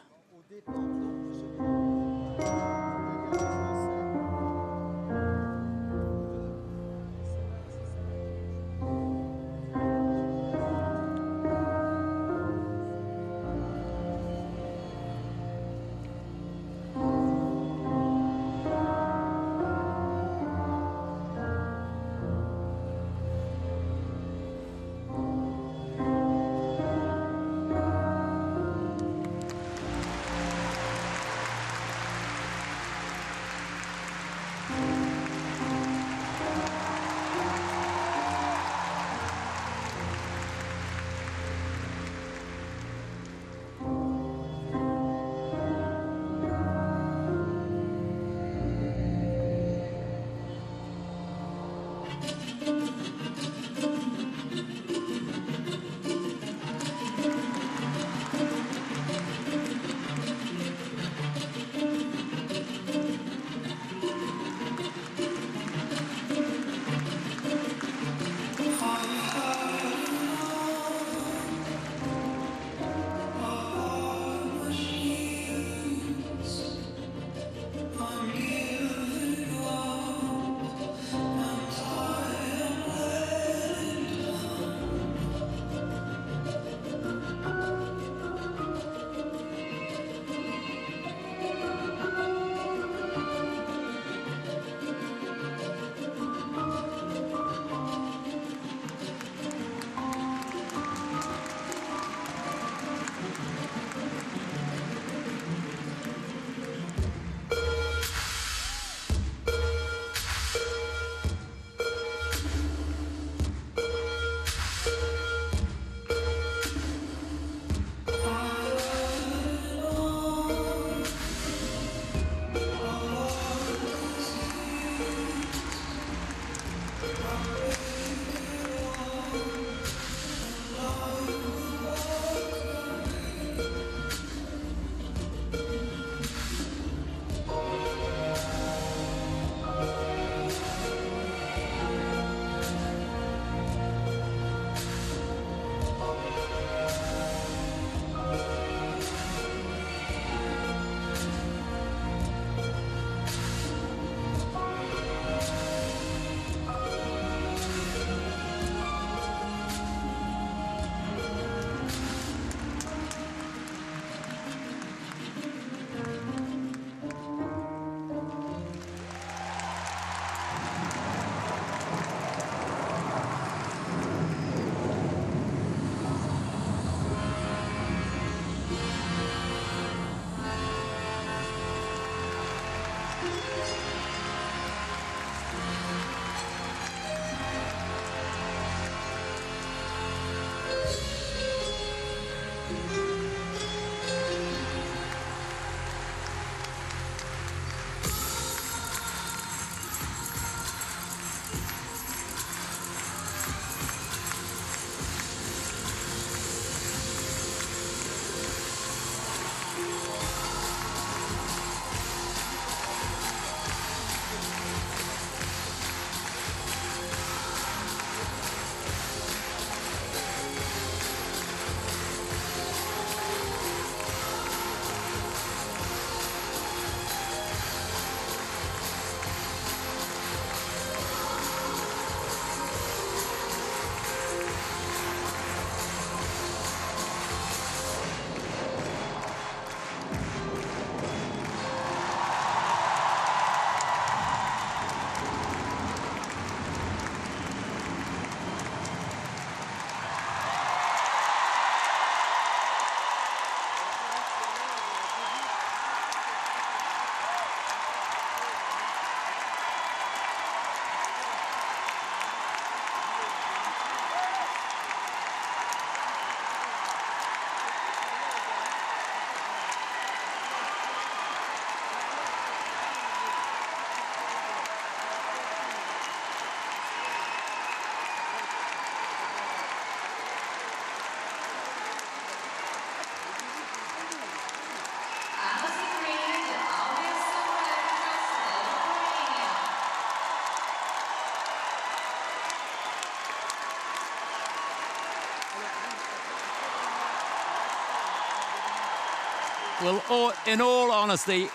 Well, in all honesty,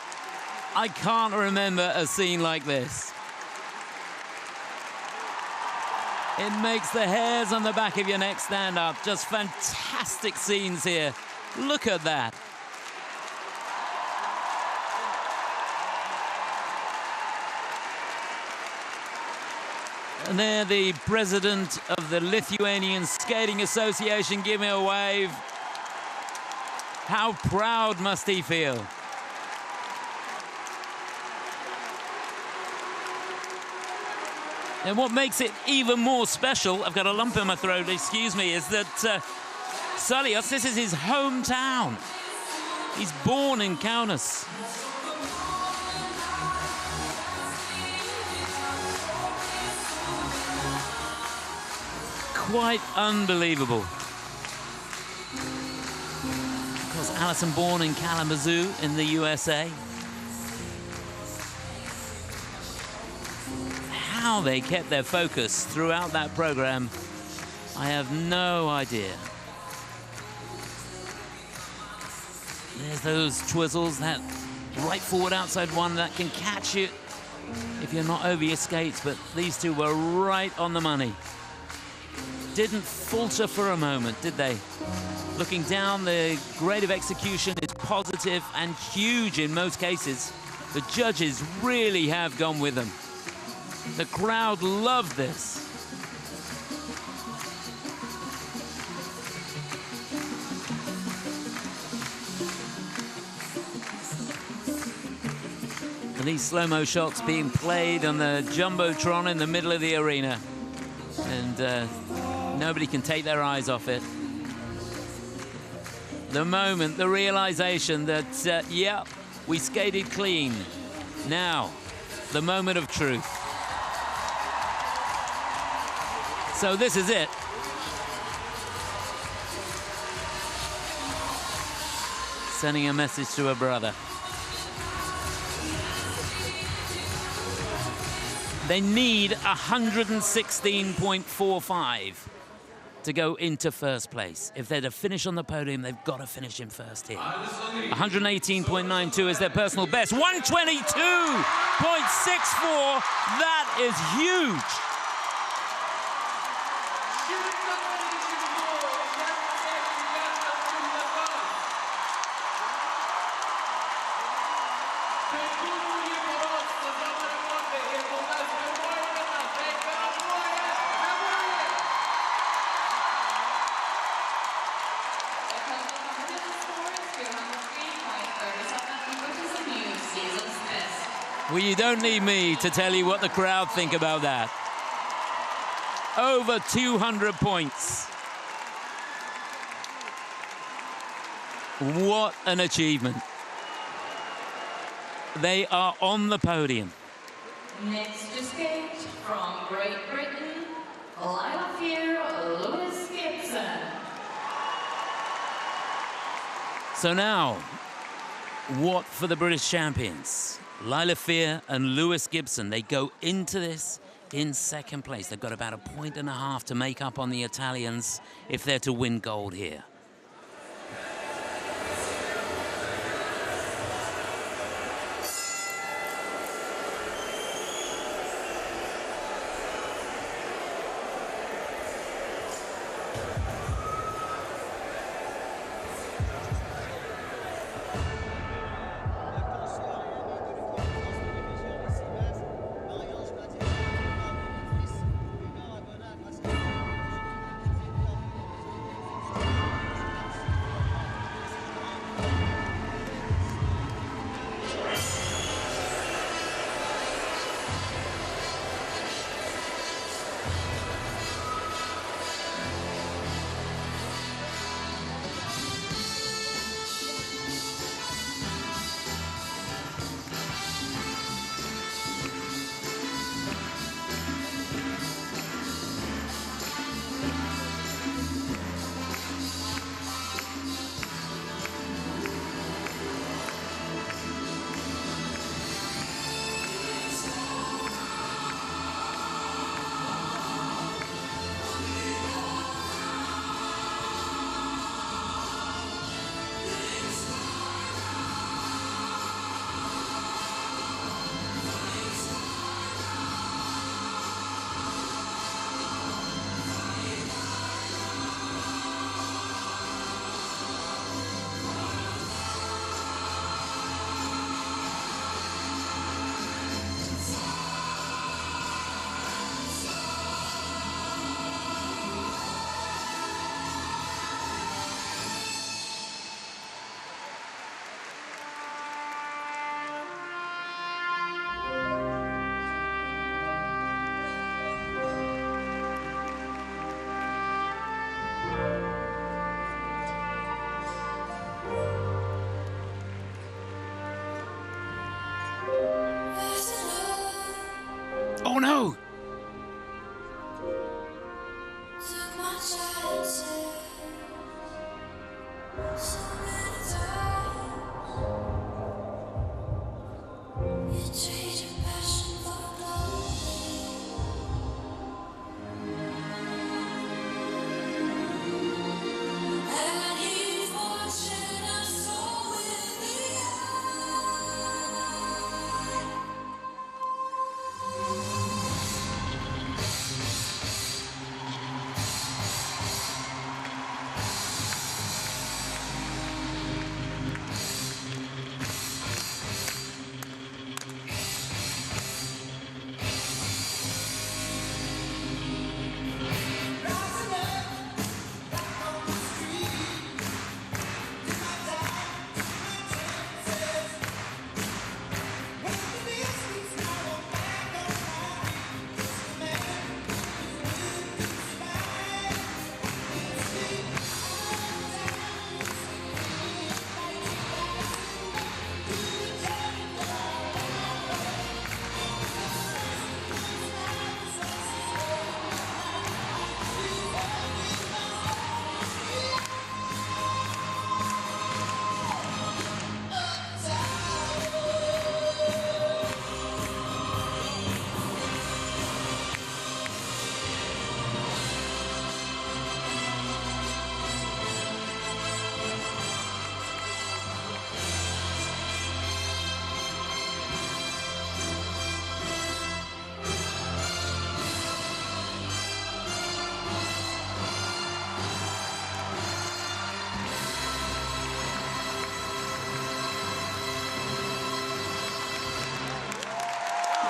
I can't remember a scene like this. It makes the hairs on the back of your neck stand up. Just fantastic scenes here. Look at that. And there, the president of the Lithuanian Skating Association giving a wave. How proud must he feel? And what makes it even more special, I've got a lump in my throat, excuse me, is that Salios, this is his hometown. He's born in Kaunas. Quite unbelievable. Of course, Alison born in Kalamazoo in the USA. How they kept their focus throughout that program, I have no idea. There's those twizzles, that right forward outside one that can catch you if you're not over your skates, but these two were right on the money. Didn't falter for a moment, did they? Looking down, the grade of execution is positive and huge in most cases. The judges really have gone with them. The crowd loved this. And these slow-mo shots being played on the Jumbotron in the middle of the arena. And nobody can take their eyes off it. The moment, the realization that, yeah, we skated clean. Now, the moment of truth. So this is it. Sending a message to her brother. They need 116.45 to go into first place. If they're to finish on the podium, they've got to finish in first here. 118.92 is their personal best. 122.64. That is huge. Well, you don't need me to tell you what the crowd think about that. Over 200 points. What an achievement. They are on the podium. Next to skate from Great Britain, Lila Fear, Lewis Gibson. So now, what for the British champions? Lila Fear and Lewis Gibson, they go into this in second place. They've got about 1.5 points to make up on the Italians if they're to win gold here.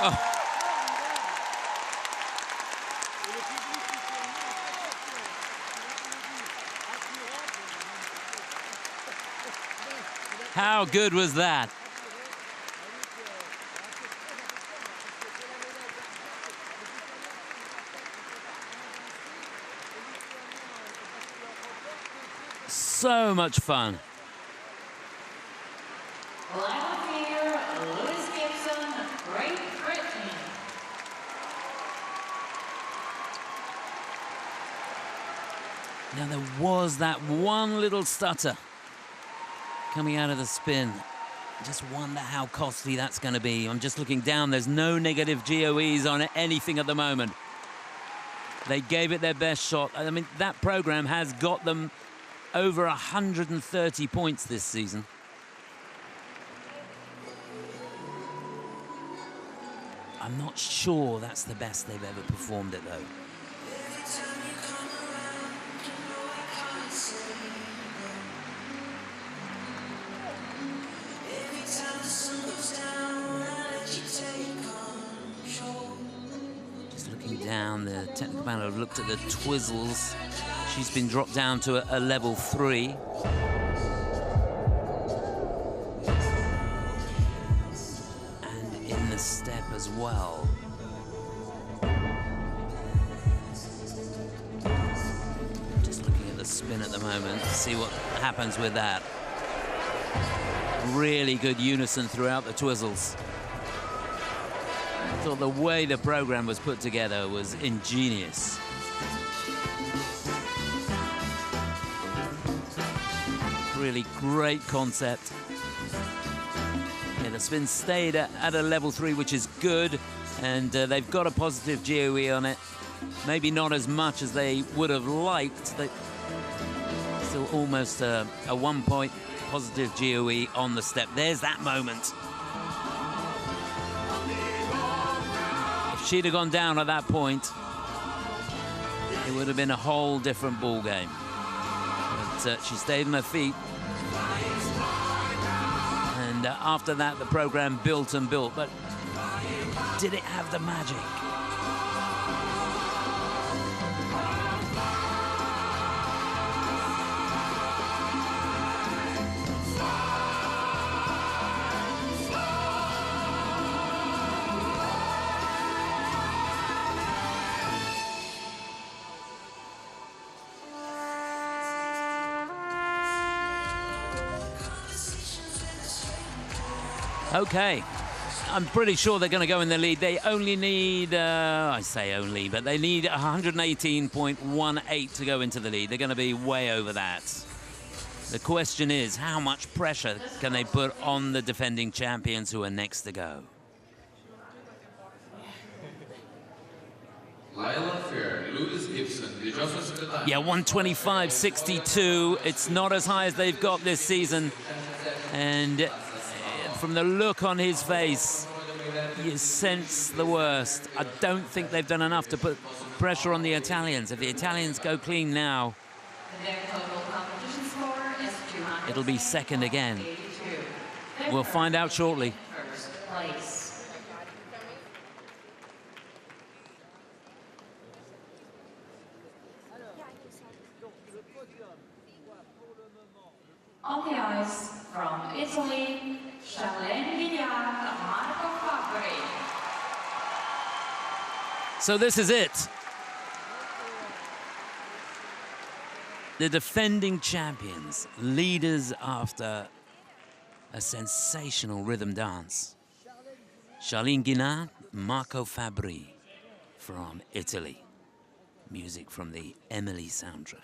Oh. How good was that? So much fun. Now there was that one little stutter coming out of the spin. Just wonder how costly that's going to be. I'm just looking down. There's no negative GOEs on anything at the moment. They gave it their best shot. I mean, that program has got them over 130 points this season. I'm not sure that's the best they've ever performed it, though. Just looking down, the technical panel have looked at the twizzles. She's been dropped down to a level 3. And in the step as well. Just looking at the spin at the moment to see what happens with that. Really good unison throughout the twizzles. I thought the way the program was put together was ingenious. Really great concept. Yeah, the spin stayed at a level 3, which is good, and they've got a positive GOE on it. Maybe not as much as they would have liked. Still almost a 1-point positive GOE on the step. There's that moment. If she'd have gone down at that point, it would have been a whole different ball game. But she stayed on her feet. And after that, the program built and built. But did it have the magic? Okay, I'm pretty sure they're going to go in the lead. They only need, I say only, but they need 118.18 to go into the lead. They're going to be way over that. The question is, how much pressure can they put on the defending champions who are next to go? Yeah, 125.62. It's not as high as they've got this season. And from the look on his face, you sense the worst. I don't think they've done enough to put pressure on the Italians. If the Italians go clean now, it'll be second again. We'll find out shortly. On the ice from Italy, Marco Fabri. So this is it. The defending champions, leaders after a sensational rhythm dance. Charline Guinard, Marco Fabri from Italy. Music from the Emily soundtrack.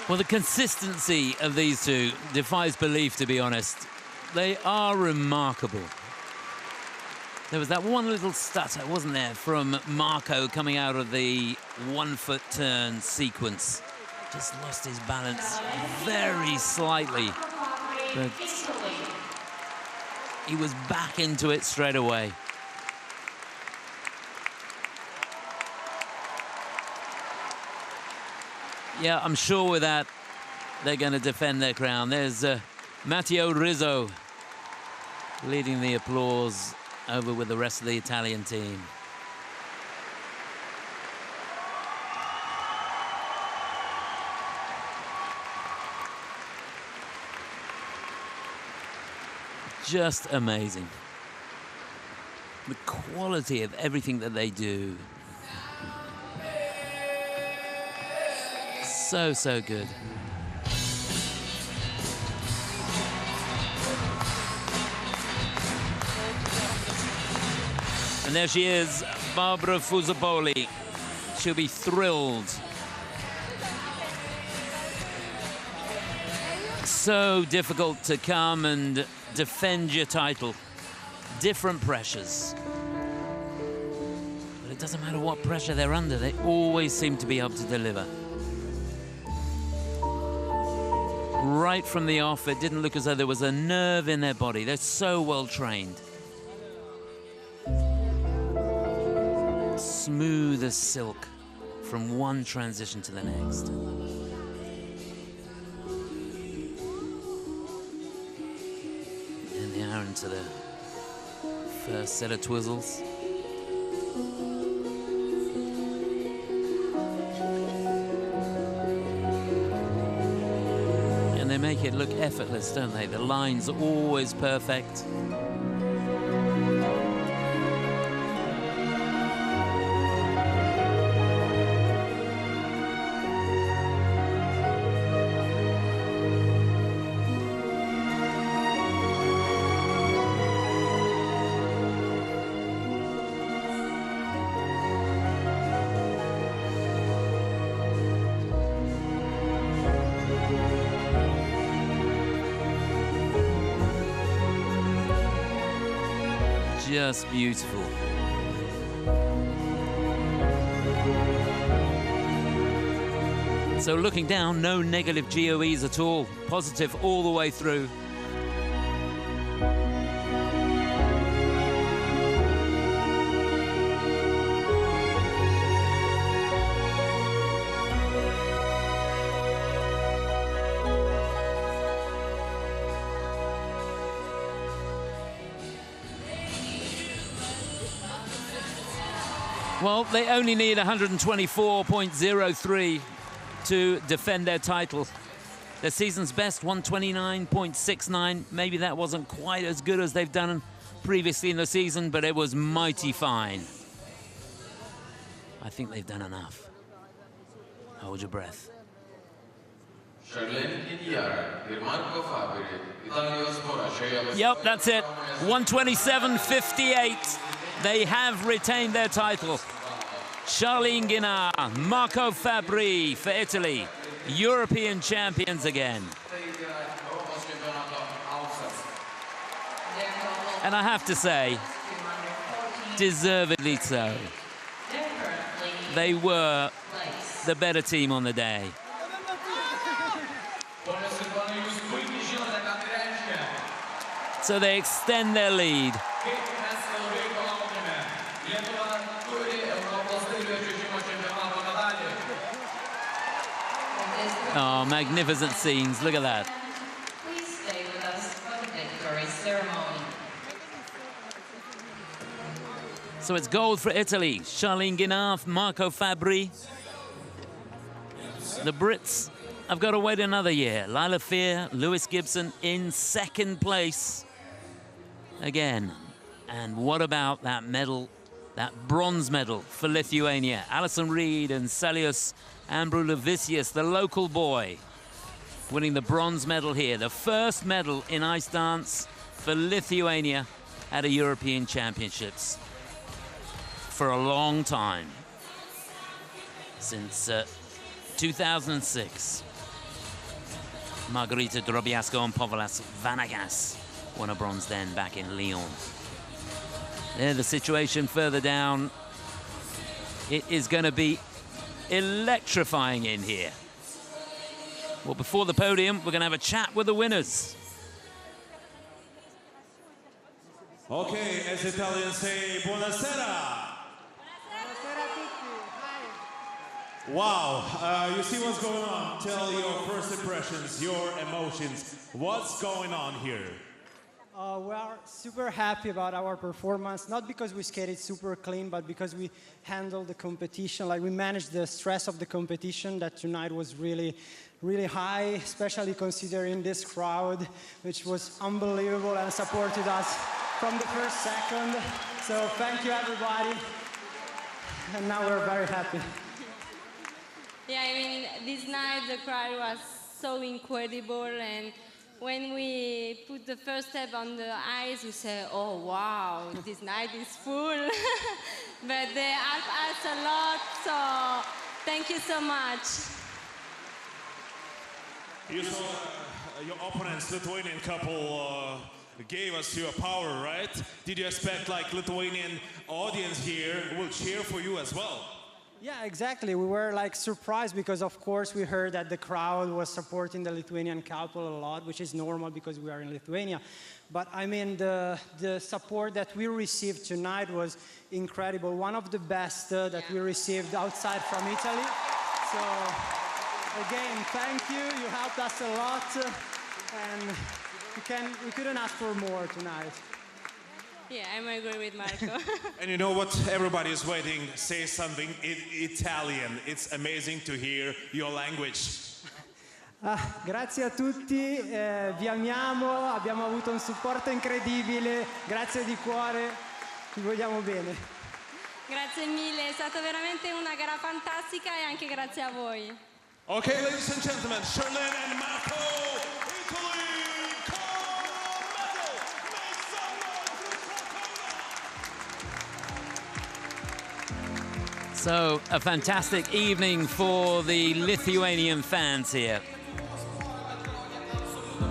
Well, the consistency of these two defies belief, to be honest. They are remarkable. There was that one little stutter, wasn't there, from Marco coming out of the 1 foot turn sequence. Just lost his balance very slightly, but he was back into it straight away. Yeah, I'm sure with that, they're going to defend their crown. There's Matteo Rizzo leading the applause over with the rest of the Italian team. Just amazing. The quality of everything that they do. So, so good. And there she is, Barbara Fusopoli. She'll be thrilled. So difficult to come and defend your title. Different pressures. But it doesn't matter what pressure they're under, they always seem to be able to deliver. Right from the off, it didn't look as though there was a nerve in their body. They're so well trained. Smooth as silk from one transition to the next. And they are into the first set of twizzles. And they make it look effortless, don't they? The lines are always perfect. Just beautiful. So looking down, no negative GOEs at all. Positive all the way through. Well, they only need 124.03 to defend their title. Their season's best, 129.69. Maybe that wasn't quite as good as they've done previously in the season, but it was mighty fine. I think they've done enough. Hold your breath. Yep, that's it. 127.58. They have retained their title. Charline Guinard, Marco Fabbri for Italy. European champions again. And I have to say, deservedly so. They were the better team on the day. So they extend their lead. Oh, magnificent scenes. Look at that. Please stay with us for the victory ceremony. So it's gold for Italy. Charline Guinard, Marco Fabbri. The Brits have got to wait another year. Lila Fear, Lewis Gibson in second place again. And what about that medal, that bronze medal for Lithuania? Alison Reed and Salius Ambrulevicius, the local boy, winning the bronze medal here. The first medal in ice dance for Lithuania at a European Championships for a long time, since 2006. Margarita Drobiazko and Povilas Vanagas won a bronze then back in Lyon. There, the situation further down. It is going to be electrifying in here. Well, before the podium, we're going to have a chat with the winners. Okay, as Italians say, buonasera. Wow, you see what's going on. Tell your first impressions, your emotions. What's going on here? We are super happy about our performance, not because we skated super clean, but because we handled the competition. Like, we managed the stress of the competition that tonight was really, really high, especially considering this crowd, which was unbelievable and supported us from the first second. So thank you, everybody. And now we're very happy. Yeah, I mean, this night the crowd was so incredible, and when we put the first step on the ice, we said, oh wow, this night is full. But they helped us a lot, so thank you so much. You saw your opponents, Lithuanian couple, gave us your power, right? Did you expect like Lithuanian audience here will cheer for you as well? Yeah, exactly. We were like surprised because, of course, we heard that the crowd was supporting the Lithuanian couple a lot, which is normal because we are in Lithuania. But I mean, the support that we received tonight was incredible. One of the best that we received outside from Italy. So again, thank you. You helped us a lot, and we couldn't ask for more tonight. Yeah, I'm agree with Marco. And you know what? Everybody is waiting. Say something in Italian. It's amazing to hear your language. Grazie a tutti, vi amiamo, abbiamo avuto un supporto incredibile, grazie di cuore, vi vogliamo bene. Grazie mille, è stata veramente una gara fantastica e anche grazie a voi. Okay, ladies and gentlemen, Charlene and Marco, Italy! So, a fantastic evening for the Lithuanian fans here.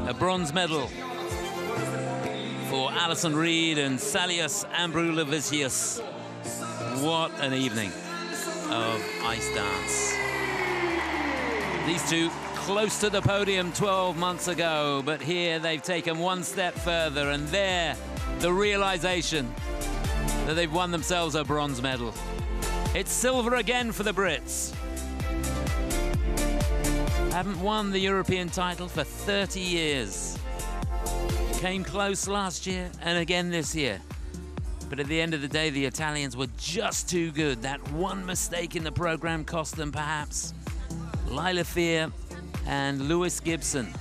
A bronze medal for Alison Reed and Salius Ambrulevicius. What an evening of ice dance. These two close to the podium 12 months ago, but here they've taken one step further, and there, the realization that they've won themselves a bronze medal. It's silver again for the Brits. Haven't won the European title for 30 years. Came close last year and again this year. But at the end of the day, the Italians were just too good. That one mistake in the program cost them perhaps. Lila Fear and Lewis Gibson.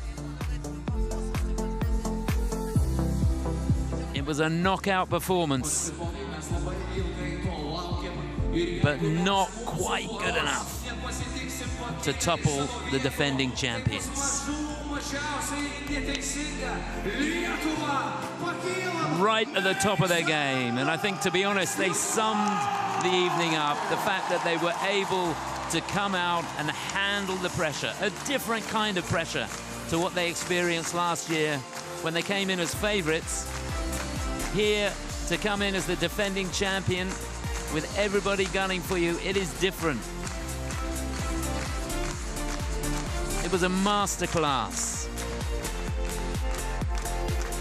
It was a knockout performance, but not quite good enough to topple the defending champions. Right at the top of their game, and I think, to be honest, they summed the evening up. The fact that they were able to come out and handle the pressure, a different kind of pressure to what they experienced last year when they came in as favorites. Here, to come in as the defending champion, with everybody gunning for you, it is different. It was a masterclass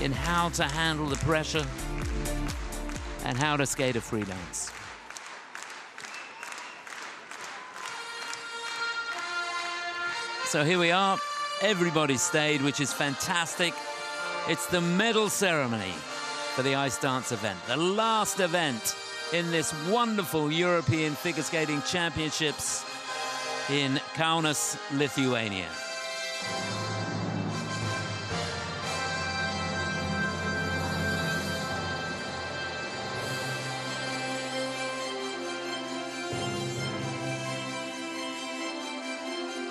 in how to handle the pressure and how to skate a free dance. So here we are. Everybody stayed, which is fantastic. It's the medal ceremony for the ice dance event, the last event in this wonderful European Figure Skating Championships in Kaunas, Lithuania.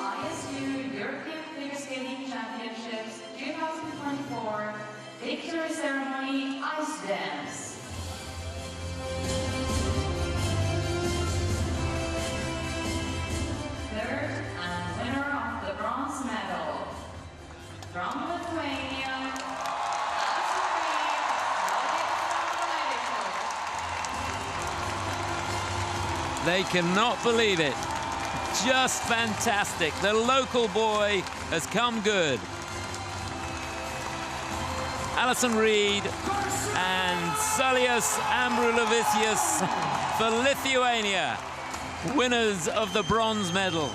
ISU European Figure Skating Championships 2024 Victory Ceremony Ice Dance. Third and winner of the bronze medal, They cannot believe it. Just fantastic. The local boy has come good. Alison Reed and Salius Ambrulovicius for Lithuania, winners of the bronze medal.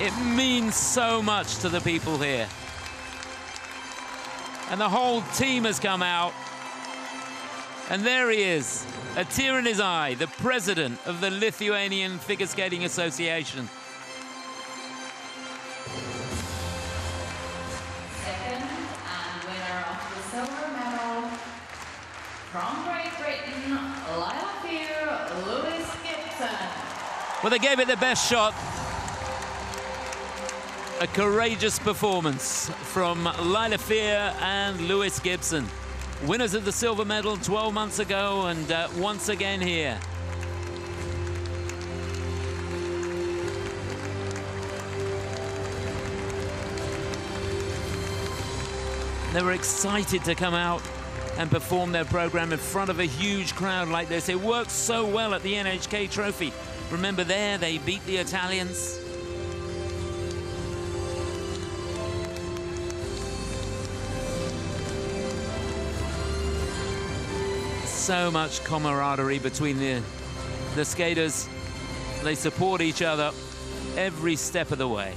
It means so much to the people here. And the whole team has come out. And there he is, a tear in his eye, the president of the Lithuanian Figure Skating Association. Second and winner of the silver medal from Great Britain, Lila Fear, Lewis Gibson. Well, they gave it their best shot. A courageous performance from Lila Fear and Lewis Gibson. Winners of the silver medal 12 months ago and once again here. They were excited to come out and perform their program in front of a huge crowd like this. It worked so well at the NHK Trophy. Remember there, they beat the Italians. So much camaraderie between the skaters. They support each other every step of the way.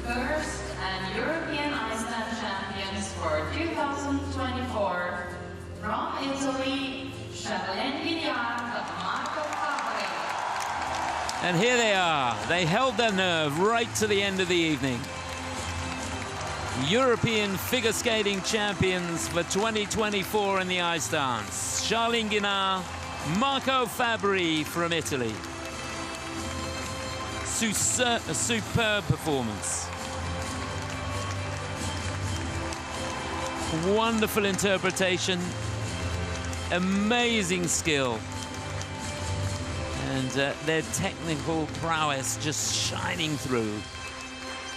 First and European Iceland champions for 2024 from Italy, Charlene Guignard, Marco Fabri. And here they are. They held their nerve right to the end of the evening. European figure skating champions for 2024 in the ice dance. Charlene Guignard, Marco Fabri from Italy. A superb performance. Wonderful interpretation, amazing skill, and their technical prowess just shining through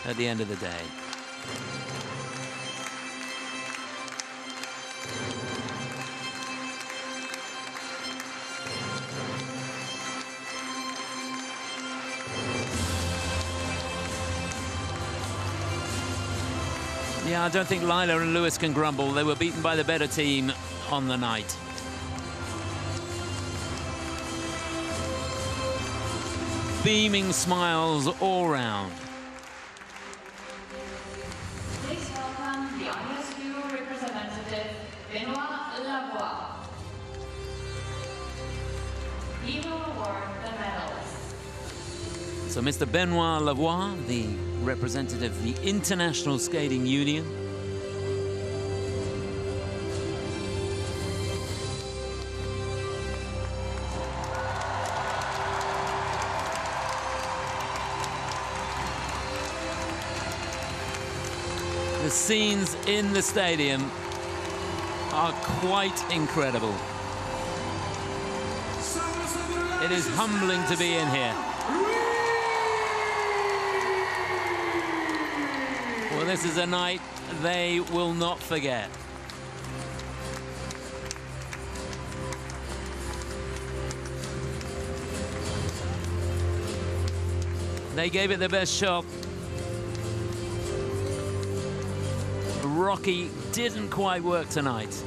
at the end of the day. Yeah, I don't think Lila and Lewis can grumble. They were beaten by the better team on the night. Beaming smiles all round. Please welcome the ISU representative, Benoit Lavoie. He will award the medals. So Mr. Benoit Lavoie, the representative of the International Skating Union. The scenes in the stadium are quite incredible. It is humbling to be in here. Well, this is a night they will not forget. They gave it their best shot. Rocky didn't quite work tonight.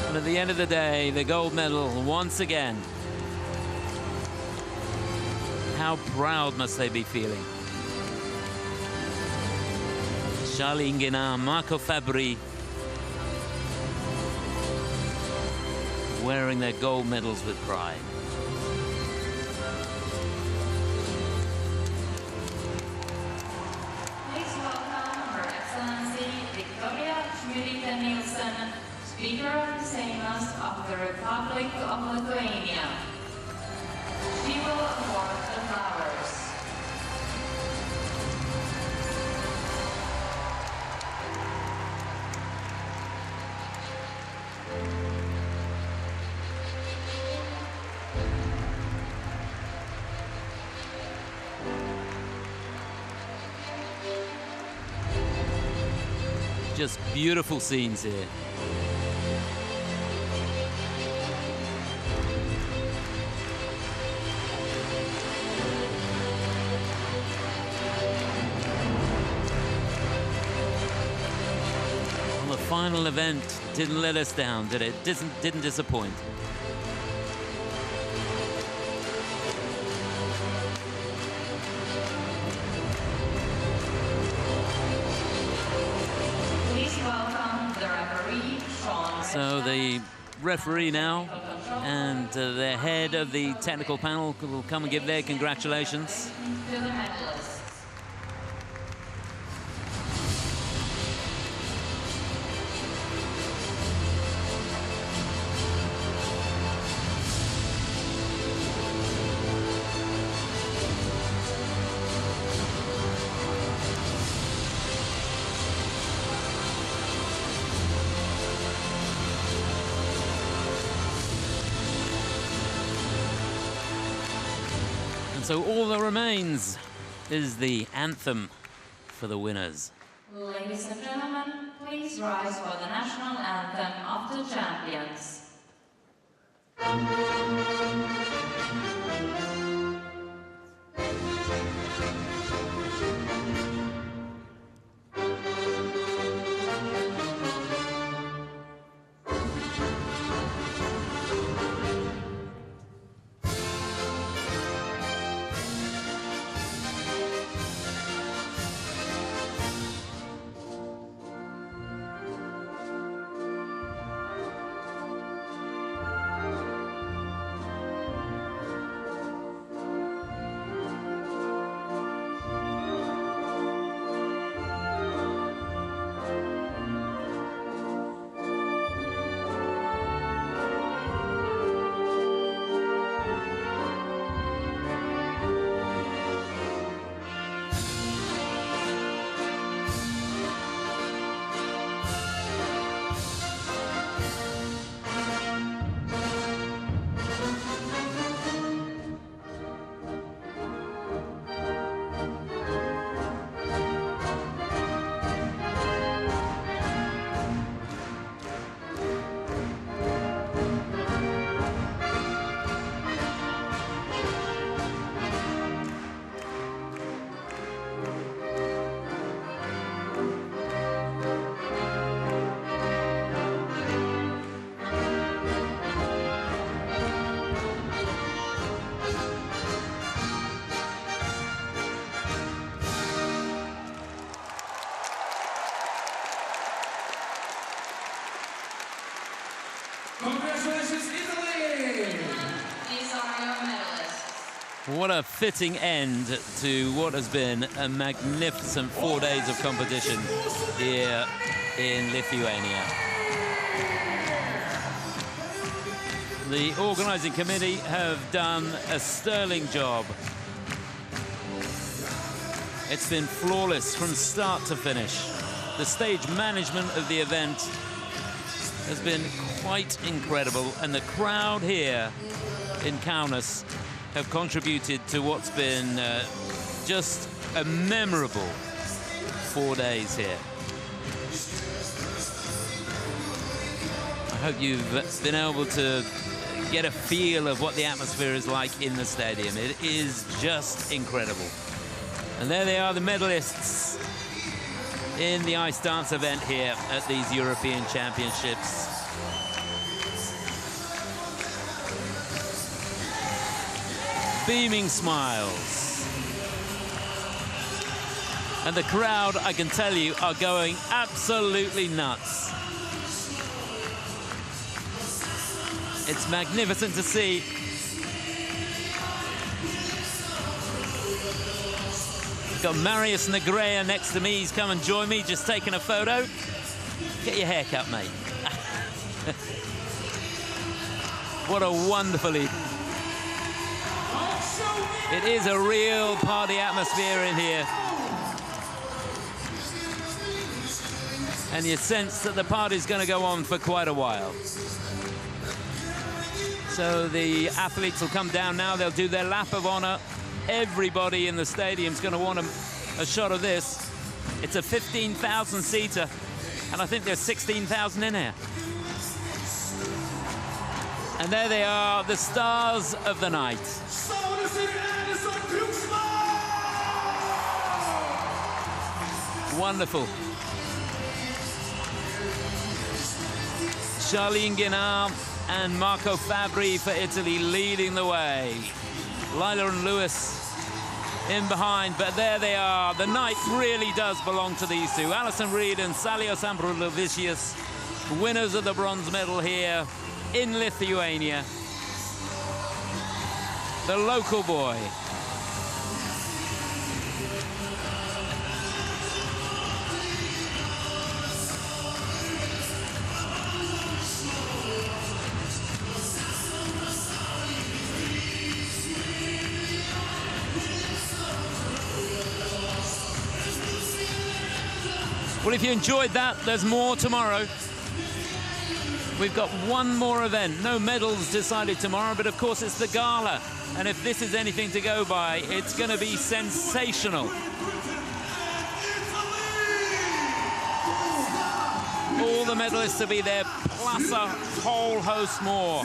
And at the end of the day, the gold medal once again. How proud must they be feeling? Charlene Guignard, Marco Fabri, wearing their gold medals with pride. Please welcome Her Excellency Victoria Chmyrita-Nielsen, Speaker of the Seimas of the Republic of Lithuania. She will award the flowers. Just beautiful scenes here. Well, the final event didn't let us down, did it? Didn't disappoint. So the referee now and the head of the technical panel will come and give their congratulations. To the medalists. So all that remains is the anthem for the winners. Ladies and gentlemen, please rise for the national anthem of the champions. Congratulations, Italy! These are your medalists. What a fitting end to what has been a magnificent 4 days of competition here in Lithuania. The organising committee have done a sterling job. It's been flawless from start to finish. The stage management of the event has been quite incredible, and the crowd here in Kaunas have contributed to what's been just a memorable 4 days here. I hope you've been able to get a feel of what the atmosphere is like in the stadium. It is just incredible. And there they are, the medalists in the ice dance event here at these European Championships. Beaming smiles. And the crowd, I can tell you, are going absolutely nuts. It's magnificent to see. Got Marius Negrea next to me. He's come and joined me, just taking a photo. Get your hair cut, mate. What a wonderful evening. It is a real party atmosphere in here. And you sense that the party's going to go on for quite a while. So the athletes will come down now. They'll do their lap of honor. Everybody in the stadium's going to want a shot of this. It's a 15,000-seater, And I think there's 16,000 in here. And there they are, the stars of the night. Wonderful. Charline Guénard and Marco Fabbri for Italy leading the way. Lila and Lewis in behind, but there they are. The night really does belong to these two. Alison Reed and Salios Ambrulovicius, winners of the bronze medal here in Lithuania. The local boy. Well, if you enjoyed that, there's more tomorrow. We've got one more event. No medals decided tomorrow, but of course it's the gala. And if this is anything to go by, it's going to be sensational. All the medalists will be there, plus a whole host more.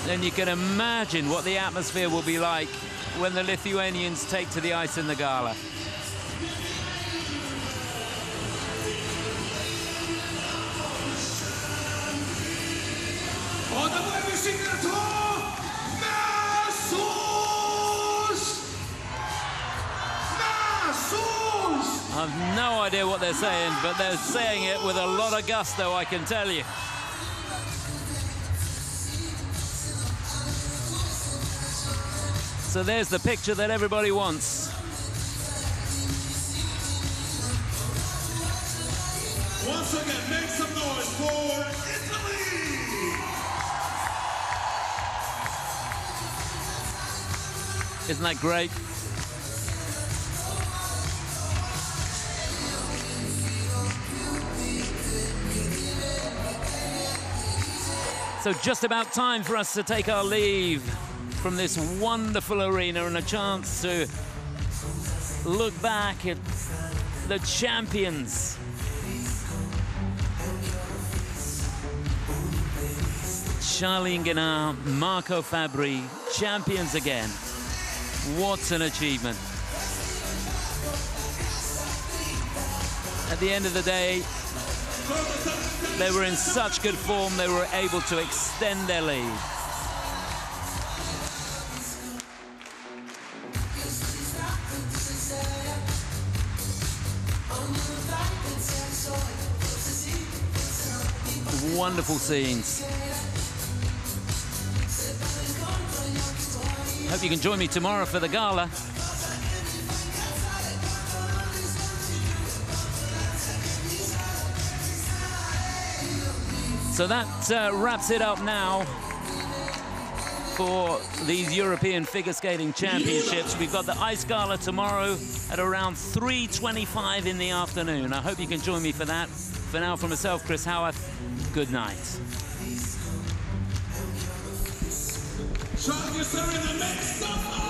Then you can imagine what the atmosphere will be like when the Lithuanians take to the ice in the gala. I've no idea what they're saying, but they're saying it with a lot of gusto, I can tell you. So there's the picture that everybody wants. Once again, make some noise for Italy! Isn't that great? So just about time for us to take our leave from this wonderful arena and a chance to look back at the champions. Charline Guénard, Marco Fabbri, champions again. What an achievement. At the end of the day, they were in such good form, they were able to extend their lead. Wonderful scenes. Hope you can join me tomorrow for the gala. So that wraps it up now for these European Figure Skating Championships. We've got the Ice Gala tomorrow at around 3:25 in the afternoon. I hope you can join me for that. For now, from myself, Chris Howarth, good night. Sean, you're serving the next stuff.